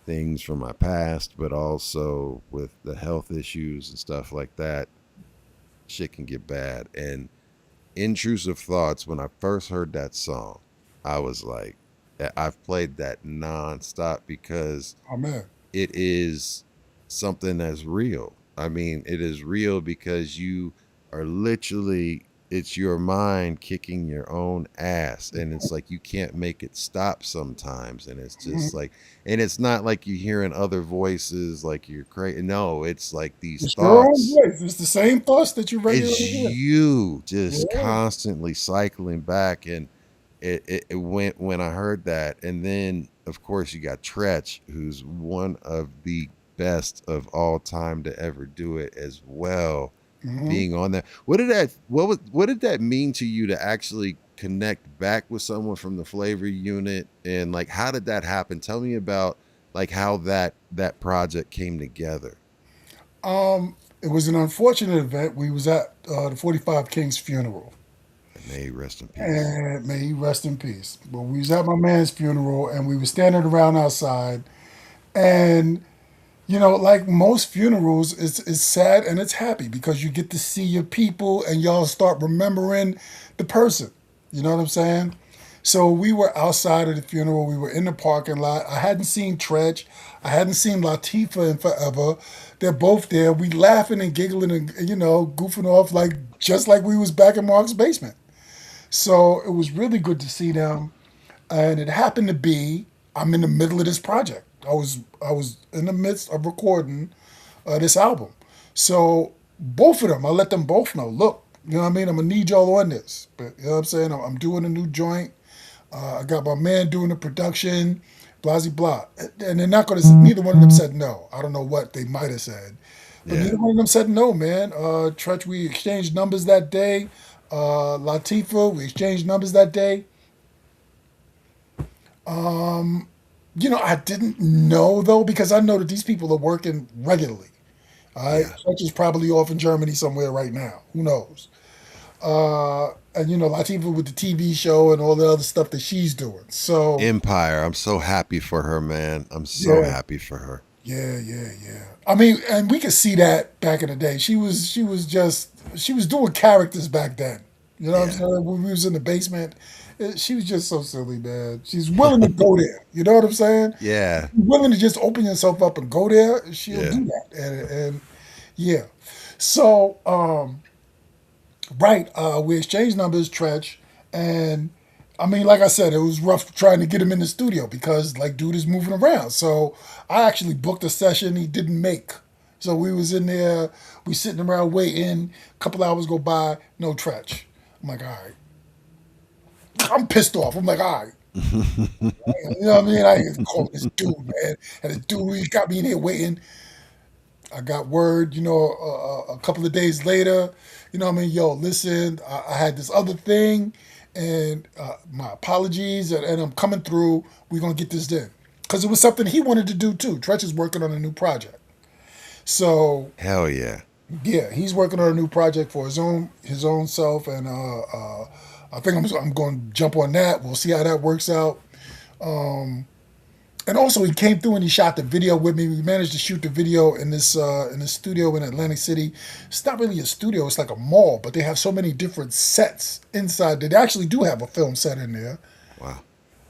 things from my past, but also with the health issues and stuff like that. Shit can get bad. And Intrusive Thoughts, when I first heard that song, I was like, I've played that nonstop because Oh man, it is something that's real. I mean, it is real because you are literally, it's your mind kicking your own ass. And it's like you can't make it stop sometimes. And it's just like, and it's not like you're hearing other voices like you're crazy. No, it's like these it's your own thoughts. voice. It's the same thoughts that you It's regularly hear. you just Yeah. constantly cycling back. And it went when I heard that. And then, of course, you got Treach, who's one of the best of all time to ever do it as well. Hmm. Being on that, what did that mean to you to actually connect back with someone from the Flavor Unit, and like how did that happen? Tell me about like how that project came together. It was an unfortunate event. We was at the 45 Kings funeral, And may he rest in peace. and may he rest in peace. But we was at my man's funeral, and we were standing around outside, and you know, like most funerals, it's sad and it's happy because you get to see your people and y'all start remembering the person. You know what I'm saying? So we were outside of the funeral. We were in the parking lot. I hadn't seen Treach. I hadn't seen Latifah in forever. They're both there. We laughing and giggling and, you know, goofing off like just like we was back in Mark's basement. So it was really good to see them. And it happened to be I'm in the middle of this project. I was in the midst of recording this album. So both of them, I let them both know. Look, you know what I mean. I'm gonna need y'all on this. But you know what I'm saying. I'm doing a new joint. I got my man doing the production. Blah blah blah. And they're not gonna. Neither one of them said no. I don't know what they might have said, but Yeah. neither one of them said no, man. Treach, we exchanged numbers that day. Latifah, we exchanged numbers that day. You know, I didn't know though because I know that these people are working regularly. All right, Yeah. Church is probably off in Germany somewhere right now. Who knows? And you know, Latifah with the TV show and all the other stuff that she's doing. So Empire. I'm so happy for her, man. I'm so yeah, happy for her. yeah. I mean, and we could see that back in the day. She was doing characters back then. You know what I'm Yeah. saying? When we was in the basement, she was just so silly, man. She's willing to go there. You know what I'm saying? Yeah. Willing to just open yourself up and go there, she'll Yeah. do that. And yeah. So right, we exchanged numbers, Treach, and I mean, like I said, it was rough trying to get him in the studio because like dude is moving around. So I actually booked a session he didn't make. So we was in there, we sitting around waiting, a couple hours go by, no Treach. I'm like, all right. I'm pissed off. I'm like, all right. You know what I mean? I ain't gonna call this dude, man. And this dude, he got me in here waiting. I got word, you know, a couple of days later, you know what I mean? Yo, listen, I had this other thing, and my apologies, and I'm coming through. We're going to get this in. Because it was something he wanted to do, too. Treach is working on a new project. So, Hell yeah. yeah, he's working on a new project for his own self, and I think I'm going to jump on that. We'll see how that works out. And also, he came through and he shot the video with me. We managed to shoot the video in this studio in Atlantic City. It's not really a studio; it's like a mall, but they have so many different sets inside. They actually do have a film set in there. Wow!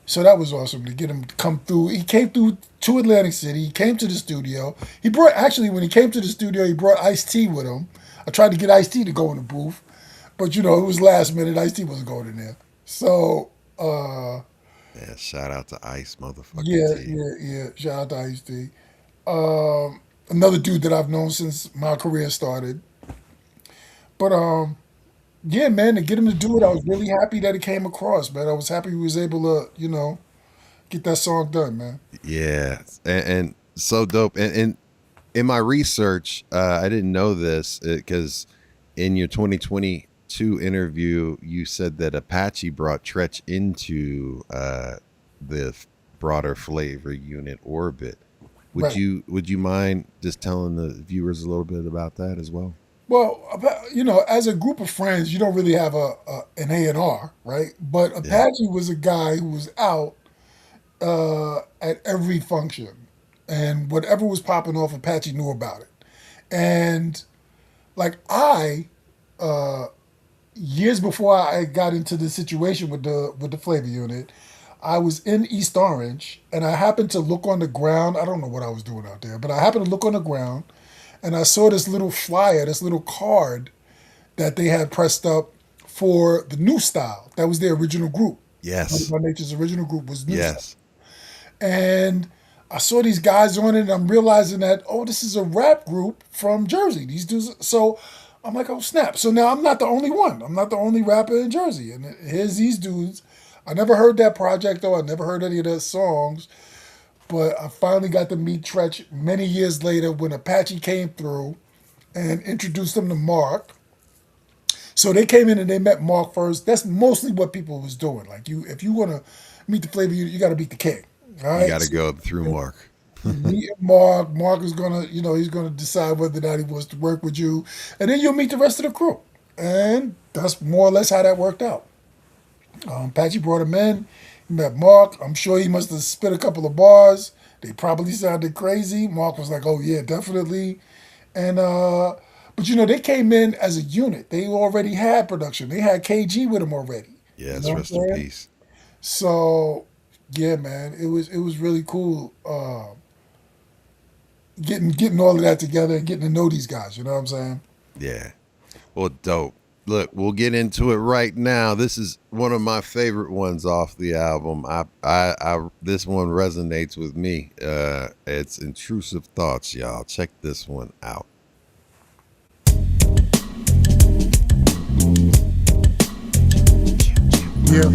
So that was awesome to get him to come through. He came through to Atlantic City. He came to the studio. When he came to the studio, he brought Ice-T with him. I tried to get Ice-T to go in the booth, but it was last minute. Ice-T wasn't going in there. So. Yeah, shout out to Ice, motherfucker. Yeah. Shout out to Ice-T. Another dude that I've known since my career started. But yeah, man, to get him to do it, I was really happy that it came across, man. I was happy he was able to, get that song done, man. Yeah, and so dope. And in my research, I didn't know this because in your 2022 interview, you said that Apache brought Treach into the broader flavor unit orbit. Would you mind just telling the viewers a little bit about that as well? Well, as a group of friends, you don't really have an A&R, right? But Apache was a guy who was out at every function, and whatever was popping off, Apache knew about it. And like years before I got into the situation with the flavor unit, I was in East Orange, and I happened to look on the ground. I don't know what I was doing out there, but I happened to look on the ground, and I saw this little flyer, this little card that they had pressed up for the New Style. That was their original group. Yes. My Nature's original group was New Style. Yes. And I saw these guys on it, and I'm realizing that, this is a rap group from Jersey. These dudes. So I'm like, oh, snap. So now I'm not the only one. I'm not the only rapper in Jersey. And here's these dudes. I never heard that project, though. I never heard any of their songs. But I finally got to meet Treach many years later when Apache came through and introduced them to Mark. So they came in and they met Mark first. That's mostly what people was doing. Like, if you want to meet the flavor, you got to beat the king. All right? You got to go through Mark. Meet Mark. Mark is gonna, he's gonna decide whether or not he wants to work with you, and then you'll meet the rest of the crew. And that's more or less how that worked out. Apache brought him in. He met Mark. I'm sure he must have spit a couple of bars. They probably sounded crazy. Mark was like, "Oh yeah, definitely." And but they came in as a unit. They already had production. They had KG with them already. Yes, rest in peace. So yeah, man, it was really cool. Getting all of that together and getting to know these guys, you know what I'm saying? Yeah. Well, dope. Look, we'll get into it right now. This is one of my favorite ones off the album. This one resonates with me. It's Intrusive Thoughts, y'all. Check this one out. Yeah.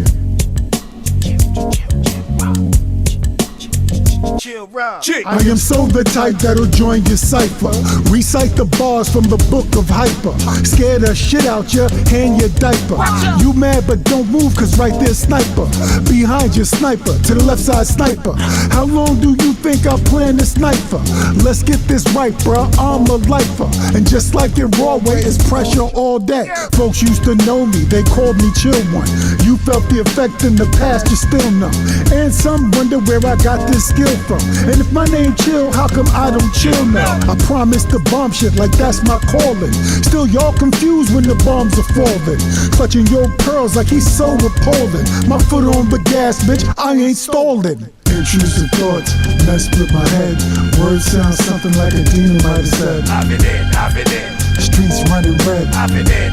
I am so the type that'll join your cipher. Recite the bars from the book of Hyper. Scare the shit out ya, hand your diaper. You mad but don't move cause right there's sniper. Behind your sniper, to the left side sniper. How long do you think I plan this sniper? Let's get this right bruh, I'm a lifer. And just like in Broadway, it's pressure all day. Folks used to know me, they called me Chill One. You felt the effect in the past, you still know. And some wonder where I got this skill from. And if my name Chill, how come I don't chill now? I promise to bomb shit like that's my calling. Still y'all confused when the bombs are falling. Clutching your pearls like he's so appalling. My foot on the gas, bitch, I ain't stalling. Intrusive thoughts mess with my head. Words sound something like a demon might have said. I've been in. Streets running red. I've been in.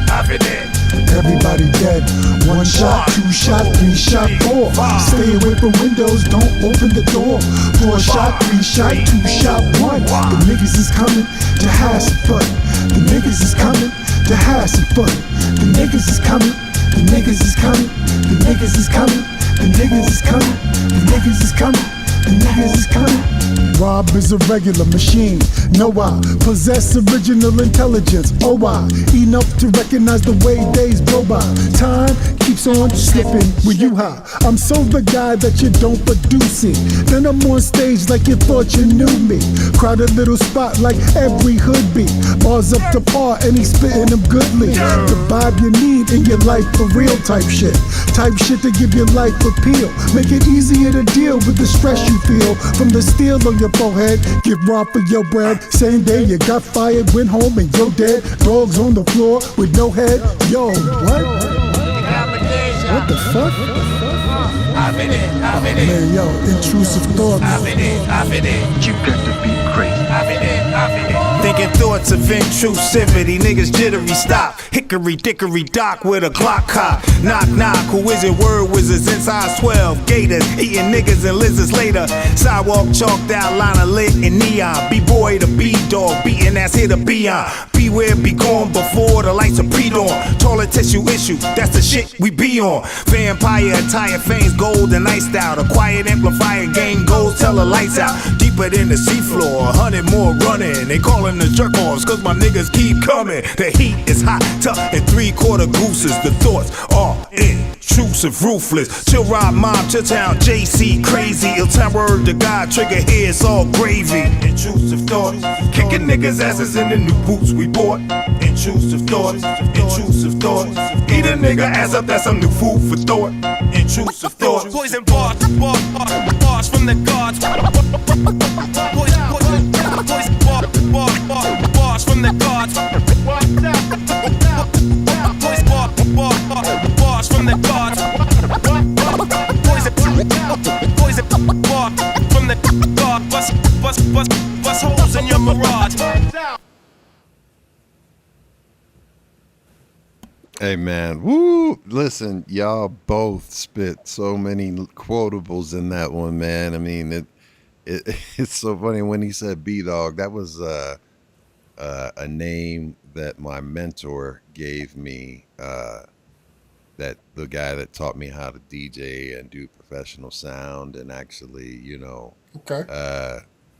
Everybody dead. 1 shot, 2 shot, 3 shot, 4. Stay away from windows, don't open the door. 4 shot, 3 shot, 2 shot, 1. The niggas is coming to have some fun. The niggas is coming to have some fun. The niggas is coming. The niggas is coming. The niggas is coming. The niggas is coming. The niggas is coming. The niggas is coming. Rob is a regular machine. No, I possess original intelligence. Oh, I enough to recognize the way days go by. Time keep keeps on slipping when you high. I'm so the guy that you don't produce it. Then I'm on stage like you thought you knew me. Crowded little spot like every hood be. Bars up to par and he's spitting them goodly. The vibe you need in your life for real type shit. Type shit to give your life appeal. Make it easier to deal with the stress you feel from the steel on your forehead. Get robbed for your bread. Same day you got fired, went home and you're dead. Dogs on the floor with no head. Yo, what? What the fuck? I'm in it. Man, yo, intrusive thoughts. I'm in it. You got to be crazy. I'm in it. Thinking thoughts of intrusivity, niggas jittery stop. Hickory dickory dock with a Glock cock. Knock knock, who is it? Word wizards inside 12 gators, eating niggas and lizards later. Sidewalk chalked out, line of lit in neon. B-boy to B-dog, beating ass here to beyond. Beware, be gone before the lights are pre-dawn. Toilet tissue issue, that's the shit we be on. Vampire attire, fangs gold and iced out. A quiet amplifier, game goes, tell the lights out. Deeper than the seafloor, 100 more running. They calling the jerk-offs, cause my niggas keep coming. The heat is hot, tough, and 3/4 gooses. The thoughts are intrusive, ruthless. Chill ride mob, chill town, JC, crazy. Ill terror, the God, trigger here, it's all gravy. Intrusive thoughts, kicking niggas' asses in the new boots we bought. Intrusive thoughts, intrusive thoughts. Eat a nigga ass up, that's some new food for thought. Intrusive thoughts. Poison bars from the gods. Poison bars from the gods. Bars from the gods. Poison from the gods. Bust holes in your mirage. Hey man, woo! Listen, y'all both spit so many quotables in that one, man. I mean, it's so funny when he said B-Dog. That was a name that my mentor gave me. That the guy that taught me how to DJ and do professional sound, and actually, you know,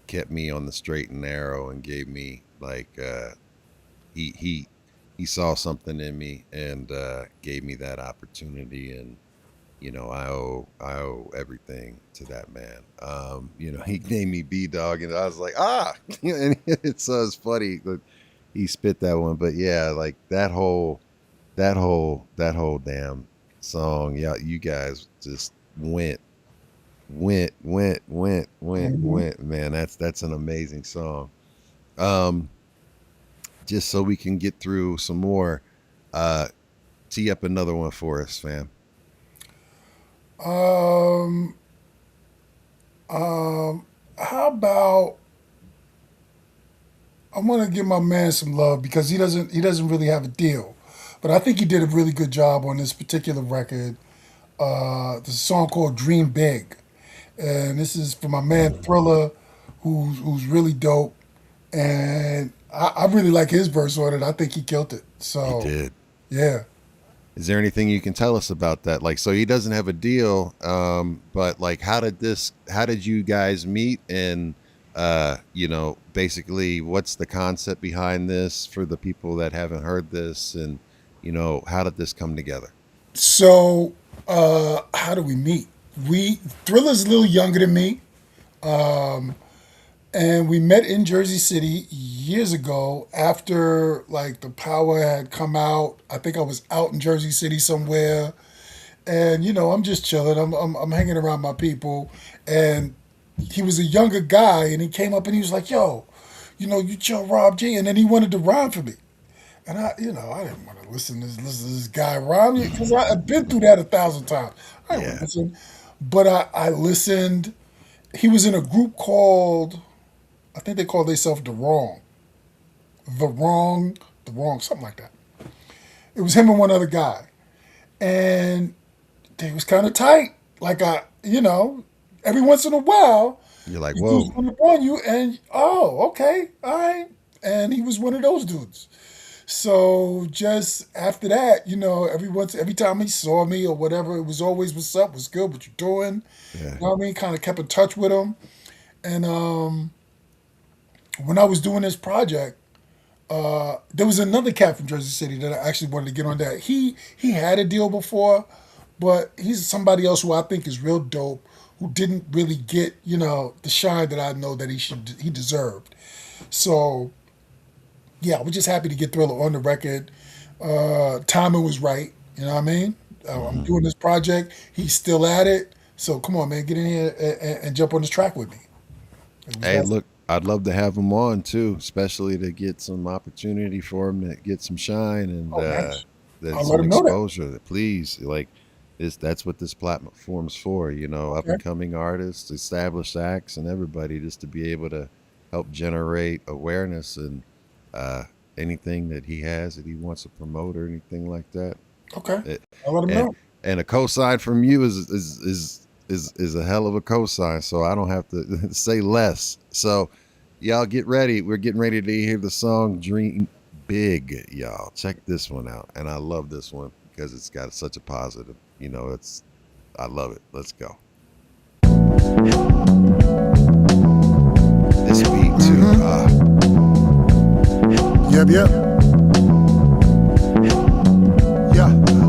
kept me on the straight and narrow and gave me like he saw something in me and gave me that opportunity, and you know I owe everything to that man. You know, he named me B-Dog, and I was like, and it's funny that he spit that one, but yeah, like that whole damn song, yeah, you guys just went, man. That's an amazing song. Just so we can get through some more, tee up another one for us, fam. How about I want to give my man some love because he doesn't really have a deal, but I think he did a really good job on this particular record. There's a song called "Dream Big," and this is for my man Thrilla, who's really dope, and I really like his verse on it. I think he killed it. So He did. Yeah. Is there anything you can tell us about that? Like, so he doesn't have a deal, but like, how did you guys meet? And, you know, basically what's the concept behind this for the people that haven't heard this? And, you know, how did this come together? So, how do we meet? Thrilla's a little younger than me. And we met in Jersey City years ago after like the power had come out. I think I was out in Jersey City somewhere, and you know I'm just chilling. I'm hanging around my people, and he was a younger guy, and he came up and he was like, "Yo, you know you chill Rob G," and then he wanted to rhyme for me, and I didn't want to listen to this guy rhyme because I've been through that 1,000 times. I didn't want to listen, but I listened. He was in a group called, I think they call themselves The Wrong, something like that. It was him and one other guy. And they was kind of tight. Like, every once in a while, you're like, he whoa. was coming upon you and, okay, all right. And he was one of those dudes. So just after that, you know, every time he saw me or whatever, it was always, what's up, what's good, what you doing? Yeah. You know what I mean? Kind of kept in touch with him. And when I was doing this project, There was another cat from Jersey City that I actually wanted to get on that. He had a deal before, but he's somebody else who I think is real dope, who didn't really get, the shine that I know that he deserved. So yeah, we're just happy to get Thriller on the record. Timing was right, you know what I mean? I'm doing this project. He's still at it. So come on, man, get in here and jump on this track with me. Hey, look, I'd love to have him on too, especially to get some opportunity for him to get some shine and nice. some exposure. Please, like that's what this platform's for, up and coming artists, established acts, and everybody, just to be able to help generate awareness and anything that he has that he wants to promote or anything like that. Okay, I'll let him know. And a cosign from you is a hell of a cosign, so I don't have to say less. So y'all get ready. We're getting ready to hear the song Dream Big, y'all. Check this one out. And I love this one because it's got such a positive, I love it. Let's go. This beat too. Yep.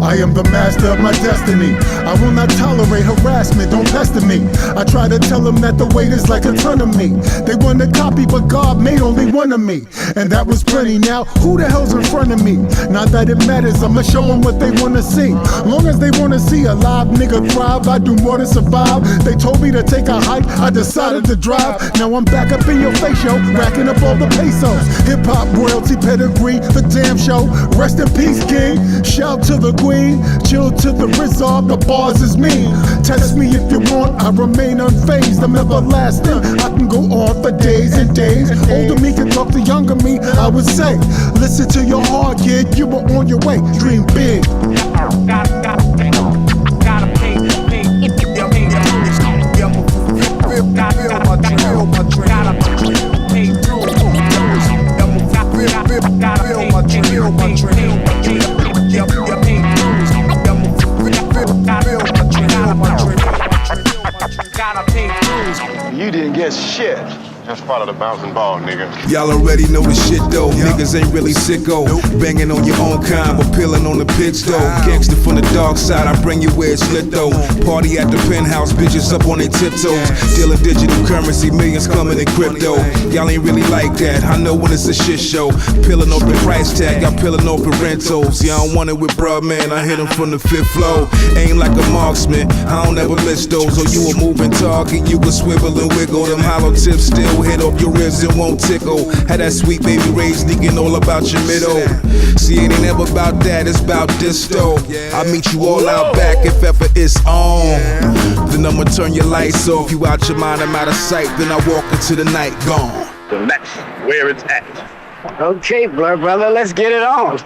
I am the master of my destiny. I will not tolerate harassment, don't pester me. I try to tell them that the weight is like a ton of me. They want to copy, but God made only one of me. And that was plenty. Now, who the hell's in front of me? Not that it matters, I'ma show them what they want to see. Long as they want to see a live nigga thrive, I do more than survive. They told me to take a hike, I decided to drive. Now I'm back up in your face, yo, racking up all the pesos. Hip-hop royalty pedigree, the damn show. Rest in peace, king. Shout to the queen. Chill to the result, the bars is mean. Test me if you want, I remain unfazed. I'm everlasting, I can go on for days and days. Older me can talk to younger me, I would say. Listen to your heart, kid, you were on your way. Dream big. You didn't get shit. That's part of the bouncing ball, nigga. Y'all already know the shit though. Niggas ain't really sicko. Banging on your own kind, but peeling on the pitch though. Gangster from the dark side, I bring you where it's lit though. Party at the penthouse, bitches up on their tiptoes. Dealing digital currency, millions coming in crypto. Y'all ain't really like that. I know when it's a shit show. Peeling off the price tag, y'all peeling off the rentals. Y'all don't want it with bruh, man. I hit him from the fifth floor. Aim like a marksman, I don't ever miss those. Or you a moving target, you can swivel and wiggle. Them hollow tips still hit off your ribs and won't tickle. Had that sweet baby Ray's leaking all about your middle. See, it ain't never about that, it's about this though. I'll meet you all out back if ever it's on. Then I'ma turn your lights off. You out your mind, I'm out of sight. Then I walk into the night, gone. So that's where it's at. Okay, Blur Brother, let's get it on.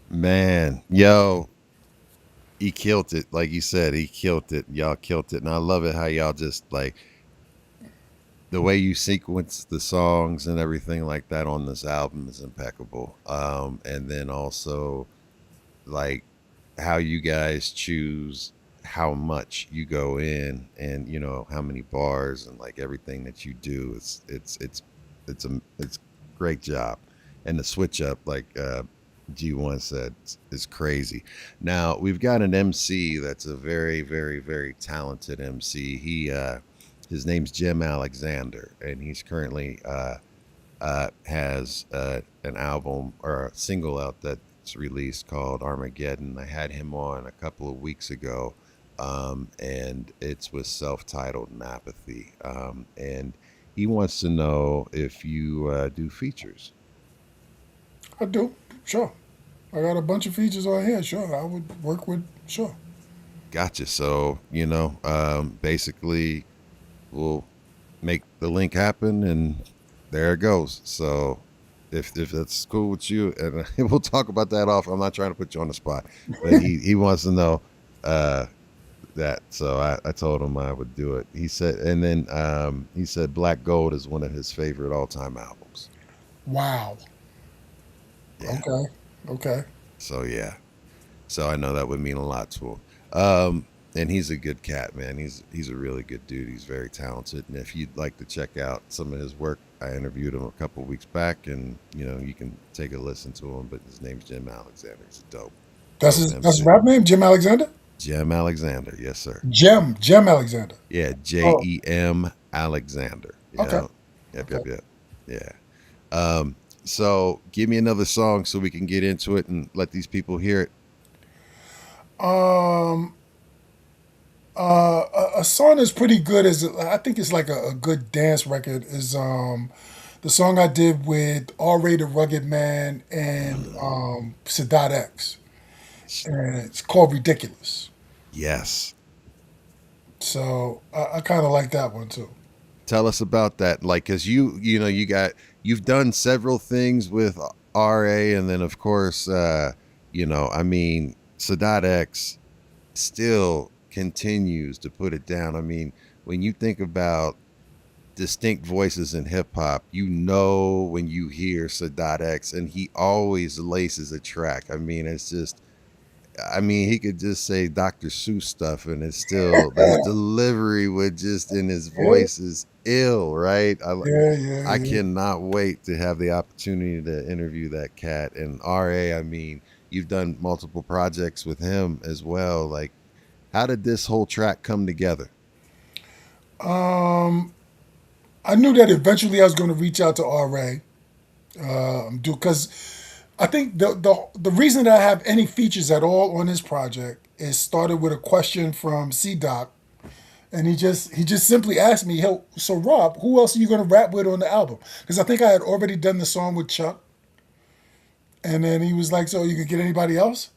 Man, yo, he killed it. Like you said, he killed it. Y'all killed it. And I love it how y'all just like the way you sequence the songs and everything like that on this album is impeccable. And then also like how you guys choose how much you go in and how many bars and like everything that you do. It's great job. And the switch up, like G1 said, is crazy. Now we've got an MC that's a very, very, very talented MC. His name's Jim Alexander, and he's currently has an album or a single out that's released called Armageddon. I had him on a couple of weeks ago, and it's with self-titled and Apathy. And he wants to know if you do features. I do. Sure. I got a bunch of features on here. Sure. I would work with. Sure. Gotcha. So, basically we'll make the link happen and there it goes. So if that's cool with you, and we'll talk about that off. I'm not trying to put you on the spot, but he wants to know that. So I told him I would do it. He said, and then he said Black Gold is one of his favorite all-time albums. Wow. Yeah. Okay. So yeah. So I know that would mean a lot to him. And he's a good cat, man. He's a really good dude. He's very talented. And if you'd like to check out some of his work, I interviewed him a couple of weeks back, and you can take a listen to him. But his name's Jim Alexander. He's dope. That's his rap name, Jim Alexander? Jim Alexander, yes, sir. Jim Alexander. Yeah, Jem Alexander. Okay. Yep. Yeah. So give me another song so we can get into it and let these people hear it. A song that's pretty good I think it's like a good dance record is the song I did with R.A. the Rugged Man and Sadat X. And it's called Ridiculous. Yes. So I kind of like that one too. Tell us about that, like, because you've done several things with RA, and then of course, Sadat X still continues to put it down. I mean, when you think about distinct voices in hip hop, when you hear Sadat X, and he always laces a track. I mean, it's just. He could just say Dr. Seuss stuff, and it's still the delivery in his voice is ill, right? I cannot wait to have the opportunity to interview that cat. And RA, you've done multiple projects with him as well. Like, how did this whole track come together? I knew that eventually I was going to reach out to RA, because I think the reason that I have any features at all on this project is started with a question from C-Doc, and he just simply asked me, "Hey, so Rob, who else are you going to rap with on the album?" Because I think I had already done the song with Chuck, and then he was like, "So you could get anybody else?"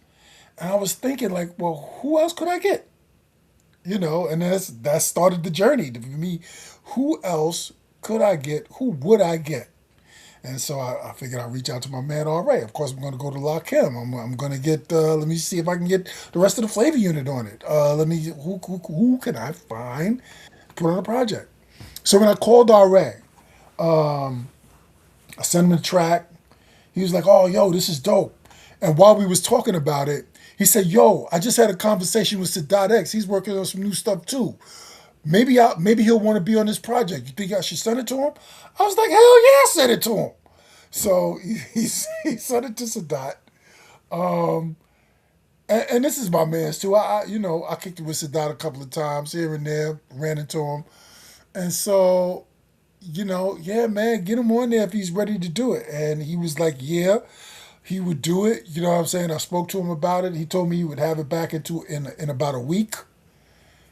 And I was thinking, like, well, who else could I get? And that started the journey for me. Who else could I get? Who would I get? And so I figured I'd reach out to my man R.A. Of course, I'm going to go to Lakim. I'm going to get, let me see if I can get the rest of the Flavor Unit on it. Who can I find to put on the project? So when I called R.A., I sent him a track. He was like, "Oh, yo, this is dope." And while we was talking about it, he said, "Yo, I just had a conversation with Sadat X. He's working on some new stuff too. Maybe he'll want to be on this project. You think I should send it to him?" I was like, "Hell yeah, send it to him." So he sent it to Sadat. And this is my man's too. I kicked it with Sadat a couple of times here and there, ran into him. And so, yeah, man, get him on there if he's ready to do it. And he was like, yeah, he would do it. You know what I'm saying? I spoke to him about it. He told me he would have it back in about a week.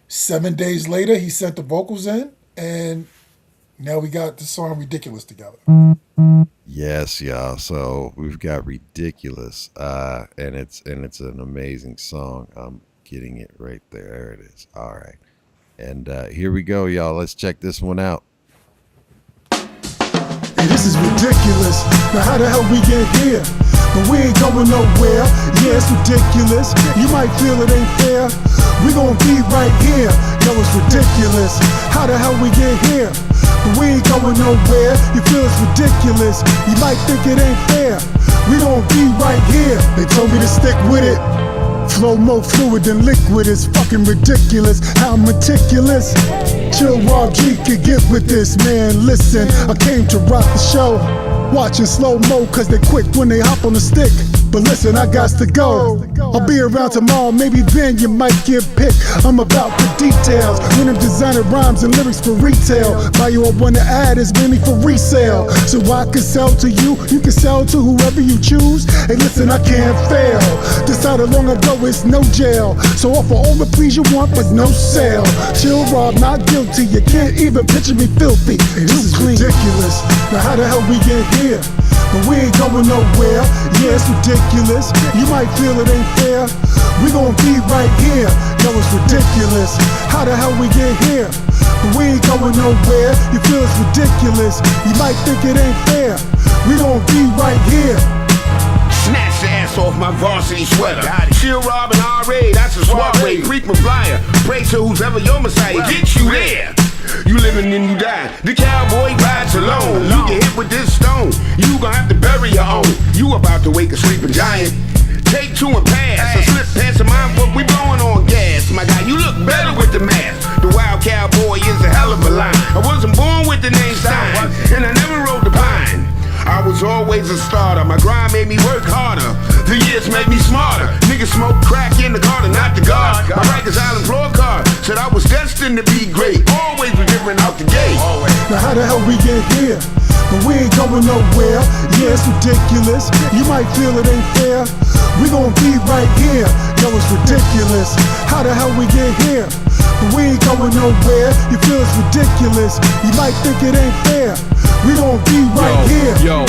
7 days later, he sent the vocals in, and now we got the song Ridiculous together. Yes, y'all. So we've got Ridiculous, and it's an amazing song. I'm getting it right there. There it is. All right. And here we go, y'all. Let's check this one out. Hey, this is ridiculous. Now how the hell we get here? But we ain't going nowhere. Yeah, it's ridiculous. You might feel it ain't fair. We gon' be right here. Yo, it's ridiculous. How the hell we get here? But we ain't going nowhere. You feel it's ridiculous. You might think it ain't fair. We gon' be right here. They told me to stick with it. Flow more fluid than liquid. It's fucking ridiculous. How meticulous. Chill Rob G could get with this, man. Listen, I came to rock the show. Watching slow-mo cause they quick when they hop on the stick. But listen, I got to go. I'll be around tomorrow, maybe then you might get picked. I'm about the details. When I'm designing rhymes and lyrics for retail. Bio I wanna add is mainly for resale. So I can sell to you, you can sell to whoever you choose. Hey listen, I can't fail. Decided long ago it's no jail. So offer all the please you want but no sale. Chill Rob, not guilty, you can't even picture me filthy. Hey, this is ridiculous. Now how the hell we get here? But we ain't going nowhere. Yeah, it's ridiculous. You might feel it ain't fair. We gon' be right here. Yo, it's ridiculous. How the hell we get here? But we ain't going nowhere. You feel it's ridiculous. You might think it ain't fair. We gon' be right here. Snatch the ass off my varsity sweater. Chill Rob and R.A., that's a soiree. Frequent flyer. Pray to who's ever your messiah. Get you there. You living and you die. The cowboy rides alone. You get hit with this stone. You gon' have to bury your own. You about to wake a sleeping giant. Take two and pass. A slip past of mine, but we blowing on gas. My guy, you look cowboy is a hell of a line. I wasn't born with the name sign, and I never rode the pine. I was always a starter, my grind made me work harder. The years made me smarter. Niggas smoke crack in the garden, not the guard. My Rikers Island floor card said I was destined to be great. Always was different out the gate. Now how the hell we get here? But we ain't going nowhere. Yeah, it's ridiculous. You might feel it ain't fair. We gon' be right here. Yo, it's ridiculous. How the hell we get here? But we ain't going nowhere. You feel it's ridiculous. You might think it ain't fair. We gon' be right here. Yo,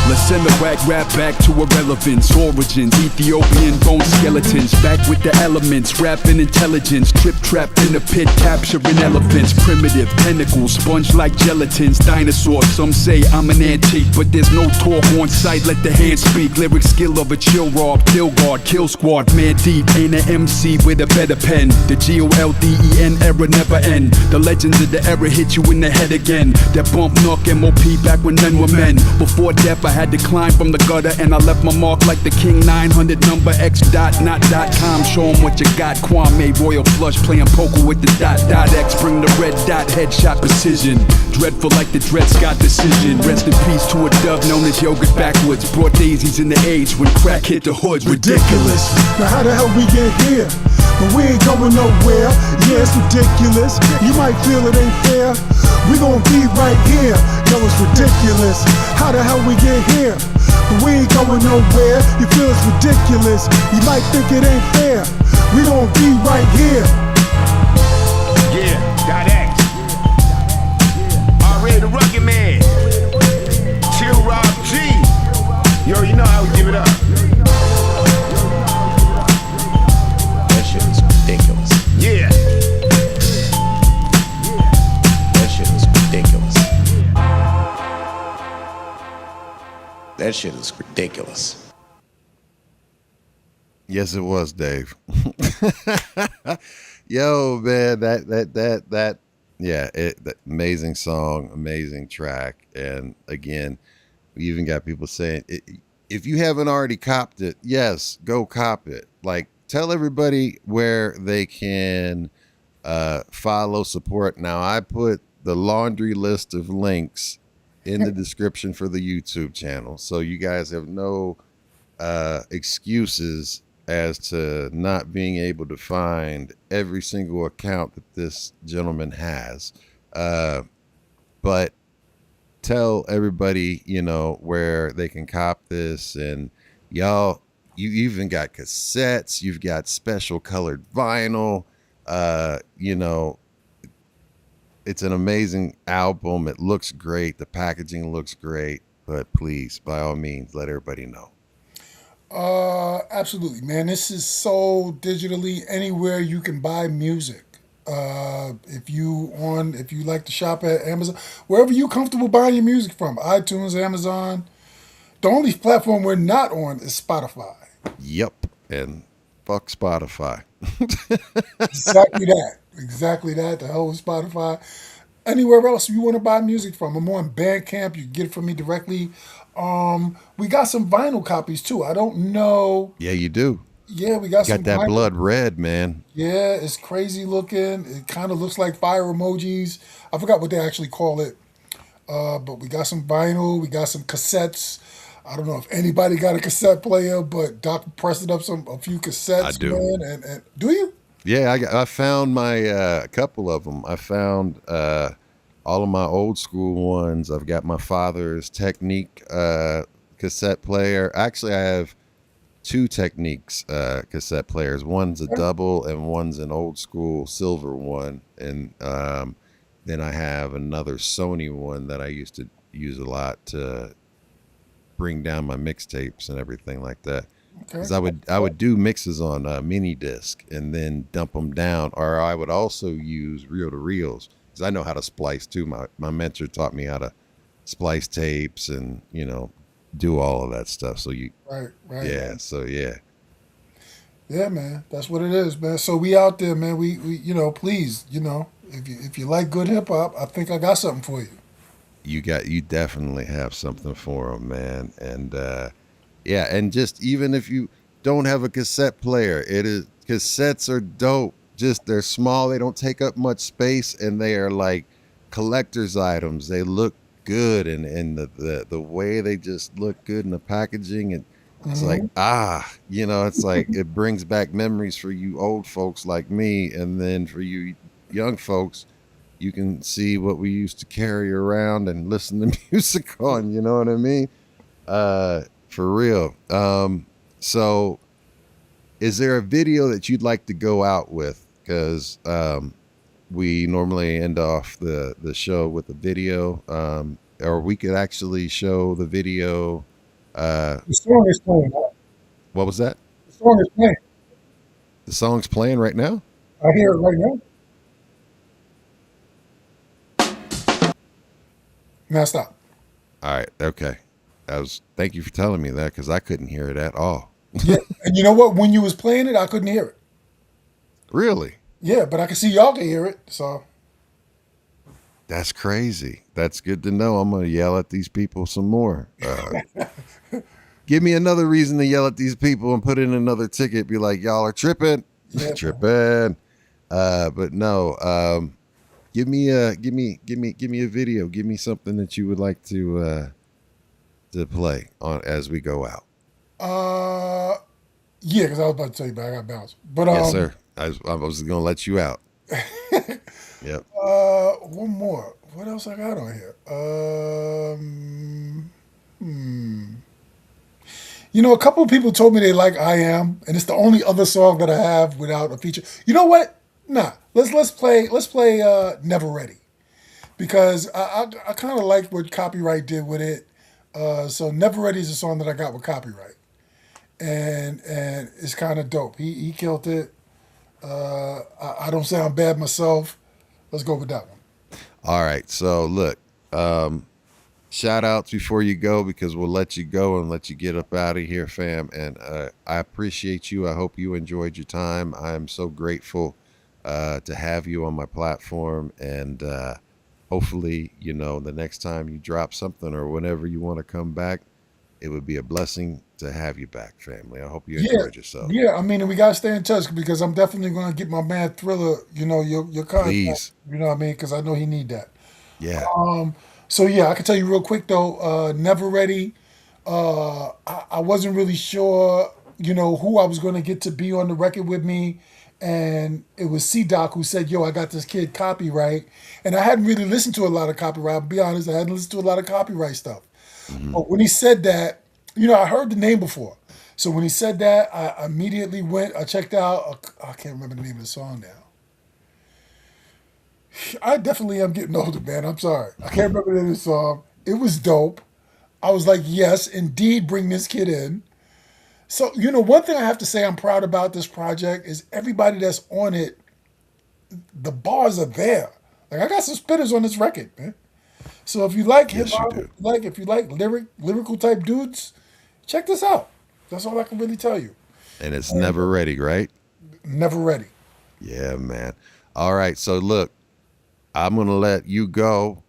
let's send the whack rap back to irrelevance. Origins, Ethiopian bone skeletons. Back with the elements, rapping intelligence. Trip trapped in the pit, capturing elephants. Primitive tentacles, sponge like gelatins. Dinosaurs, some say I'm an antique, but there's no talk on sight, let the hand speak. Lyric skill of a chill rob, kill guard, kill squad, man deep. Ain't an MC with a better pen. The GOLDEN era never end. The legends of the era hit you in the head again. That bump knock MOP back when men were men. Before death I had to climb from the gutter, and I left my mark like the King 900 number X dot not dot com. Show 'em what you got. Kwame Royal Flush playing poker with the dot dot X. Bring the red dot headshot precision. Dreadful like the Dred Scott decision. Rest in peace to a dove known as yogurt backwards. Brought daisies in the age when crack hit the hoods. Ridiculous. Now how the hell we get here? But we ain't going nowhere. Yeah, it's ridiculous. You might feel it ain't fair. We gon' be right here. Yo, it's ridiculous. How the hell we get here? But we ain't going nowhere. You feel it's ridiculous. You might think it ain't fair. We gon' be right here. Yeah, dot X. R.A. the Rugged Man. Chill Rob G. Yo, you know how we give it up. That shit is ridiculous. Yeah. That shit is ridiculous. That shit is ridiculous. Yes, it was, Dave. Yo, man, that amazing song, amazing track. And again, we even got people saying, if you haven't already copped it, yes, go cop it. Like, tell everybody where they can follow, support. Now, I put the laundry list of links in the description for the YouTube channel, so you guys have no excuses as to not being able to find every single account that this gentleman has. But tell everybody, you know, where they can cop this. And y'all, you even got cassettes, you've got special colored vinyl. You know, it's an amazing album. It looks great. The packaging looks great. But please, by all means, let everybody know. Absolutely, man. This is sold digitally anywhere you can buy music. If you like to shop at Amazon, wherever you're comfortable buying your music from, iTunes, Amazon. The only platform we're not on is Spotify. Yep, and fuck Spotify. Exactly that. The hell with Spotify. Anywhere else you want to buy music from, I'm on Bandcamp. You can get it from me directly. We got some vinyl copies too. I don't know. Yeah, you do. Yeah, we got some that vinyl. blood red, man. Yeah, it's crazy looking. It kind of looks like fire emojis. I forgot what they actually call it. But we got some vinyl. We got some cassettes. I don't know if anybody got a cassette player, but Doc pressed up a few cassettes. I do. Man, and do you? Yeah, I found my a couple of them. I found all of my old school ones. I've got my father's Technique cassette player. Actually, I have two Techniques cassette players. One's a double and one's an old school silver one. And then I have another Sony one that I used to use a lot to bring down my mixtapes and everything like that. Because I would do mixes on mini disc and then dump them down, or I would also use reel to reels because I know how to splice too. My mentor taught me how to splice tapes and do all of that stuff. So right. Yeah. So yeah. Yeah, man, that's what it is, man. So we out there, man. We please, if you like good hip hop, I think I got something for you. You definitely have something for them, man, and. Yeah, and just even if you don't have a cassette player, cassettes are dope. they're small. They don't take up much space, and they are like collector's items. They look good, and the way they just look good in the packaging, and it's like, it's like it brings back memories for you old folks like me, and then for you young folks, you can see what we used to carry around and listen to music on, you know what I mean? For real. So is there a video that you'd like to go out with? Because we normally end off the show with a video, or we could actually show the video. The song is playing. What was that? The song is playing. The song's playing right now? I hear it right now. Now stop. All right. Okay. Thank you for telling me that, because I couldn't hear it at all. Yeah, and you know what? When you was playing it, I couldn't hear it. Really? Yeah, but I can see y'all can hear it. So that's crazy. That's good to know. I'm gonna yell at these people some more. Give me another reason to yell at these people and put in another ticket. Be like, y'all are tripping, tripping. But no. Give me a video. Give me something that you would like to play on as we go out. Yeah, because I was about to tell you, but I got bounced. But yes, sir. I was gonna let you out. Yep. One more. What else I got on here? You know, a couple of people told me they like I Am, and it's the only other song that I have without a feature. You know what? Nah. Let's play Never Ready, because I kind of like what Copywrite did with it. So Never Ready is a song that I got with Copywrite, and it's kind of dope. He killed it. I don't sound bad myself. Let's go with that one. All right. So look, shout outs before you go, because we'll let you go and let you get up out of here, fam. And I appreciate you. I hope you enjoyed your time. I'm so grateful to have you on my platform, and hopefully, the next time you drop something or whenever you want to come back, it would be a blessing to have you back, family. I hope you enjoyed yourself. Yeah, I mean, we gotta stay in touch, because I'm definitely gonna get my man Thrilla, your contact. Please. You know what I mean? Because I know he need that. Yeah. So yeah, I can tell you real quick though. Never Ready. I wasn't really sure, who I was gonna get to be on the record with me. And it was C-Doc who said, yo, I got this kid Copywrite. And I hadn't really listened to a lot of Copywrite. I'll be honest, I hadn't listened to a lot of Copywrite stuff. Mm-hmm. But when he said that, I heard the name before. So when he said that, I immediately I checked out, I can't remember the name of the song now. I definitely am getting older, man. I'm sorry. I can't remember the name of the song. It was dope. I was like, yes, indeed, bring this kid in. So, one thing I have to say I'm proud about this project is everybody that's on it, the bars are there. Like, I got some spitters on this record, man. So if you like hip hop, if you like lyrical type dudes, check this out. That's all I can really tell you. And it's Never Ready, right? Never Ready. Yeah, man. All right. So look, I'm going to let you go.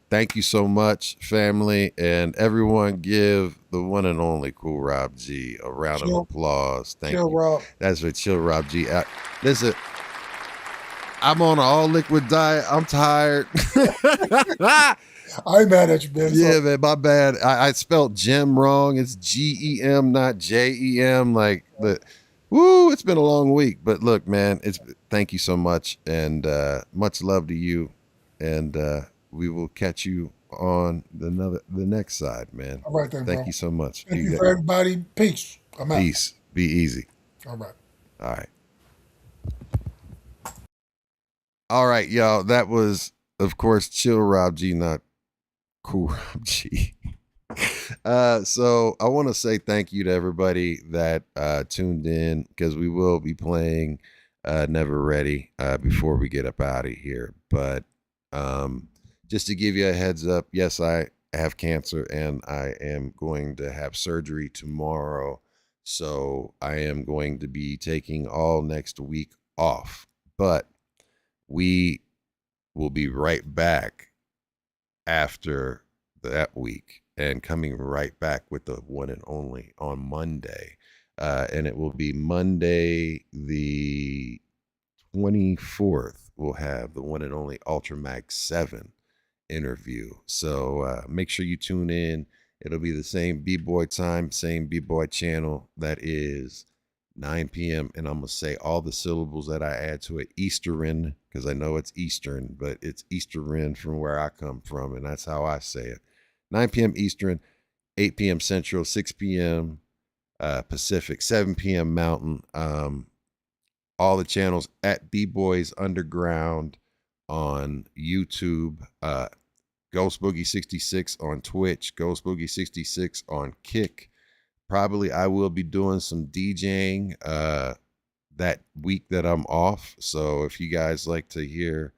Thank you so much, family, and everyone give the one and only Cool Rob G a round of applause. Thank you. Rob. That's for Chill Rob G. Listen, I'm on an all liquid diet. I'm tired. I ain't mad at you, man. Yeah, man, my bad. I spelled gem wrong. It's GEM, not JEM. It's been a long week. But look, man, thank you so much, and much love to you, and we will catch you on the next side, man. All right, then, Thank you so much. Thank you for everybody. Peace. I'm out. Peace. Be easy. All right. All right. All right, y'all. That was, of course, Chill Rob G, not Cool Rob G. So I want to say thank you to everybody that tuned in, because we will be playing Never Ready before we get up out of here. But just to give you a heads up, yes, I have cancer and I am going to have surgery tomorrow. So I am going to be taking all next week off. But we will be right back after that week and coming right back with the one and only on Monday. And it will be Monday the 24th, we'll have the one and only Ultramax 7 interview. So make sure you tune in. It'll be the same B-Boy time, same B-Boy channel. That is 9 p.m. And I'm going to say all the syllables that I add to it, Eastern, because I know it's Eastern, but it's Eastern from where I come from, and that's how I say it. 9 p.m. Eastern, 8 p.m. Central, 6 p.m. Pacific, 7 p.m. Mountain. All the channels at B-Boys Underground on YouTube, Ghost Boogie 66 on Twitch, Ghost Boogie 66 on Kick. Probably I will be doing some DJing that week that I'm off. So if you guys like to hear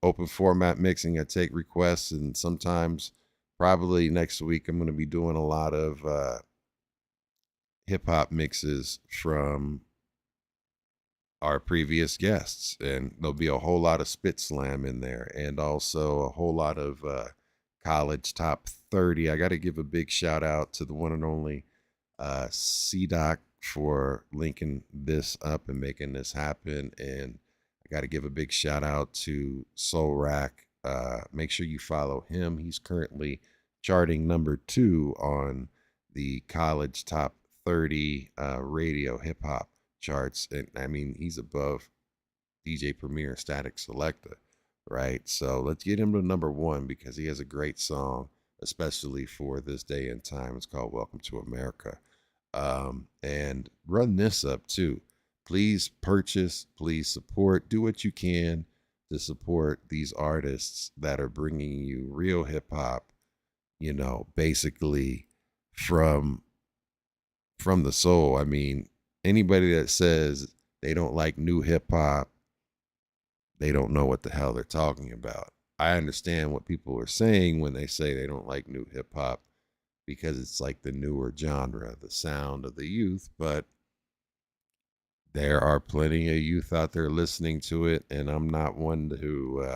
open format mixing, I take requests, and sometimes probably next week I'm going to be doing a lot of hip hop mixes from our previous guests, and there'll be a whole lot of SpitSLAM in there, and also a whole lot of college top 30. I got to give a big shout out to the one and only C-Doc for linking this up and making this happen, and I got to give a big shout out to Soul Rack. Make sure you follow him. He's currently charting number 2 on the college top 30 radio hip hop charts, and I mean he's above DJ Premier and Static Selector, right? So let's get him to number 1 because he has a great song, especially for this day and time. It's called Welcome to America. And run this up too. Please purchase, please support, do what you can to support these artists that are bringing you real hip hop, you know, basically from the soul. I mean, anybody that says they don't like new hip hop, they don't know what the hell they're talking about. I understand what people are saying when they say they don't like new hip hop because it's like the newer genre, the sound of the youth, but there are plenty of youth out there listening to it, and I'm not one to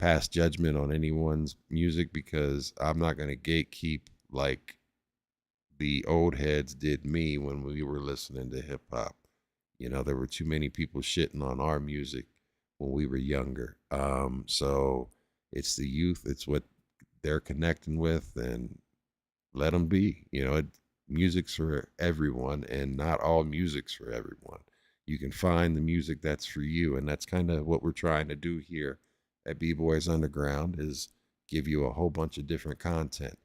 pass judgment on anyone's music because I'm not going to gatekeep like the old heads did me when we were listening to hip hop. You know, there were too many people shitting on our music when we were younger. So it's the youth, it's what they're connecting with, and let them be. You know, music's for everyone, and not all music's for everyone. You can find the music that's for you, and that's kind of what we're trying to do here at B-Boys Underground, is give you a whole bunch of different content.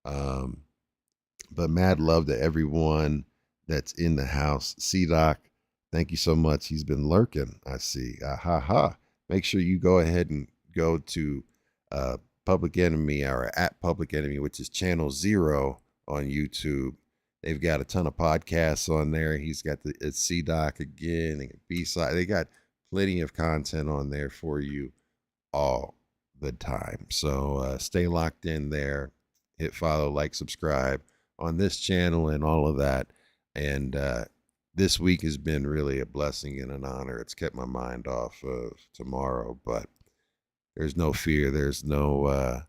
But mad love to everyone that's in the house. C-Doc, thank you so much. He's been lurking, I see. Make sure you go ahead and go to Public Enemy, or at Public Enemy, which is channel 0 on YouTube. They've got a ton of podcasts on there. He's got it's C-Doc again, and B-side. They got plenty of content on there for you all the time. So stay locked in there. Hit follow, like, subscribe on this channel and all of that. And this week has been really a blessing and an honor. It's kept my mind off of tomorrow, but there's no fear. There's no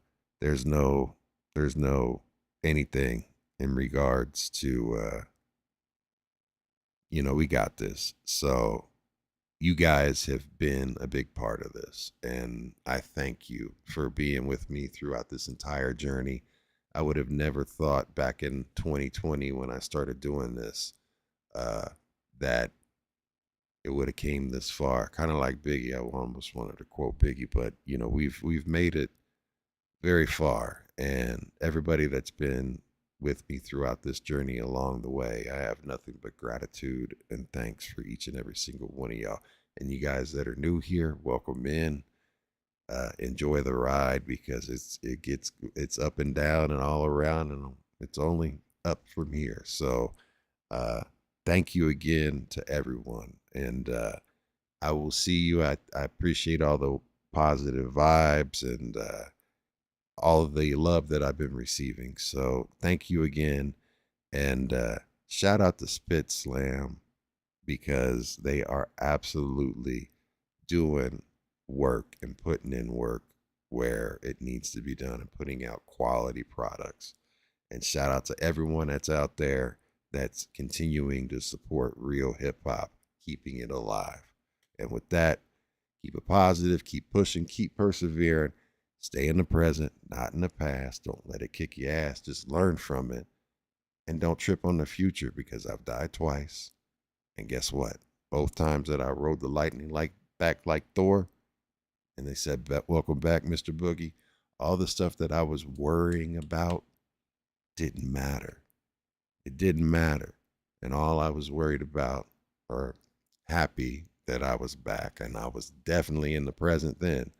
anything in regards to, you know, we got this. So you guys have been a big part of this, and I thank you for being with me throughout this entire journey. I would have never thought back in 2020 when I started doing this, that it would have came this far. Kind of like Biggie. I almost wanted to quote Biggie, but you know, we've made it very far, and everybody that's been with me throughout this journey along the way, I have nothing but gratitude and thanks for each and every single one of y'all. And you guys that are new here, welcome in. Enjoy the ride, because it's up and down and all around, and it's only up from here. So thank you again to everyone, and I will see you. I appreciate all the positive vibes and all of the love that I've been receiving. So thank you again, and shout out to SpitSLAM, because they are absolutely doing work and putting in work where it needs to be done and putting out quality products. And shout out to everyone that's out there that's continuing to support real hip hop, keeping it alive. And with that, keep it positive, keep pushing, keep persevering, stay in the present, not in the past. Don't let it kick your ass. Just learn from it. And don't trip on the future, because I've died twice. And guess what? Both times that I rode the lightning back like Thor, and they said, welcome back, Mr. Boogie, all the stuff that I was worrying about didn't matter. It didn't matter. And all I was worried about, or happy that I was back, and I was definitely in the present then,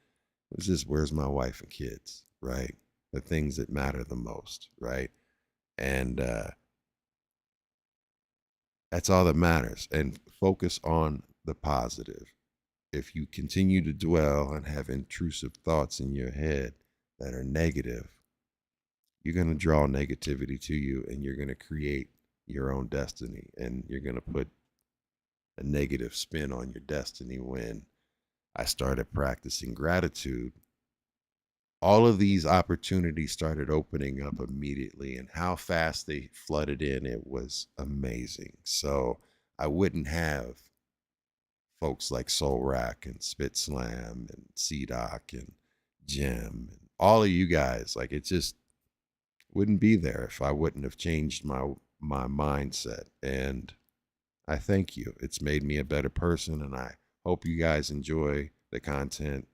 was just, where's my wife and kids, right? The things that matter the most, right? And that's all that matters. And focus on the positive. If you continue to dwell and have intrusive thoughts in your head that are negative, you're going to draw negativity to you, and you're going to create your own destiny, and you're going to put a negative spin on your destiny. When I started practicing gratitude, all of these opportunities started opening up immediately, and how fast they flooded in, it was amazing. So I wouldn't have folks like Soul Rack and SpitSLAM and C-Doc and Jim and all of you guys. Like, it just wouldn't be there if I wouldn't have changed my mindset. And I thank you. It's made me a better person, and I hope you guys enjoy the content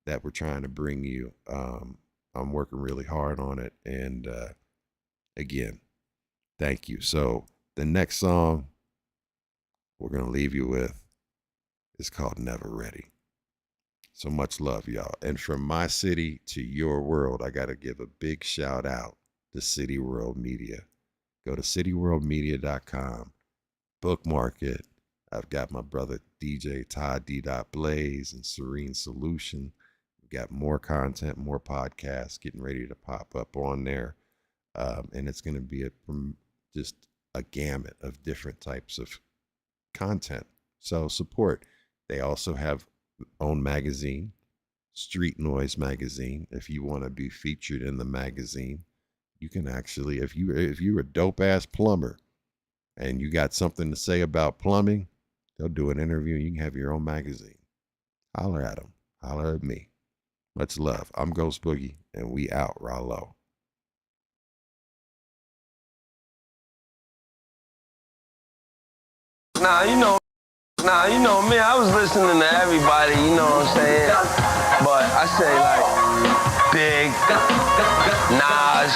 that we're trying to bring you. I'm working really hard on it. And again, thank you. So the next song we're going to leave you with is called Never Ready. So much love, y'all. And from my city to your world, I got to give a big shout out to City World Media. Go to cityworldmedia.com, bookmark it. I've got my brother DJ Todd D. Blaze and Serene Solution. We've got more content, more podcasts getting ready to pop up on there. And it's going to be just a gamut of different types of content. So support. They also have their own magazine, Street Noise Magazine. If you want to be featured in the magazine, you can actually, if you're a dope ass plumber and you got something to say about plumbing, they'll do an interview and you can have your own magazine. Holler at them. Holler at me. Much love. I'm Ghost Boogie, and we out. Rallo. Nah, you know me, I was listening to everybody, you know what I'm saying? But I say like Big, Nas,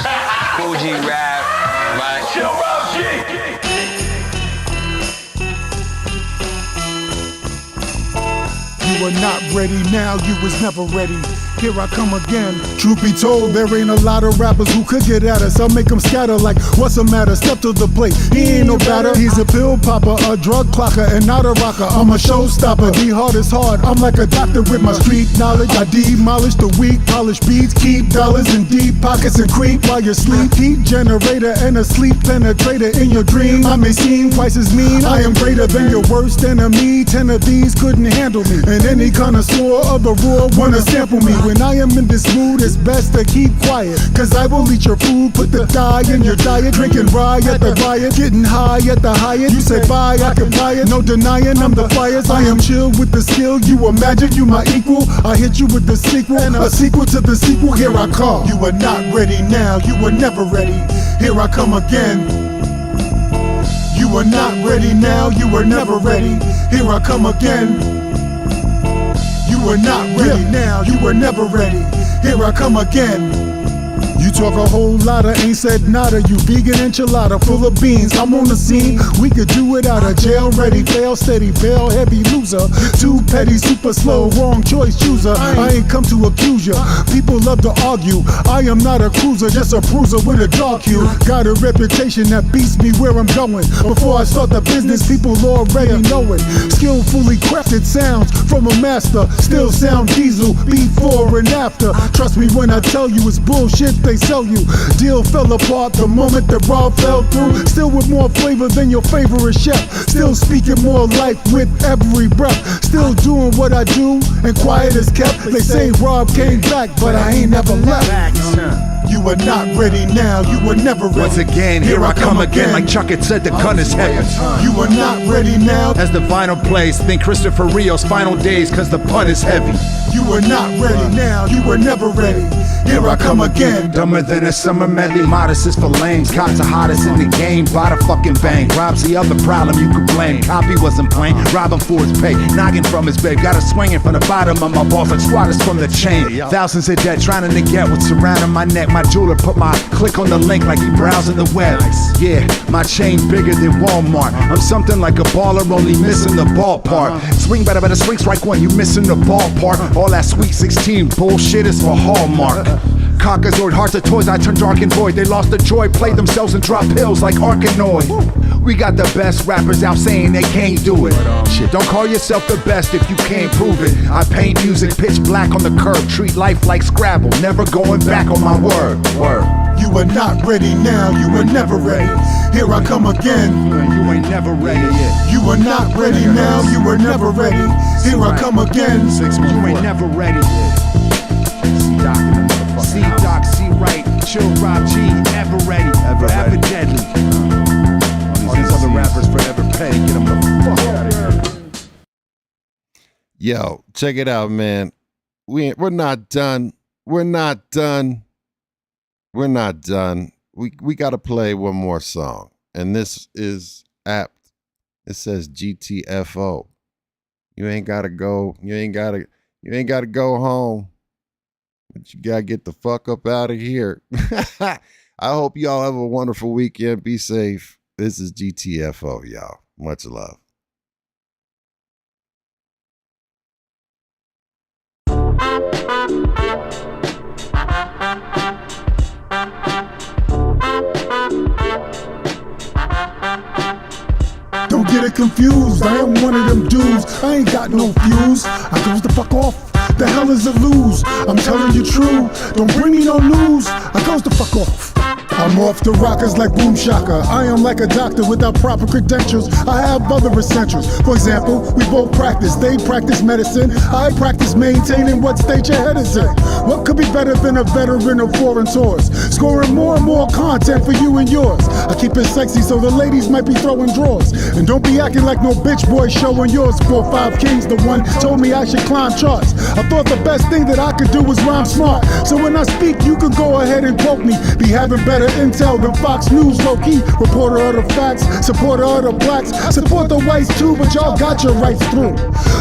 Coogee Rap, right? Chill Rob G. You were not ready, now you was never ready. Here I come again. Truth be told, there ain't a lot of rappers who could get at us. I'll make them scatter like, what's the matter? Step to the plate, he ain't no batter. He's a pill popper, a drug clocker, and not a rocker. I'm a showstopper, the hard is hard. I'm like a doctor with my street knowledge. I demolish the weak, polish beats, keep dollars in deep pockets and creep while you sleep. Heat generator and a sleep penetrator in your dream. I may seem twice as mean, I am greater than your worst enemy. 10 of these couldn't handle me, and any connoisseur of the raw wanna sample me. When I am in this mood, it's best to keep quiet, cause I will eat your food, put the dye in your diet. Drinking rye at the riot, getting high at the Hyatt. You say bye, I can buy it, no denying I'm the flyest. I am chill with the skill, you imagine you my equal. I hit you with the sequel, a sequel to the sequel. Here I come. You are not ready now, you were never ready. Here I come again. You are not ready now, you were never ready. Here I come again. You were not ready now, you were never ready. Here I come again. You talk a whole lot of ain't said nada. You vegan enchilada full of beans. I'm on the scene, we could do it out of jail. Ready, fail, steady, fail, heavy loser. Too petty, super slow, wrong choice chooser. I ain't come to accuse ya, people love to argue. I am not a cruiser, just a bruiser with a dark hue. Got a reputation that beats me where I'm going. Before I start the business, people already know it. Skillfully crafted sounds from a master. Still sound diesel, before and after. Trust me when I tell you it's bullshit they sell you. Deal fell apart the moment the raw fell through. Still with more flavor than your favorite chef. Still speaking more life with every breath. Still doing what I do and quiet as kept. They say Rob came back, but I ain't never left. You are not ready now, you were never ready. Once again, here I come again. Like Chuck had said, the gun is heavy. You are not ready now. As the vinyl plays, think Christopher Rio's final days, cause the pun is heavy. You are not ready now, you were never ready. Here I come again. Dumber than a summer medley, modest is for lames. Cops are hottest in the game, by the fucking bang. Rob's the other problem you could blame. Copy wasn't playing, robbing for his pay. Knocking from his babe, got her swinging from the bottom of my balls like squatters from the chain. Thousands of debt, trying to get what's surrounding my neck. My jeweler put my click on the link like he browsing the web. Yeah, my chain bigger than Walmart. I'm something like a baller, only missing the ballpark. Swing better, swing strike one, you missing the ballpark. All that sweet 16 bullshit is for Hallmark. Caucasoid, hearts of toys, I turn dark and void. They lost the joy, played themselves and dropped pills like Arkanoid. We got the best rappers out saying they can't do it. Shit, don't call yourself the best if you can't prove it. I paint music, pitch black on the curb, treat life like Scrabble, never going back on my word. You are not ready now, you were never ready. Here I come again. You ain't never ready yet. You are not ready now, you were never ready. Here I come again. You ain't never ready yet. C-Doc, C-Write, Chill Rob G, ever ready, forever deadly. All these other rappers forever petty, get them the fuck out of here. Yo, check it out, man. We're not done. We're not done. We're not done. We got to play one more song, and this is apt. It says GTFO. You ain't gotta go. You ain't gotta go home. But you gotta get the fuck up out of here. I hope y'all have a wonderful weekend. Be safe. This is GTFO, y'all. Much love. Don't get it confused, I am one of them dudes. I ain't got no fuse. I goes the fuck off. The hell is a lose? I'm telling you true. Don't bring me no news. I goes the fuck off. I'm off the rockers like Boom Shaka. I am like a doctor without proper credentials. I have other essentials. For example, we both practice. They practice medicine. I practice maintaining what stage your head is in. What could be better than a veteran of foreign tours? Scoring more and more content for you and yours. I keep it sexy so the ladies might be throwing drawers. And don't be acting like no bitch boy showing yours. 4-5 Kings, the one told me I should climb charts. I thought the best thing that I could do was rhyme smart. So when I speak, you can go ahead and quote me. Be having better intel than Fox News, low-key. Reporter of the facts, supporter of the blacks. Support the whites too, but y'all got your rights through.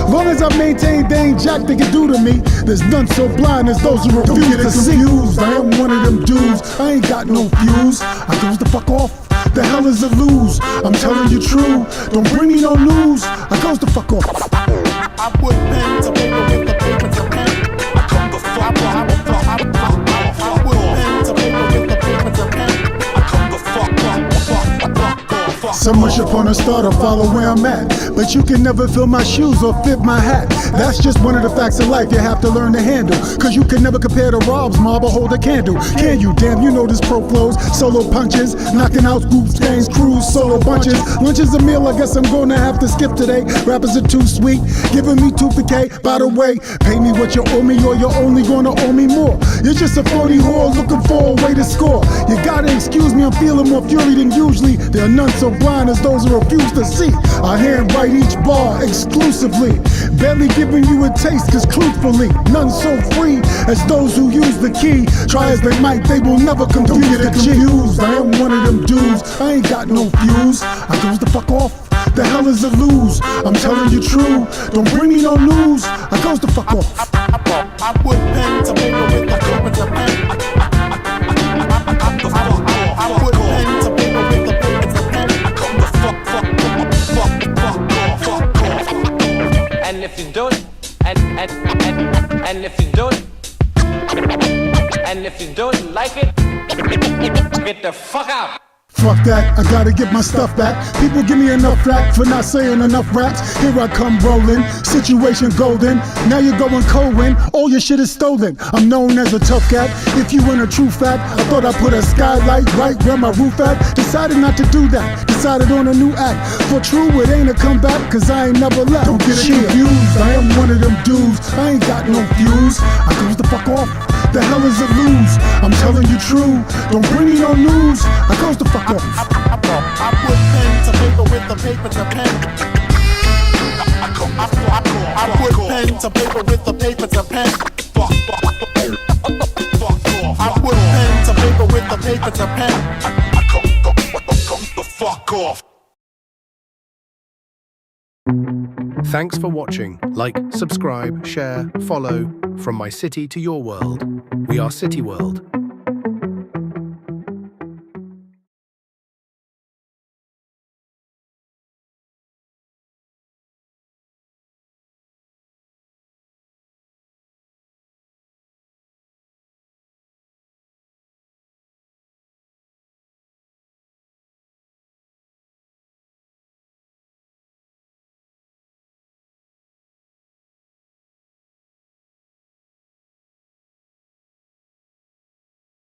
Long as I maintain they ain't jack they can do to me. There's none so blind as those who refuse to see. I am one of them dudes, I ain't got no fuse. I goes the fuck off. The hell is a lose? I'm telling you true. Don't bring me no news. I goes the fuck off. I put pen to paper with the paper to pen. I come the fuck off. I put pen to paper with the paper to pen. I come the fuck off. Some wish upon a star to follow where I'm at, but you can never fill my shoes or fit my hat. That's just one of the facts of life you have to learn to handle. Cause you can never compare to Rob's mob or hold a candle. Can you? Damn, you know this pro flows. Solo punches, knocking out groups, gangs, crews, solo bunches. Lunch is a meal, I guess I'm gonna have to skip today. Rappers are too sweet, giving me tooth decay. By the way, pay me what you owe me or you're only gonna owe me more. You're just a phony whore looking for a way to score. You gotta excuse me, I'm feeling more fury than usually. There are none so blind as those who refuse to see. I handwrite each bar exclusively, barely giving you a taste, cause truthfully, none so free as those who use the key. Try as they might, they will never confuse the confused. I am one of them dudes, I ain't got no fuse. I goes the fuck off. The hell is a lose? I'm telling you true. Don't bring me no news. I goes the fuck off. I put pen to paper with the paper to pen. I put pen to paper with the paper to pen. I come the fuck off. And if you don't, and if you don't, and if you don't like it, get the fuck out. Fuck that, I gotta get my stuff back. People give me enough flack for not saying enough raps. Here I come rolling, situation golden. Now you're going Cohen, all your shit is stolen. I'm known as a tough cat. If you in a true fact, I thought I put a skylight right where my roof at. Decided not to do that, decided on a new act. For true, it ain't a comeback, cause I ain't never left. Don't get it confused, I am one of them dudes. I ain't got no fuse. I goes the fuck off. The hell is it lose? I'm telling you true. Don't bring me no news. I goes the fuck up. I put pen to paper with the paper to pen. I put pen to paper with the paper to pen. I put pen to paper with the paper to pen. Fuck off. Thanks for watching. Like, subscribe, share, follow. From my city to your world. We are City World.